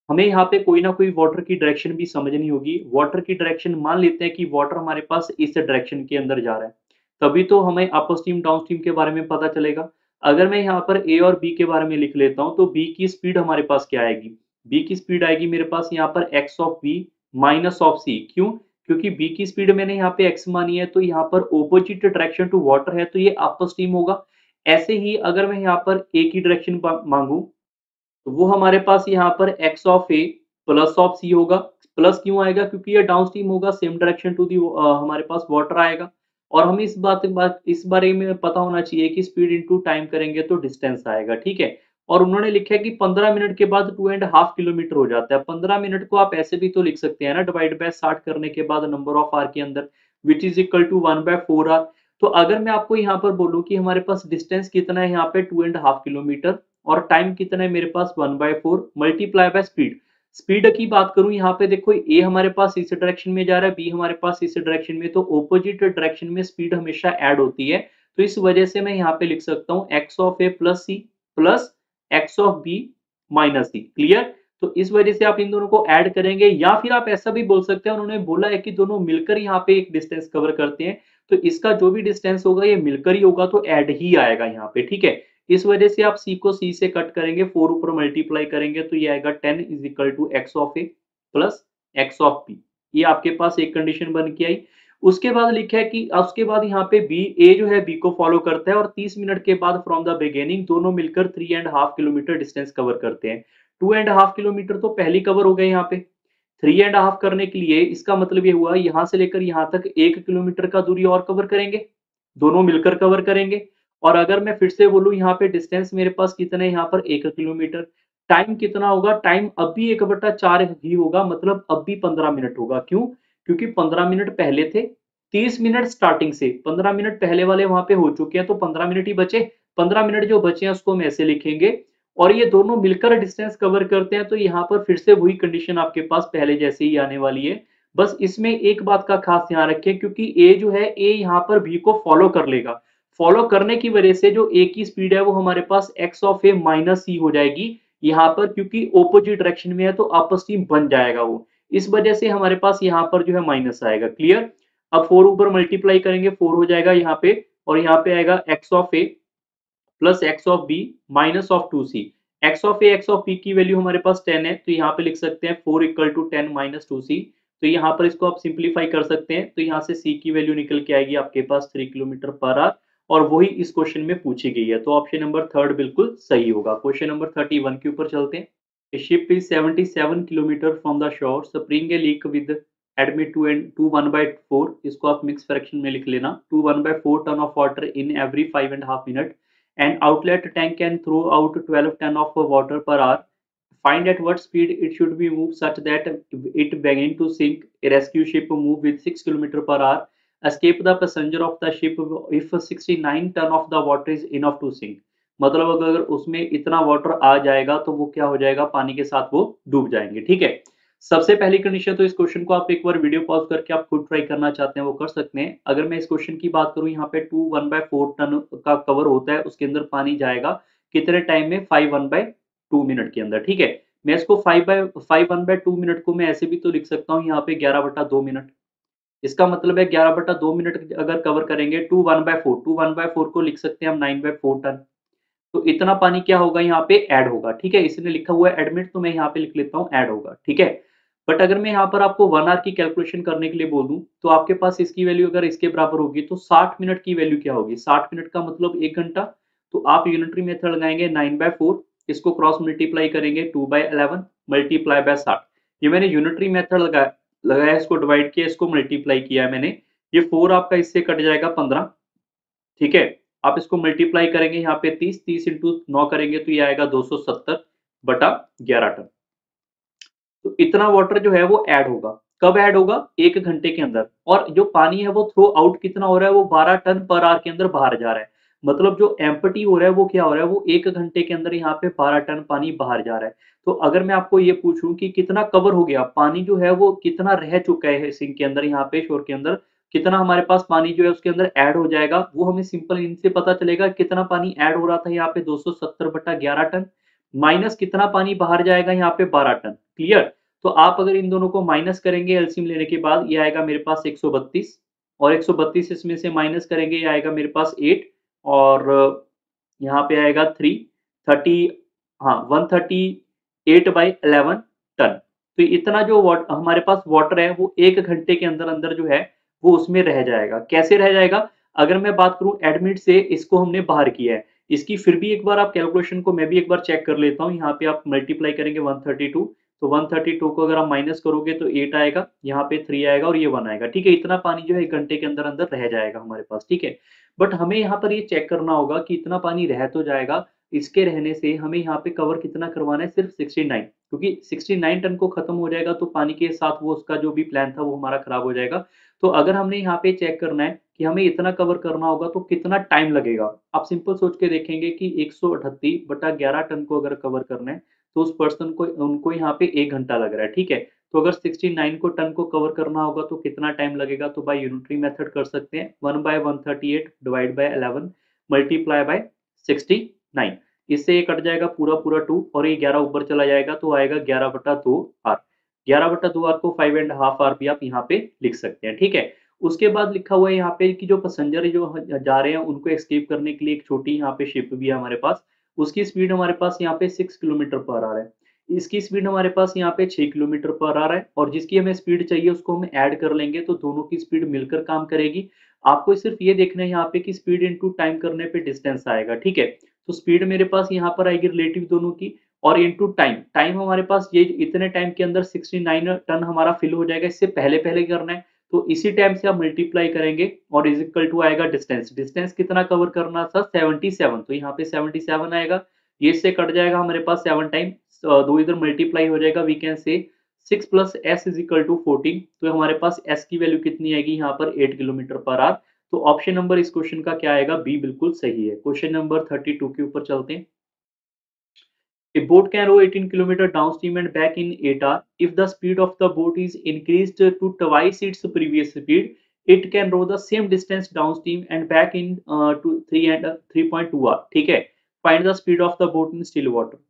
हमें यहाँ पे कोई ना कोई वाटर की डायरेक्शन भी समझनी होगी। वाटर की डायरेक्शन मान लेते हैं कि वाटर हमारे पास इस डायरेक्शन के अंदर जा रहा है, तभी तो हमें अपर स्ट्रीम डाउन स्ट्रीम के बारे में पता चलेगा। अगर मैं यहाँ पर ए और बी के बारे में लिख लेता हूँ, तो बी की स्पीड हमारे पास क्या आएगी, बी की स्पीड आएगी मेरे पास यहाँ पर X of B minus of C. क्यों, क्योंकि बी की स्पीड मैंने यहाँ पे एक्स मानी है, तो यहाँ पर ऑपोजिट डायरेक्शन टू वाटर है, तो ये अपर स्ट्रीम होगा। ऐसे ही अगर मैं यहाँ पर ए की डायरेक्शन मांगू, तो वो हमारे पास यहाँ पर x of A plus of C होगा। प्लस क्यों आएगा, क्योंकि ये डाउन स्ट्रीम होगा, सेम डायरेक्शन टू दी हमारे पास वाटर आएगा। और हमें इस बारे में पता होना चाहिए कि स्पीड इनटू टाइम करेंगे तो डिस्टेंस आएगा। ठीक है। और उन्होंने लिखा है कि 15 मिनट के बाद 2.5 किलोमीटर हो जाता है। 15 मिनट को आप ऐसे भी तो लिख सकते हैं ना, डिवाइड बाय 60 करने के बाद नंबर ऑफ आवर के अंदर, which is equal to 1/4 hour. तो अगर मैं आपको यहाँ पर बोलूँ कि हमारे पास डिस्टेंस कितना है यहाँ पे 2.5 किलोमीटर, और टाइम कितना है मेरे पास 1/4 मल्टीप्लाई बाय स्पीड। स्पीड की बात करूं, यहाँ पे देखो ए हमारे पास इस डायरेक्शन में जा रहा है, बी हमारे पास इस डायरेक्शन में, तो ऑपोजिट डायरेक्शन में स्पीड हमेशा ऐड होती है। तो इस वजह से मैं यहाँ पे लिख सकता हूँ X of A plus C plus X of B minus C. Clear. तो इस वजह से आप इन दोनों को ऐड करेंगे, या फिर आप ऐसा भी बोल सकते हैं, उन्होंने बोला है कि दोनों मिलकर यहाँ पे एक डिस्टेंस कवर करते हैं, तो इसका जो भी डिस्टेंस होगा ये मिलकर ही होगा, तो ऐड ही आएगा यहाँ पे। ठीक है। इस वजह से आप c को c से कट करेंगे, 4 ऊपर मल्टीप्लाई करेंगे तो ये आएगा 10 is equal to X of A plus X of B. ये आपके पास एक कंडीशन बन के आई। उसके बाद लिखा है कि उसके बाद यहाँ पे बी ए जो है बी को फॉलो करता है, और 30 मिनट के बाद फ्रॉम द बिगिनिंग दोनों मिलकर 3.5 किलोमीटर डिस्टेंस कवर करते हैं। 2.5 किलोमीटर तो पहली कवर हो गए यहाँ पे। 3.5 करने के लिए इसका मतलब ये हुआ यहाँ से लेकर यहाँ तक 1 किलोमीटर का दूरी और कवर करेंगे, दोनों मिलकर कवर करेंगे। और अगर मैं फिर से बोलूं यहाँ पे डिस्टेंस मेरे पास कितना है, यहाँ पर 1 किलोमीटर, टाइम कितना होगा, टाइम अब भी 1/4 ही होगा, मतलब अब भी 15 मिनट होगा। क्यों? क्योंकि 15 मिनट पहले थे, 30 मिनट स्टार्टिंग से, 15 मिनट पहले वाले वहां पे हो चुके हैं, तो 15 मिनट ही बचे। 15 मिनट जो बचे हैं उसको हम ऐसे लिखेंगे, और ये दोनों मिलकर डिस्टेंस कवर करते हैं, तो यहाँ पर फिर से वही कंडीशन आपके पास पहले जैसे ही आने वाली है। बस इसमें एक बात का खास ध्यान रखें, क्योंकि ए जो है, ए यहाँ पर बी को फॉलो कर लेगा। फॉलो करने की वजह से जो ए की स्पीड है वो हमारे पास एक्स ऑफ ए माइनस सी हो जाएगी यहाँ पर, क्योंकि ऑपोजिट डायरेक्शन में है तो आपस टीम बन जाएगा वो। इस वजह से हमारे पास यहाँ पर जो है माइनस आएगा। क्लियर? अब 4 ऊपर मल्टीप्लाई करेंगे, 4 हो जाएगा यहाँ पे, और यहाँ पे आएगा X of A plus X of B minus of 2c। X of A X of B की वैल्यू हमारे पास 10 है, तो यहाँ पे लिख सकते हैं 4 इक्वल टू 10 माइनस 2c। तो यहाँ पर इसको आप सिंप्लीफाई कर सकते हैं, तो यहाँ से c की वैल्यू निकल के आएगी आपके पास 3 किलोमीटर पर आवर, और वही इस क्वेश्चन में पूछी गई है। तो ऑप्शन नंबर थर्ड बिल्कुल सही होगा। क्वेश्चन नंबर 31 के ऊपर चलते हैं। A ship is 77 kilometre from the shore, spring a leak with admit to 1/4, इसको आप मिक्स फ्रैक्शन में लिख लेना, to 1/4 ton of water in every 5.5 minute, and outlet tank can throw out 12 ton of water per hour. Find at what speed it should be moved such that it begin to sink. A rescue ship move with 6 km per hour. Escape the passenger of the ship if 69 ton of the water is enough to sink. मतलब अगर उसमें इतना वाटर आ जाएगा तो वो क्या हो जाएगा, पानी के साथ वो डूब जाएंगे। ठीक है, सबसे पहली कंडीशन तो इस क्वेश्चन को आप एक बार वीडियो पॉज करके आप खुद ट्राई करना चाहते हैं वो कर सकते हैं। अगर मैं इस क्वेश्चन की बात करूं, यहाँ पे 2 1/4 टन का कवर होता है, उसके अंदर पानी जाएगा कितने टाइम में, 5 1/2 मिनट के अंदर। ठीक है, मैं इसको 5 1/2 मिनट को मैं ऐसे भी तो लिख सकता हूँ यहाँ पे 11/2 मिनट। इसका मतलब है 11/2 मिनट अगर कवर करेंगे, 2 1/4 को लिख सकते हैं हम 9/4 टन। तो इतना पानी क्या होगा यहाँ पे, ऐड होगा। ठीक है, इसने लिखा हुआ है एडमिट, तो मैं यहाँ पे लिख लेता हूँ ऐड होगा। ठीक है, बट अगर मैं यहाँ पर आपको 1 आवर की कैलकुलेशन करने के लिए बोल दूं, तो आपके पास इसकी वैल्यू अगर इसके बराबर होगी तो 60 मिनट की वैल्यू क्या होगी, 60 मिनट का मतलब 1 घंटा। तो आप यूनिटरी मेथड लगाएंगे 9/4, इसको क्रॉस मल्टीप्लाई करेंगे 2/11 मल्टीप्लाई बाय 60। ये मैंने यूनिटरी मेथड लगाया, इसको डिवाइड किया, इसको मल्टीप्लाई किया है मैंने। ये 4 आपका इससे कट जाएगा 15। ठीक है, आप इसको मल्टीप्लाई करेंगे यहाँ पे 30 इंटू 9 करेंगे तो ये आएगा 270/11 टन। तो इतना वाटर जो है वो ऐड होगा। कब ऐड होगा, 1 घंटे के अंदर। और जो पानी है वो थ्रो आउट कितना हो रहा है, वो 12 टन पर आवर के अंदर बाहर जा रहा है। मतलब जो एम्प्टी हो रहा है वो क्या हो रहा है, वो 1 घंटे के अंदर यहाँ पे 12 टन पानी बाहर जा रहा है। तो अगर मैं आपको ये पूछूं कि कितना कवर हो गया, पानी जो है वो कितना रह चुका है सिंक के अंदर, यहाँ पे शोर के अंदर कितना हमारे पास पानी जो है उसके अंदर ऐड हो जाएगा, वो हमें सिंपल इनसे पता चलेगा। कितना पानी ऐड हो रहा था यहाँ पे 270/11 टन, माइनस कितना पानी बाहर जाएगा यहाँ पे 12 टन। क्लियर? तो आप अगर इन दोनों को माइनस करेंगे एलसीएम लेने के बाद, ये आएगा मेरे पास 132, और 132 इसमें से माइनस करेंगे, ये आएगा मेरे पास 8, और यहाँ पे आएगा 330, हाँ 138/11 टन। तो इतना जो हमारे पास वाटर है वो 1 घंटे के अंदर अंदर जो है वो उसमें रह जाएगा। कैसे रह जाएगा, अगर मैं बात करूं एडमिट से, इसको हमने बाहर किया है, इसकी फिर भी एक बार आप कैलकुलेशन को मैं भी एक बार चेक कर लेता हूं। यहाँ पे आप मल्टीप्लाई करेंगे 132, तो 132 को अगर आप माइनस करोगे तो 8 आएगा, यहाँ पे 3 आएगा और ये 1 आएगा। ठीक है, इतना पानी जो है 1 घंटे के अंदर अंदर रह जाएगा हमारे पास। ठीक है, बट हमें यहाँ पर ये चेक करना होगा कि इतना पानी रह तो जाएगा, इसके रहने से हमें यहाँ पे कवर कितना करवाना है, सिर्फ 69, क्योंकि 69 टन को खत्म हो जाएगा तो पानी के साथ वो उसका जो भी प्लान था वो हमारा खराब हो जाएगा। तो अगर हमने यहाँ पे चेक करना है कि हमें इतना कवर करना होगा तो कितना टाइम लगेगा, आप सिंपल सोच के देखेंगे कि 138/11 टन को अगर कवर करना है तो उस पर्सन को उनको यहाँ पे 1 घंटा लग रहा है। ठीक है, तो अगर 69 को टन को कवर करना होगा तो कितना टाइम लगेगा, तो बाय यूनिटरी मेथड कर सकते हैं, 1/138 डिवाइड बाय 11 मल्टीप्लाई बाय 69। इससे ये कट जाएगा पूरा पूरा 2, और ये 11 ऊपर चला जाएगा तो आएगा 11/2 आर। 11/2 आर को 5.5 आर भी आप यहाँ पे लिख सकते हैं। ठीक है, उसके बाद लिखा हुआ है यहाँ पे कि जो पैसेंजर जो जा रहे हैं उनको एस्केप करने के लिए एक छोटी यहाँ पे शिप भी है हमारे पास। उसकी स्पीड हमारे पास यहाँ पे 6 किलोमीटर पर आवर है, इसकी स्पीड हमारे पास यहाँ पे 6 किलोमीटर पर आवर है, और जिसकी हमें स्पीड चाहिए उसको हम ऐड कर लेंगे तो दोनों की स्पीड मिलकर काम करेगी। आपको सिर्फ ये देखना है यहाँ पे कि स्पीड इनटू टाइम करने पे डिस्टेंस आएगा। ठीक है, तो स्पीड मेरे पास यहाँ पर आएगी रिलेटिव दोनों की, और इनटू टाइम, टाइम हमारे पास ये इतने टाइम के अंदर 69 टन हमारा फिल हो जाएगा, इससे पहले पहले करना है तो इसी टाइम से आप मल्टीप्लाई करेंगे, और इज इक्वल टू आएगा डिस्टेंस। डिस्टेंस कितना कवर करना था, 77, तो यहाँ पे 77 आएगा। ये इससे कट जाएगा हमारे पास 7 टाइम, 2 इधर मल्टीप्लाई हो जाएगा, we can say 6 plus S is equal to 14। तो हमारे पास एस की वैल्यू कितनी आएगी यहाँ पर 8 किलोमीटर पर आवर। तो ऑप्शन नंबर इस क्वेश्चन का क्या आएगा, बी बिल्कुल सही है। क्वेश्चन नंबर 32 के ऊपर चलते हैं। A boat can row 18 kilometers downstream and back in 8 hours. If the speed of the boat is increased to twice its previous speed, it can row the same distance downstream and back in to 3.2 hours. ठीक है, find the speed of the boat in still water.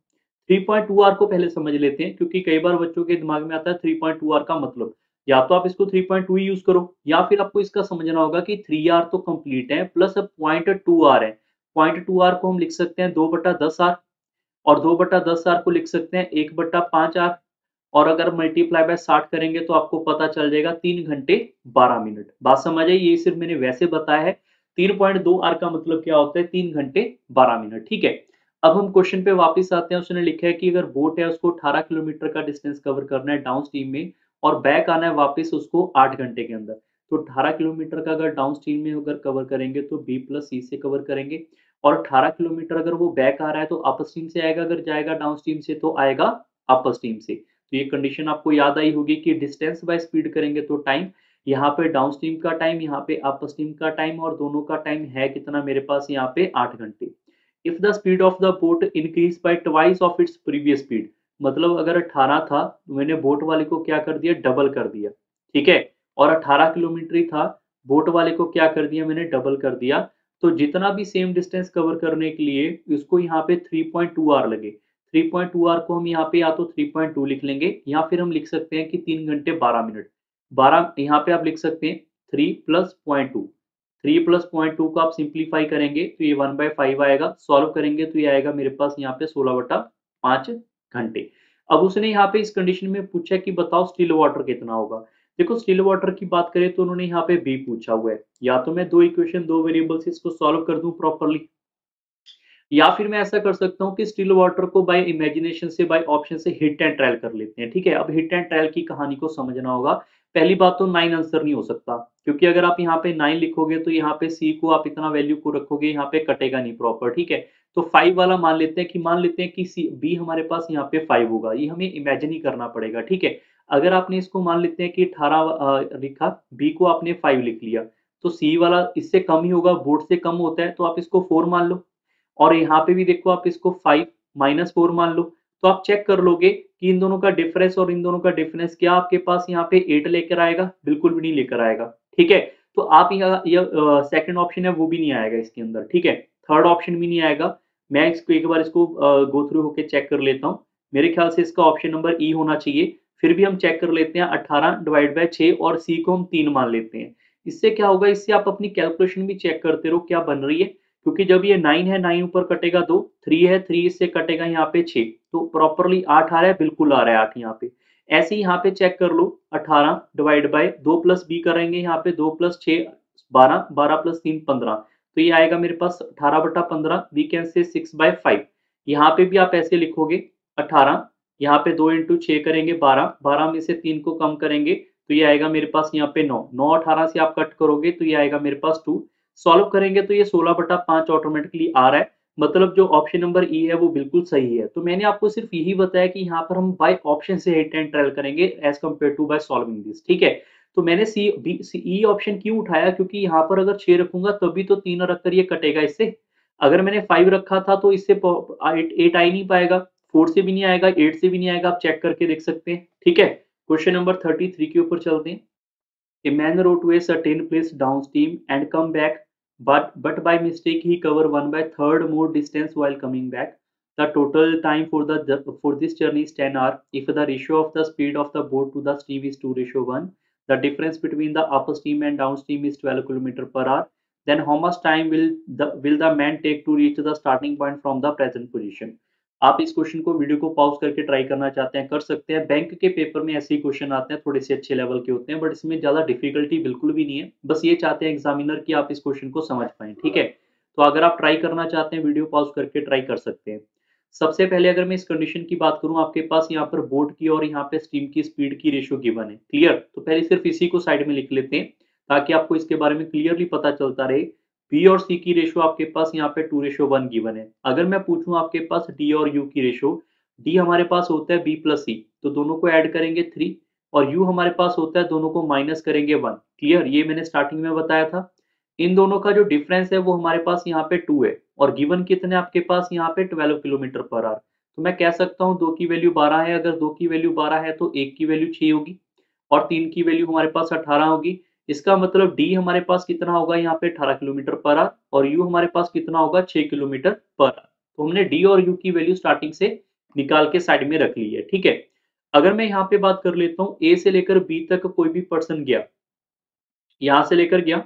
3.2 our को पहले समझ लेते हैं, क्योंकि कई बार बच्चों के दिमाग में आता है 3.2 आवर का मतलब, या तो आप इसको 3.2 ही यूज करो, या फिर आपको इसका समझना होगा कि 3 आवर तो कंप्लीट है प्लस 0.2 आवर है। 0.2 आवर को हम लिख सकते हैं 2/10 आवर, और 2/10 आर को लिख सकते हैं 1/5 आर, और अगर मल्टीप्लाई बाय 60 करेंगे तो आपको पता चल जाएगा 3 घंटे 12 मिनट। बात समझ आई, ये सिर्फ मैंने वैसे बताया है। 3.2 आर का मतलब क्या होता है, 3 घंटे 12 मिनट। ठीक है, अब हम क्वेश्चन पे वापस आते हैं। उसने लिखा है कि अगर बोट है उसको 18 किलोमीटर का डिस्टेंस कवर करना है डाउन स्ट्रीम में, और बैक आना है वापस उसको 8 घंटे के अंदर। तो 18 किलोमीटर का अगर डाउन स्ट्रीम में अगर कवर करेंगे तो बी प्लस सी से कवर करेंगे, और 18 किलोमीटर अगर वो बैक आ रहा है तो अपर स्ट्रीम से आएगा, अगर जाएगा डाउन स्ट्रीम से तो आएगा अपर स्ट्रीम से। तो ये कंडीशन आपको याद आई होगी कि डिस्टेंस बाय स्पीड करेंगे तो टाइम, यहाँ पे डाउन स्ट्रीम का टाइम, यहाँ पे अपर स्ट्रीम का टाइम, और दोनों का टाइम है कितना मेरे पास यहाँ पे 8 घंटे। If the speed of the boat increase by twice of its previous speed, मतलब अगर 18 था तो मैंने बोट वाले को क्या कर दिया, डबल कर दिया। ठीक है, और 18 किलोमीटर ही था, बोट वाले को क्या कर दिया मैंने, डबल कर दिया। तो जितना भी सेम डिस्टेंस कवर करने के लिए उसको यहाँ पे 3.2 आवर लगे, 3.2 आवर को हम यहाँ पे या तो 3.2 लिख लेंगे, या फिर हम लिख सकते हैं कि 3 घंटे 12 मिनट। 12 यहाँ पे आप लिख सकते हैं 3 प्लस 0.2, 3 प्लस 0.2 को आप सिंप्लीफाई करेंगे तो ये 1/5 आएगा, सॉल्व करेंगे तो ये आएगा मेरे पास यहाँ पे 16/5 घंटे। अब उसने यहाँ पे इस कंडीशन में पूछा कि बताओ स्टिल वाटर कितना होगा। देखो स्टिल वाटर की बात करें तो उन्होंने यहाँ पे बी पूछा हुआ है, या तो मैं दो इक्वेशन दो वेरिएबल से इसको सॉल्व कर दूं प्रॉपर्ली, या फिर मैं ऐसा कर सकता हूँ कि स्टिल वाटर को बाय इमेजिनेशन से, बाय ऑप्शन से हिट एंड ट्रायल कर लेते हैं। ठीक है, अब हिट एंड ट्रायल की कहानी को समझना होगा। पहली बात तो 9 आंसर नहीं हो सकता, क्योंकि अगर आप यहाँ पे 9 लिखोगे तो यहाँ पे सी को आप इतना वैल्यू को रखोगे, यहाँ पे कटेगा नहीं प्रॉपर। ठीक है, तो 5 वाला मान लेते हैं कि सी बी हमारे पास यहाँ पे 5 होगा, ये हमें इमेजिन ही करना पड़ेगा। ठीक है, अगर आपने इसको मान लेते हैं कि 18 लिखा, बी को आपने 5 लिख लिया, तो सी वाला इससे कम ही होगा, बोर्ड से कम होता है, तो आप इसको 4 मान लो, और यहाँ पे भी देखो आप इसको 5 माइनस 4 मान लो। तो आप चेक कर लोगे कि इन दोनों का डिफरेंस और इन दोनों का डिफरेंस क्या आपके पास यहाँ पे 8 लेकर आएगा, बिल्कुल भी नहीं लेकर आएगा। ठीक है, तो आप यहाँ सेकंड ऑप्शन है वो भी नहीं आएगा इसके अंदर। ठीक है, थर्ड ऑप्शन भी नहीं आएगा। मैं इसको एक बार इसको गो थ्रू होके चेक कर लेता हूँ। मेरे ख्याल से इसका ऑप्शन नंबर ई होना चाहिए। फिर भी हम चेक कर लेते हैं, 18 डिवाइड बाय 6 और सी को हम 3 मान लेते हैं। इससे क्या होगा, इससे आप अपनी कैलकुलेशन भी चेक करते रहो क्या बन रही है, क्योंकि जब ये 9 है, 9 ऊपर कटेगा 2, 3 है, 3 इससे कटेगा यहाँ पे 6, तो प्रॉपरली 8 आ रहा है, बिल्कुल आ रहा है 8 यहाँ पे। ऐसे ही यहाँ पे चेक कर लो, 18 डिवाइड बाय 2 प्लस बी करेंगे, यहाँ पे 2 प्लस 6 12, 12 प्लस 3 15, तो ये आएगा मेरे पास 18/15, वी कैन से 6/5। यहाँ पे भी आप ऐसे लिखोगे 18, यहाँ पे 2 इंटू 6 करेंगे 12, 12 में से 3 को कम करेंगे तो ये आएगा मेरे पास यहाँ पे 9, 9 18 से आप कट करोगे तो ये आएगा मेरे पास 2, सॉल्व करेंगे तो ये 16/5 ऑटोमेटिकली आ रहा है। मतलब जो ऑप्शन नंबर ई है वो बिल्कुल सही है। तो मैंने आपको सिर्फ यही बताया कि यहाँ पर हम बाय ऑप्शन से हिट एंड ट्रायल करेंगे as compared to by solving this. ठीक है, तो मैंने C B C E option क्यों उठाया, क्योंकि यहाँ पर अगर 6 रखूंगा तभी तो 3 रखकर ये कटेगा इससे। अगर मैंने 5 रखा था तो इससे 8 आ ही नहीं पाएगा, 4 से भी नहीं आएगा, 8 से भी नहीं आएगा, आप चेक करके देख सकते हैं। ठीक है, क्वेश्चन नंबर 33 के ऊपर चलते हैं। A man row to a certain place downstream and come back, but by mistake he cover 1/3 more distance while coming back. The total time for this journey is 10 hours. If the ratio of the speed of the boat to the stream is 2:1, the difference between the upstream and downstream is 12 km per hour. Then how much time will the man take to reach the starting point from the present position? आप इस क्वेश्चन को वीडियो को पॉज करके ट्राई करना चाहते हैं कर सकते हैं। बैंक के पेपर में ऐसे ही क्वेश्चन आते हैं, थोड़े से अच्छे लेवल के होते हैं, बट इसमें ज़्यादा डिफिकल्टी बिल्कुल भी नहीं है। बस ये चाहते हैं एग्जामिनर कि आप इस क्वेश्चन को समझ पाएँ। ठीक है, तो अगर आप ट्राई करना चाहते हैं वीडियो पॉज करके ट्राई कर सकते हैं। सबसे पहले अगर मैं इस कंडीशन की बात करूँ, आपके पास यहाँ पर बोट की और यहाँ पे स्टीम की स्पीड की रेशियो गिवन है। क्लियर, तो पहले सिर्फ इसी को साइड में लिख लेते हैं ताकि आपको इसके बारे में क्लियरली पता चलता रहे। बी और सी की रेशो आपके पास यहाँ पे 2:1 गिवन है। अगर मैं पूछूं आपके पास डी और यू की रेशो, डी हमारे पास होता है बी प्लस सी, तो दोनों को ऐड करेंगे 3, और यू हमारे पास होता है दोनों को माइनस करेंगे 1। क्लियर, ये मैंने स्टार्टिंग में बताया था। इन दोनों का जो डिफरेंस है वो हमारे पास यहाँ पे 2 है, और गिवन कितने आपके पास यहाँ पे 12 किलोमीटर पर आवर। तो मैं कह सकता हूँ 2 की वैल्यू 12 है, अगर 2 की वैल्यू 12 है तो 1 की वैल्यू 6 होगी, और 3 की वैल्यू हमारे पास 18 होगी। इसका मतलब डी हमारे पास कितना होगा यहाँ पे 18 किलोमीटर पर आवर, और यू हमारे पास कितना होगा 6 किलोमीटर पर आवर। तो हमने डी और यू की वैल्यू स्टार्टिंग से निकाल के साइड में रख ली है। ठीक है, अगर मैं यहाँ पे बात कर लेता हूँ, ए से लेकर बी तक कोई भी पर्सन गया, यहाँ से लेकर गया,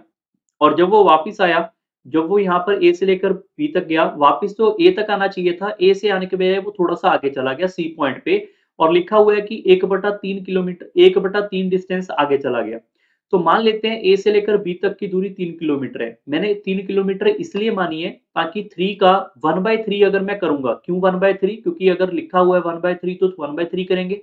और जब वो वापिस आया, जब वो यहाँ पर ए से लेकर बी तक गया, वापिस तो ए तक आना चाहिए था, ए से आने के बजाय वो थोड़ा सा आगे चला गया सी पॉइंट पे, और लिखा हुआ है कि 1/3 किलोमीटर, 1/3 डिस्टेंस आगे चला गया। तो मान लेते हैं ए से लेकर बी तक की दूरी 3 किलोमीटर है। मैंने 3 किलोमीटर इसलिए मानी है ताकि 3 का 1/3 अगर मैं करूंगा, क्यों 1/3, क्योंकि अगर लिखा हुआ है 1/3 तो 1/3 करेंगे।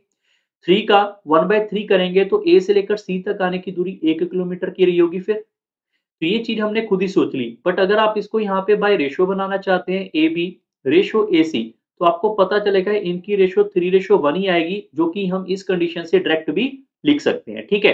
3 का 1/3 करेंगे तो ए से लेकर सी तक आने की दूरी 1 किलोमीटर की रही होगी फिर। तो ये चीज हमने खुद ही सोच ली, बट अगर आप इसको यहाँ पे बाय रेशो बनाना चाहते हैं, ए बी रेशो ए सी, तो आपको पता चलेगा इनकी रेशो 3:1 ही आएगी, जो कि हम इस कंडीशन से डायरेक्ट भी लिख सकते हैं। ठीक है,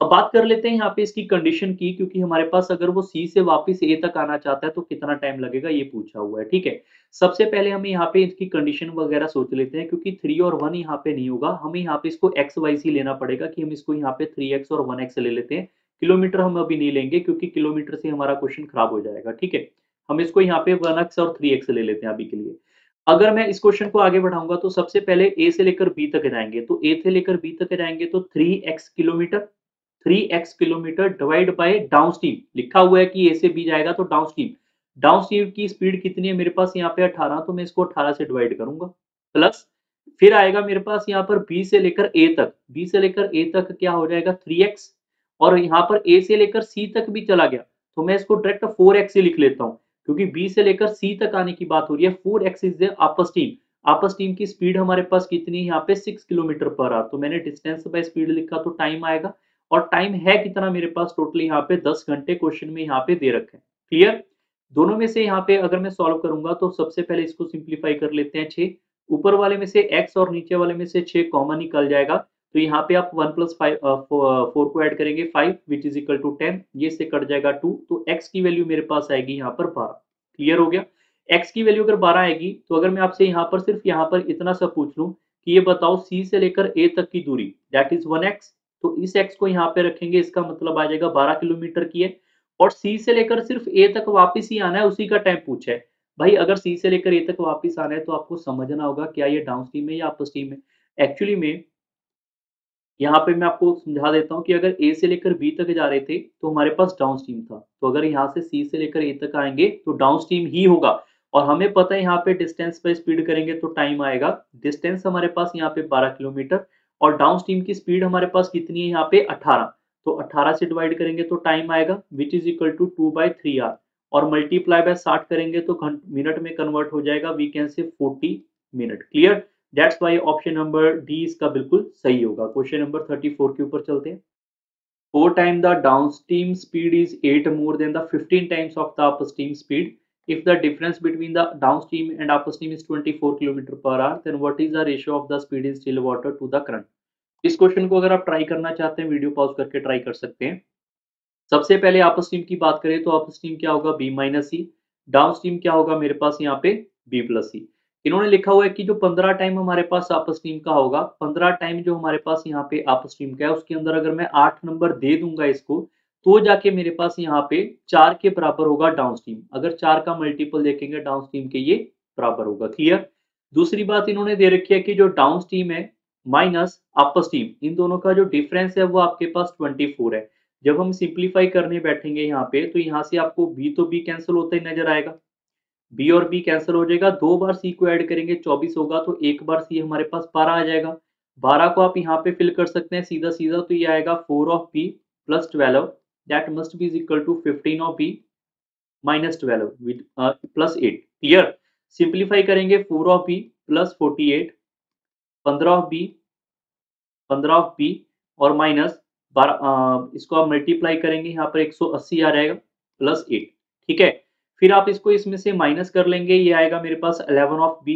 अब बात कर लेते हैं यहाँ पे इसकी कंडीशन की, क्योंकि हमारे पास अगर वो सी से वापस ए तक आना चाहता है तो कितना टाइम लगेगा ये पूछा हुआ है। ठीक है, सबसे पहले हमें यहाँ पे इसकी कंडीशन वगैरह सोच लेते हैं, क्योंकि 3 और 1 यहाँ पे नहीं होगा, हमें यहाँ पे इसको एक्स वाई सी लेना पड़ेगा, कि हम इसको यहाँ पे 3x और 1x ले लेते हैं। किलोमीटर हम अभी नहीं लेंगे, क्योंकि किलोमीटर से हमारा क्वेश्चन खराब हो जाएगा। ठीक है, हम इसको यहाँ पे 1x और 3x ले लेते हैं अभी के लिए। अगर मैं इस क्वेश्चन को आगे बढ़ाऊंगा तो सबसे पहले ए से लेकर बी तक जाएंगे, तो ए से लेकर बी तक जाएंगे तो 3x kilometre, 3x kilometre divide by down stream, लिखा हुआ है कि ए से बी जाएगा तो डाउन स्ट्रीम, डाउन स्ट्रीम की स्पीड कितनी है मेरे पास यहाँ पे 18, तो मैं इसको 18 से डिवाइड करूंगा, प्लस फिर आएगा मेरे पास यहाँ पर बी से लेकर ए तक, बी से लेकर ए तक क्या हो जाएगा 3x, और यहाँ पर ए से लेकर सी तक भी चला गया, तो मैं इसको डायरेक्ट 4x से लिख लेता हूँ, क्योंकि बी से लेकर सी तक आने की बात हो रही है। 4x is the upper team, upper team की स्पीड हमारे पास कितनी है यहाँ पे 6 किलोमीटर पर आवर, तो मैंने डिस्टेंस बाय स्पीड लिखा तो टाइम आएगा, और टाइम है कितना मेरे पास टोटली यहाँ पे 10 घंटे क्वेश्चन में यहाँ पे दे रखे हैं। क्लियर, दोनों में से यहाँ पे अगर मैं सॉल्व करूंगा तो सबसे पहले इसको सिंप्लीफाई कर लेते हैं। 6 ऊपर वाले में से x और नीचे वाले में से 6 कॉमन निकल जाएगा, तो यहाँ पे आप 1 + 5 4 को ऐड करेंगे 5 विच इज इक्वल टू 10, ये से कट जाएगा 2, तो x की वैल्यू मेरे पास आएगी यहाँ पर 12। क्लियर हो गया, x की वैल्यू अगर 12 आएगी, तो अगर मैं आपसे यहाँ पर सिर्फ यहाँ पर इतना सा पूछ लूं कि ये बताओ c से लेकर a तक की दूरी दैट इज 1x, तो इस x को यहाँ पे रखेंगे, इसका मतलब आ जाएगा 12 किलोमीटर की है, और c से लेकर सिर्फ a तक वापिस ही आना है, उसी का टाइम पूछा है। भाई अगर c से लेकर a तक वापिस आना है तो आपको समझना होगा क्या ये डाउन स्ट्रीम है या अपर स्ट्रीम है। एक्चुअली में यहाँ पे मैं आपको समझा देता हूँ कि अगर ए से लेकर बी तक जा रहे थे तो हमारे पास डाउन स्ट्रीम था, तो अगर यहाँ से सी से लेकर ए तक आएंगे तो डाउन स्ट्रीम ही होगा, और हमें पता है यहाँ पे डिस्टेंस पे स्पीड करेंगे तो टाइम आएगा। डिस्टेंस हमारे पास यहाँ पे 12 किलोमीटर, और डाउन स्ट्रीम की स्पीड हमारे पास कितनी है यहाँ पे 18, तो 18 से डिवाइड करेंगे तो टाइम आएगा विच इज इक्वल टू 2/3r, और मल्टीप्लाई बाय 60 करेंगे तो मिनट में कन्वर्ट हो जाएगा, we can say 40 minute. Clear, that's why option number D इसका बिल्कुल सही होगा। क्वेश्चन नंबर 34 के ऊपर चलते हैं। 4 time the downstream speed is 8 more than the 15 times of the upstream speed, if the difference between the downstream and upstream is 24 kilometre per our, then what is the ratio of the speed in still water to the current। इस क्वेश्चन को अगर आप ट्राई करना चाहते हैं वीडियो पॉज करके ट्राई कर सकते हैं। सबसे पहले अपस्ट्रीम की बात करें तो अपस्ट्रीम क्या होगा बी माइनस सी, डाउनस्ट्रीम क्या होगा मेरे पास यहाँ पे बी प्लस सी। इन्होंने लिखा हुआ है कि जो 15 टाइम हमारे पास अपस्ट्रीम का होगा, 15 टाइम जो हमारे पास यहाँ पे अपस्ट्रीम का है, उसके अंदर अगर मैं 8 नंबर दे दूंगा इसको, तो जाके मेरे पास यहाँ पे 4 के बराबर होगा डाउनस्ट्रीम। अगर 4 का मल्टीपल देखेंगे डाउनस्ट्रीम के, ये बराबर होगा। क्लियर, दूसरी बात इन्होंने दे रखी है कि जो डाउनस्ट्रीम है माइनस अपस्ट्रीम, इन दोनों का जो डिफरेंस है वो आपके पास 24 है। जब हम सिंप्लीफाई करने बैठेंगे यहाँ पे, तो यहाँ से आपको b तो b कैंसिल होता ही नजर आएगा, b और b कैंसिल हो जाएगा, 2 बार c को ऐड करेंगे 24 होगा, तो एक बार c हमारे पास 12 आ जाएगा। 12 को आप यहाँ पे फिल कर सकते हैं सीधा सीधा, तो ये आएगा 4 of b plus 12 that must be equal to 15 of b minus 12 with plus 8। Clear, simplify करेंगे 4 of b plus 48, 15 of b, 15 of b और माइनस 12, इसको आप मल्टीप्लाई करेंगे यहाँ पर 180 आ जाएगा प्लस 8। ठीक है। फिर आप इसको इसमें से माइनस कर लेंगे, ये आएगा मेरे पास 11 ऑफ बी।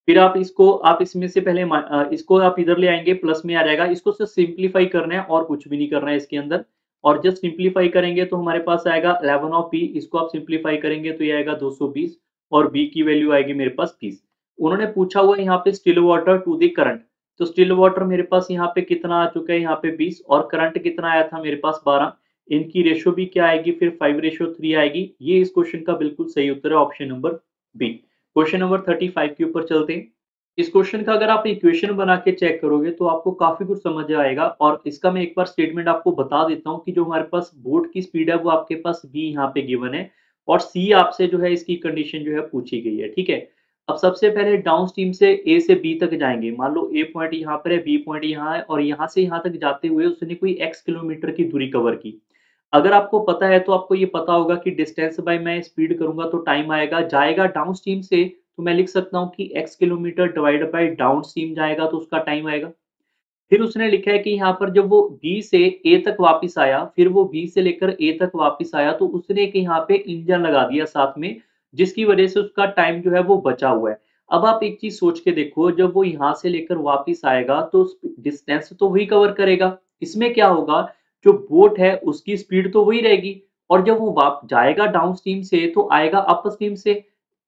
फिर आप इसमें से पहले इसको आप इधर ले आएंगे, प्लस में आ जाएगा। इसको सिर्फ सिंप्लीफाई करना है और कुछ भी नहीं करना है इसके अंदर। और जस्ट सिंप्लीफाई करेंगे तो हमारे पास आएगा 11 ऑफ बी। इसको आप सिंप्लीफाई करेंगे तो ये आएगा 220 और बी की वैल्यू आएगी मेरे पास 20। उन्होंने पूछा हुआ है यहाँ पे still water to the current. तो स्टिल वाटर मेरे पास यहाँ पे कितना आ चुका है, यहाँ पे 20, और करंट कितना आया था मेरे पास 12। इनकी रेशो भी क्या आएगी, फिर 5:3 आएगी। ये इस क्वेश्चन का बिल्कुल सही उत्तर है, option number B. Question number 35 के ऊपर चलते हैं। इस क्वेश्चन का अगर आप इक्वेशन बना के चेक करोगे तो आपको काफी कुछ समझ आएगा। और इसका मैं एक बार स्टेटमेंट आपको बता देता हूँ कि जो हमारे पास बोट की स्पीड है वो आपके पास बी यहाँ पे गिवन है, और सी आपसे जो है इसकी कंडीशन जो है पूछी गई है। ठीक है। अब सबसे पहले डाउन स्ट्रीम से ए से बी तक जाएंगे। मान लो ए पॉइंट यहाँ पर है, बी पॉइंट यहाँ है, और यहाँ से यहाँ तक जाते हुए उसने कोई एक्स किलोमीटर की दूरी कवर की। अगर आपको पता है तो आपको ये पता होगा कि डिस्टेंस बाय मैं स्पीड करूंगा तो टाइम आएगा, जाएगा डाउन स्ट्रीम से, तो मैं लिख सकता हूँ कि x kilometre divide by down stream जाएगा तो उसका टाइम आएगा। फिर उसने लिखा है कि यहाँ पर जब वो B से A तक वापस आया, फिर वो B से लेकर A तक वापस आया, तो उसने एक यहाँ पे इंजन लगा दिया साथ में, जिसकी वजह से उसका टाइम जो है वो बचा हुआ है। अब आप एक चीज सोच के देखो, जब वो यहाँ से लेकर वापस आएगा तो डिस्टेंस तो वही कवर करेगा। इसमें क्या होगा, जो बोट है उसकी स्पीड तो वही रहेगी, और जब वो वाप जाएगा डाउन स्ट्रीम से तो आएगा अप स्ट्रीम से।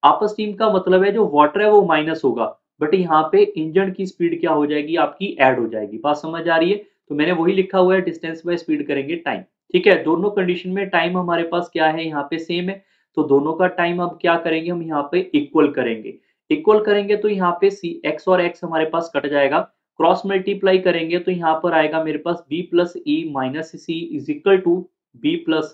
अप स्ट्रीम का मतलब है जो वाटर है वो माइनस होगा, बट यहाँ पे इंजन की स्पीड क्या हो जाएगी, आपकी ऐड हो जाएगी। बात समझ आ रही है। तो मैंने वही लिखा हुआ है, डिस्टेंस बाय स्पीड करेंगे टाइम। ठीक है। दोनों कंडीशन में टाइम हमारे पास क्या है, यहाँ पे सेम है। तो दोनों का टाइम अब क्या करेंगे, हम यहाँ पे इक्वल करेंगे। इक्वल करेंगे तो यहाँ पे सी एक्स और एक्स हमारे पास कट जाएगा। क्रॉस मल्टीप्लाई करेंगे तो यहाँ पर आएगा मेरे पास B plus E minus C is equal to B plus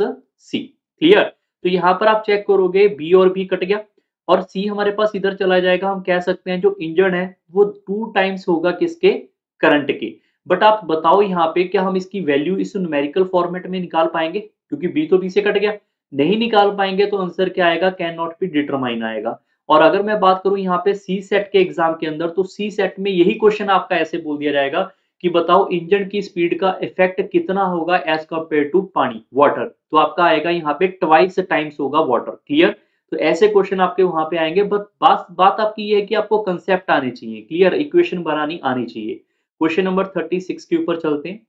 C. Clear. तो यहाँ पर आप चेक करोगे, बी और बी कट गया, और सी हमारे पास इधर चला जाएगा। हम कह सकते हैं जो इंजन है वो 2 टाइम्स होगा किसके, करंट के। बट आप बताओ यहाँ पे क्या हम इसकी वैल्यू इस न्यूमेरिकल फॉर्मेट में निकाल पाएंगे, क्योंकि बी तो बी से कट गया। नहीं निकाल पाएंगे तो आंसर क्या आएगा, कैन नॉट बी डिटरमाइन आएगा। और अगर मैं बात करूं यहाँ पे सी सेट के एग्जाम के अंदर, तो सी सेट में यही क्वेश्चन आपका ऐसे बोल दिया जाएगा कि बताओ इंजन की स्पीड का इफेक्ट कितना होगा एज कंपेयर टू पानी, वाटर। तो आपका आएगा यहाँ पे ट्वाइस टाइम्स होगा वाटर। क्लियर। तो ऐसे क्वेश्चन आपके वहां पे आएंगे। बट बात आपकी ये है कि आपको कंसेप्ट आने चाहिए, क्लियर, इक्वेशन बनानी आनी चाहिए। क्वेश्चन नंबर 36 के ऊपर चलते हैं।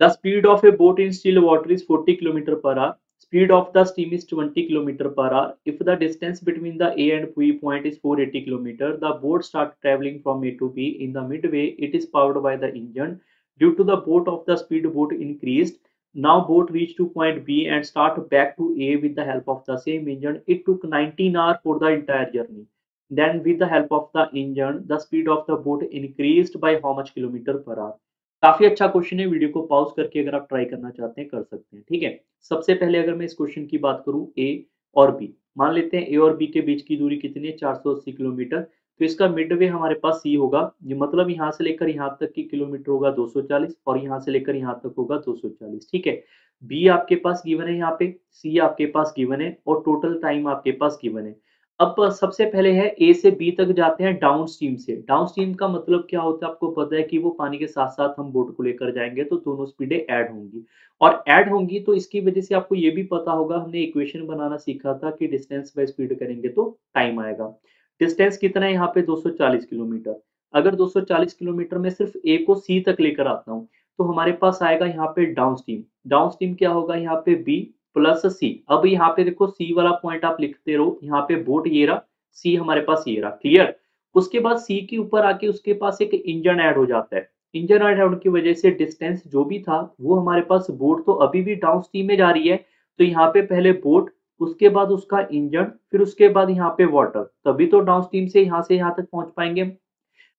The speed of A boat in still water is 40 kilometre per our. Speed of the steam is 20 km per hour. If the distance between the A and B point is 480 km, the boat starts traveling from A to B. In the midway, it is powered by the engine. Due to the boat of the speedboat increased, now boat reached to point B and start back to A with the help of the same engine. It took 19 hours for the entire journey. Then, with the help of the engine, the speed of the boat increased by how much kilometer per hour? काफी अच्छा क्वेश्चन है। वीडियो को पॉज करके अगर आप ट्राई करना चाहते हैं कर सकते हैं। ठीक है। सबसे पहले अगर मैं इस क्वेश्चन की बात करूं, ए और बी, मान लेते हैं ए और बी के बीच की दूरी कितनी है, 480 किलोमीटर। तो इसका मिडवे हमारे पास सी होगा, ये मतलब यहाँ से लेकर यहाँ तक की किलोमीटर होगा 240, और यहाँ से लेकर यहाँ तक होगा 240। ठीक है। बी आपके पास गिवन है, यहाँ पे सी आपके पास गिवन है, और टोटल टाइम आपके पास गिवन है। अब सबसे पहले है ए से बी तक जाते हैं डाउन स्ट्रीम से। डाउन स्ट्रीम का मतलब क्या होता है, आपको पता है कि वो पानी के साथ साथ हम बोट को लेकर जाएंगे तो दोनों स्पीडें ऐड होंगी, और ऐड होंगी तो इसकी वजह से आपको ये भी पता होगा, हमने इक्वेशन बनाना सीखा था कि डिस्टेंस बाय स्पीड करेंगे तो टाइम आएगा। डिस्टेंस कितना है यहाँ पे, 240 किलोमीटर। अगर 240 किलोमीटर में सिर्फ ए को सी तक लेकर आता हूँ तो हमारे पास आएगा यहाँ पे डाउन स्ट्रीम। डाउन स्ट्रीम क्या होगा, यहाँ पे बी प्लस सी। अब यहाँ पे देखो सी वाला पॉइंट आप लिखते रहो, यहाँ पे बोट ये रहा, सी हमारे पास ये रहा। क्लियर। उसके बाद सी के ऊपर आके उसके पास एक इंजन ऐड हो जाता है। इंजन ऐड होने की वजह से डिस्टेंस जो भी था वो हमारे पास, बोट तो अभी भी डाउन स्ट्रीम में जा रही है, तो यहाँ पे पहले बोट, उसके बाद उसका इंजन, फिर उसके बाद यहाँ पे वाटर, तभी तो डाउन स्ट्रीम से यहाँ तक पहुंच पाएंगे हम।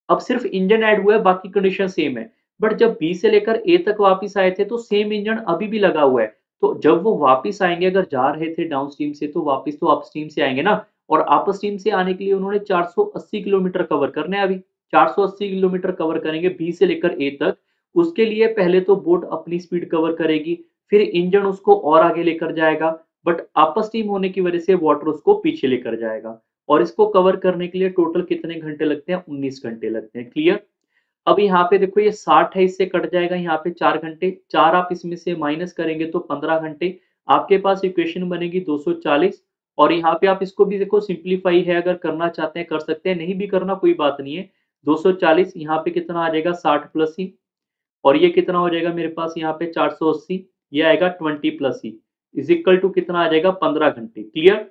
अब सिर्फ इंजन ऐड हुआ है, बाकी कंडीशन सेम है। बट जब बी से लेकर ए तक वापस आए थे तो सेम इंजन अभी भी लगा हुआ है। तो जब वो वापस आएंगे, अगर जा रहे थे डाउन स्ट्रीम से तो वापस तो अप स्ट्रीम से आएंगे ना, और अप स्ट्रीम से आने के लिए उन्होंने 480 किलोमीटर कवर करने हैं। अभी 480 किलोमीटर कवर करेंगे बी से लेकर ए तक। उसके लिए पहले तो बोट अपनी स्पीड कवर करेगी, फिर इंजन उसको और आगे लेकर जाएगा, बट अप स्ट्रीम होने की वजह से वाटर उसको पीछे लेकर जाएगा। और इसको कवर करने के लिए टोटल कितने घंटे लगते हैं, 19 घंटे लगते हैं। क्लियर। अब यहाँ पे देखो ये 60 है, इससे कट जाएगा यहाँ पे 4 घंटे, 4 आप इसमें से माइनस करेंगे तो 15 घंटे। आपके पास इक्वेशन बनेगी 240 और यहाँ पे आप इसको भी देखो सिंप्लीफाई है, अगर करना चाहते हैं कर सकते हैं, नहीं भी करना कोई बात नहीं है। 240 यहाँ पे कितना आ जाएगा 60 प्लस ई, और ये कितना हो जाएगा मेरे पास यहाँ पे 480, ये आएगा 20 plus E is equal to कितना आ जाएगा 15 घंटे। क्लियर।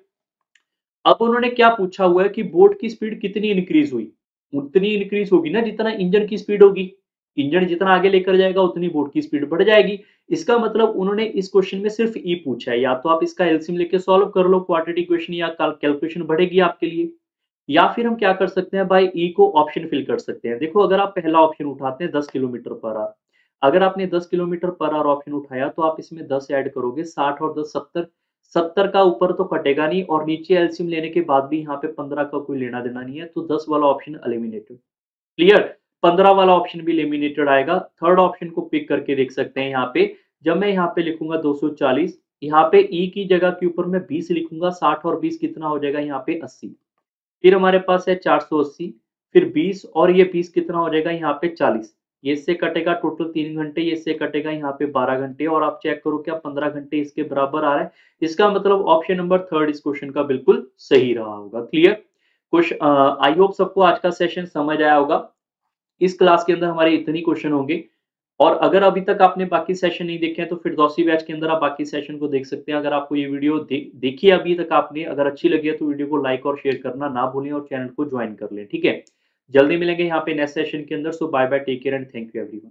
अब उन्होंने क्या पूछा हुआ है कि बोट की स्पीड कितनी इंक्रीज हुई, उतनी इंक्रीज होगी ना जितना इंजन की स्पीड होगी, इंजन जितना आगे लेकर जाएगा उतनी बोट की स्पीड बढ़ जाएगी। इसका मतलब उन्होंने इस क्वेश्चन में सिर्फ ई पूछा है, या तो आप इसका एलसीएम लेके सॉल्व कर लो क्वाड्रेटिक इक्वेशन, या कैलकुलेशन बढ़ेगी आपके लिए, या फिर हम क्या कर सकते हैं भाई, ई को ऑप्शन फिल कर सकते हैं। देखो अगर आप पहला ऑप्शन उठाते हैं 10 किलोमीटर पर आवर, अगर आपने 10 किलोमीटर पर आवर ऑप्शन उठाया तो आप इसमें 10 ऐड करोगे, 60 और 10 70, 70 का ऊपर तो कटेगा नहीं, और नीचे एलसीएम लेने के बाद भी यहाँ पे 15 का कोई लेना देना नहीं है, तो 10 वाला ऑप्शन एलिमिनेटेड। क्लियर। 15 वाला ऑप्शन भी एलिमिनेटेड आएगा। थर्ड ऑप्शन को पिक करके देख सकते हैं। यहाँ पे जब मैं यहाँ पे लिखूंगा 240, यहाँ पे ई की जगह के ऊपर मैं 20 लिखूंगा, 60 और 20 कितना हो जाएगा यहाँ पे 80, फिर हमारे पास है 480, फिर 20 और ये 20 कितना हो जाएगा यहाँ पे 40, ये इससे कटेगा टोटल 3 घंटे, ये इससे कटेगा यहाँ पे 12 घंटे, और आप चेक करो क्या 15 घंटे इसके बराबर आ रहा है। इसका मतलब ऑप्शन नंबर थर्ड इस क्वेश्चन का बिल्कुल सही रहा होगा। क्लियर। कुछ आई होप सबको आज का सेशन समझ आया होगा। इस क्लास के अंदर हमारे इतने क्वेश्चन होंगे, और अगर अभी तक आपने बाकी सेशन नहीं देखे हैं तो फिरदौसी बैच के अंदर आप बाकी सेशन को देख सकते हैं। अगर आपको ये वीडियो देखी है अभी तक आपने, अगर अच्छी लगी है तो वीडियो को लाइक और शेयर करना ना भूलें, और चैनल को ज्वाइन कर लें। ठीक है, जल्दी मिलेंगे यहाँ पे नेक्स्ट सेशन के अंदर। So bye bye, take care and thank you everyone.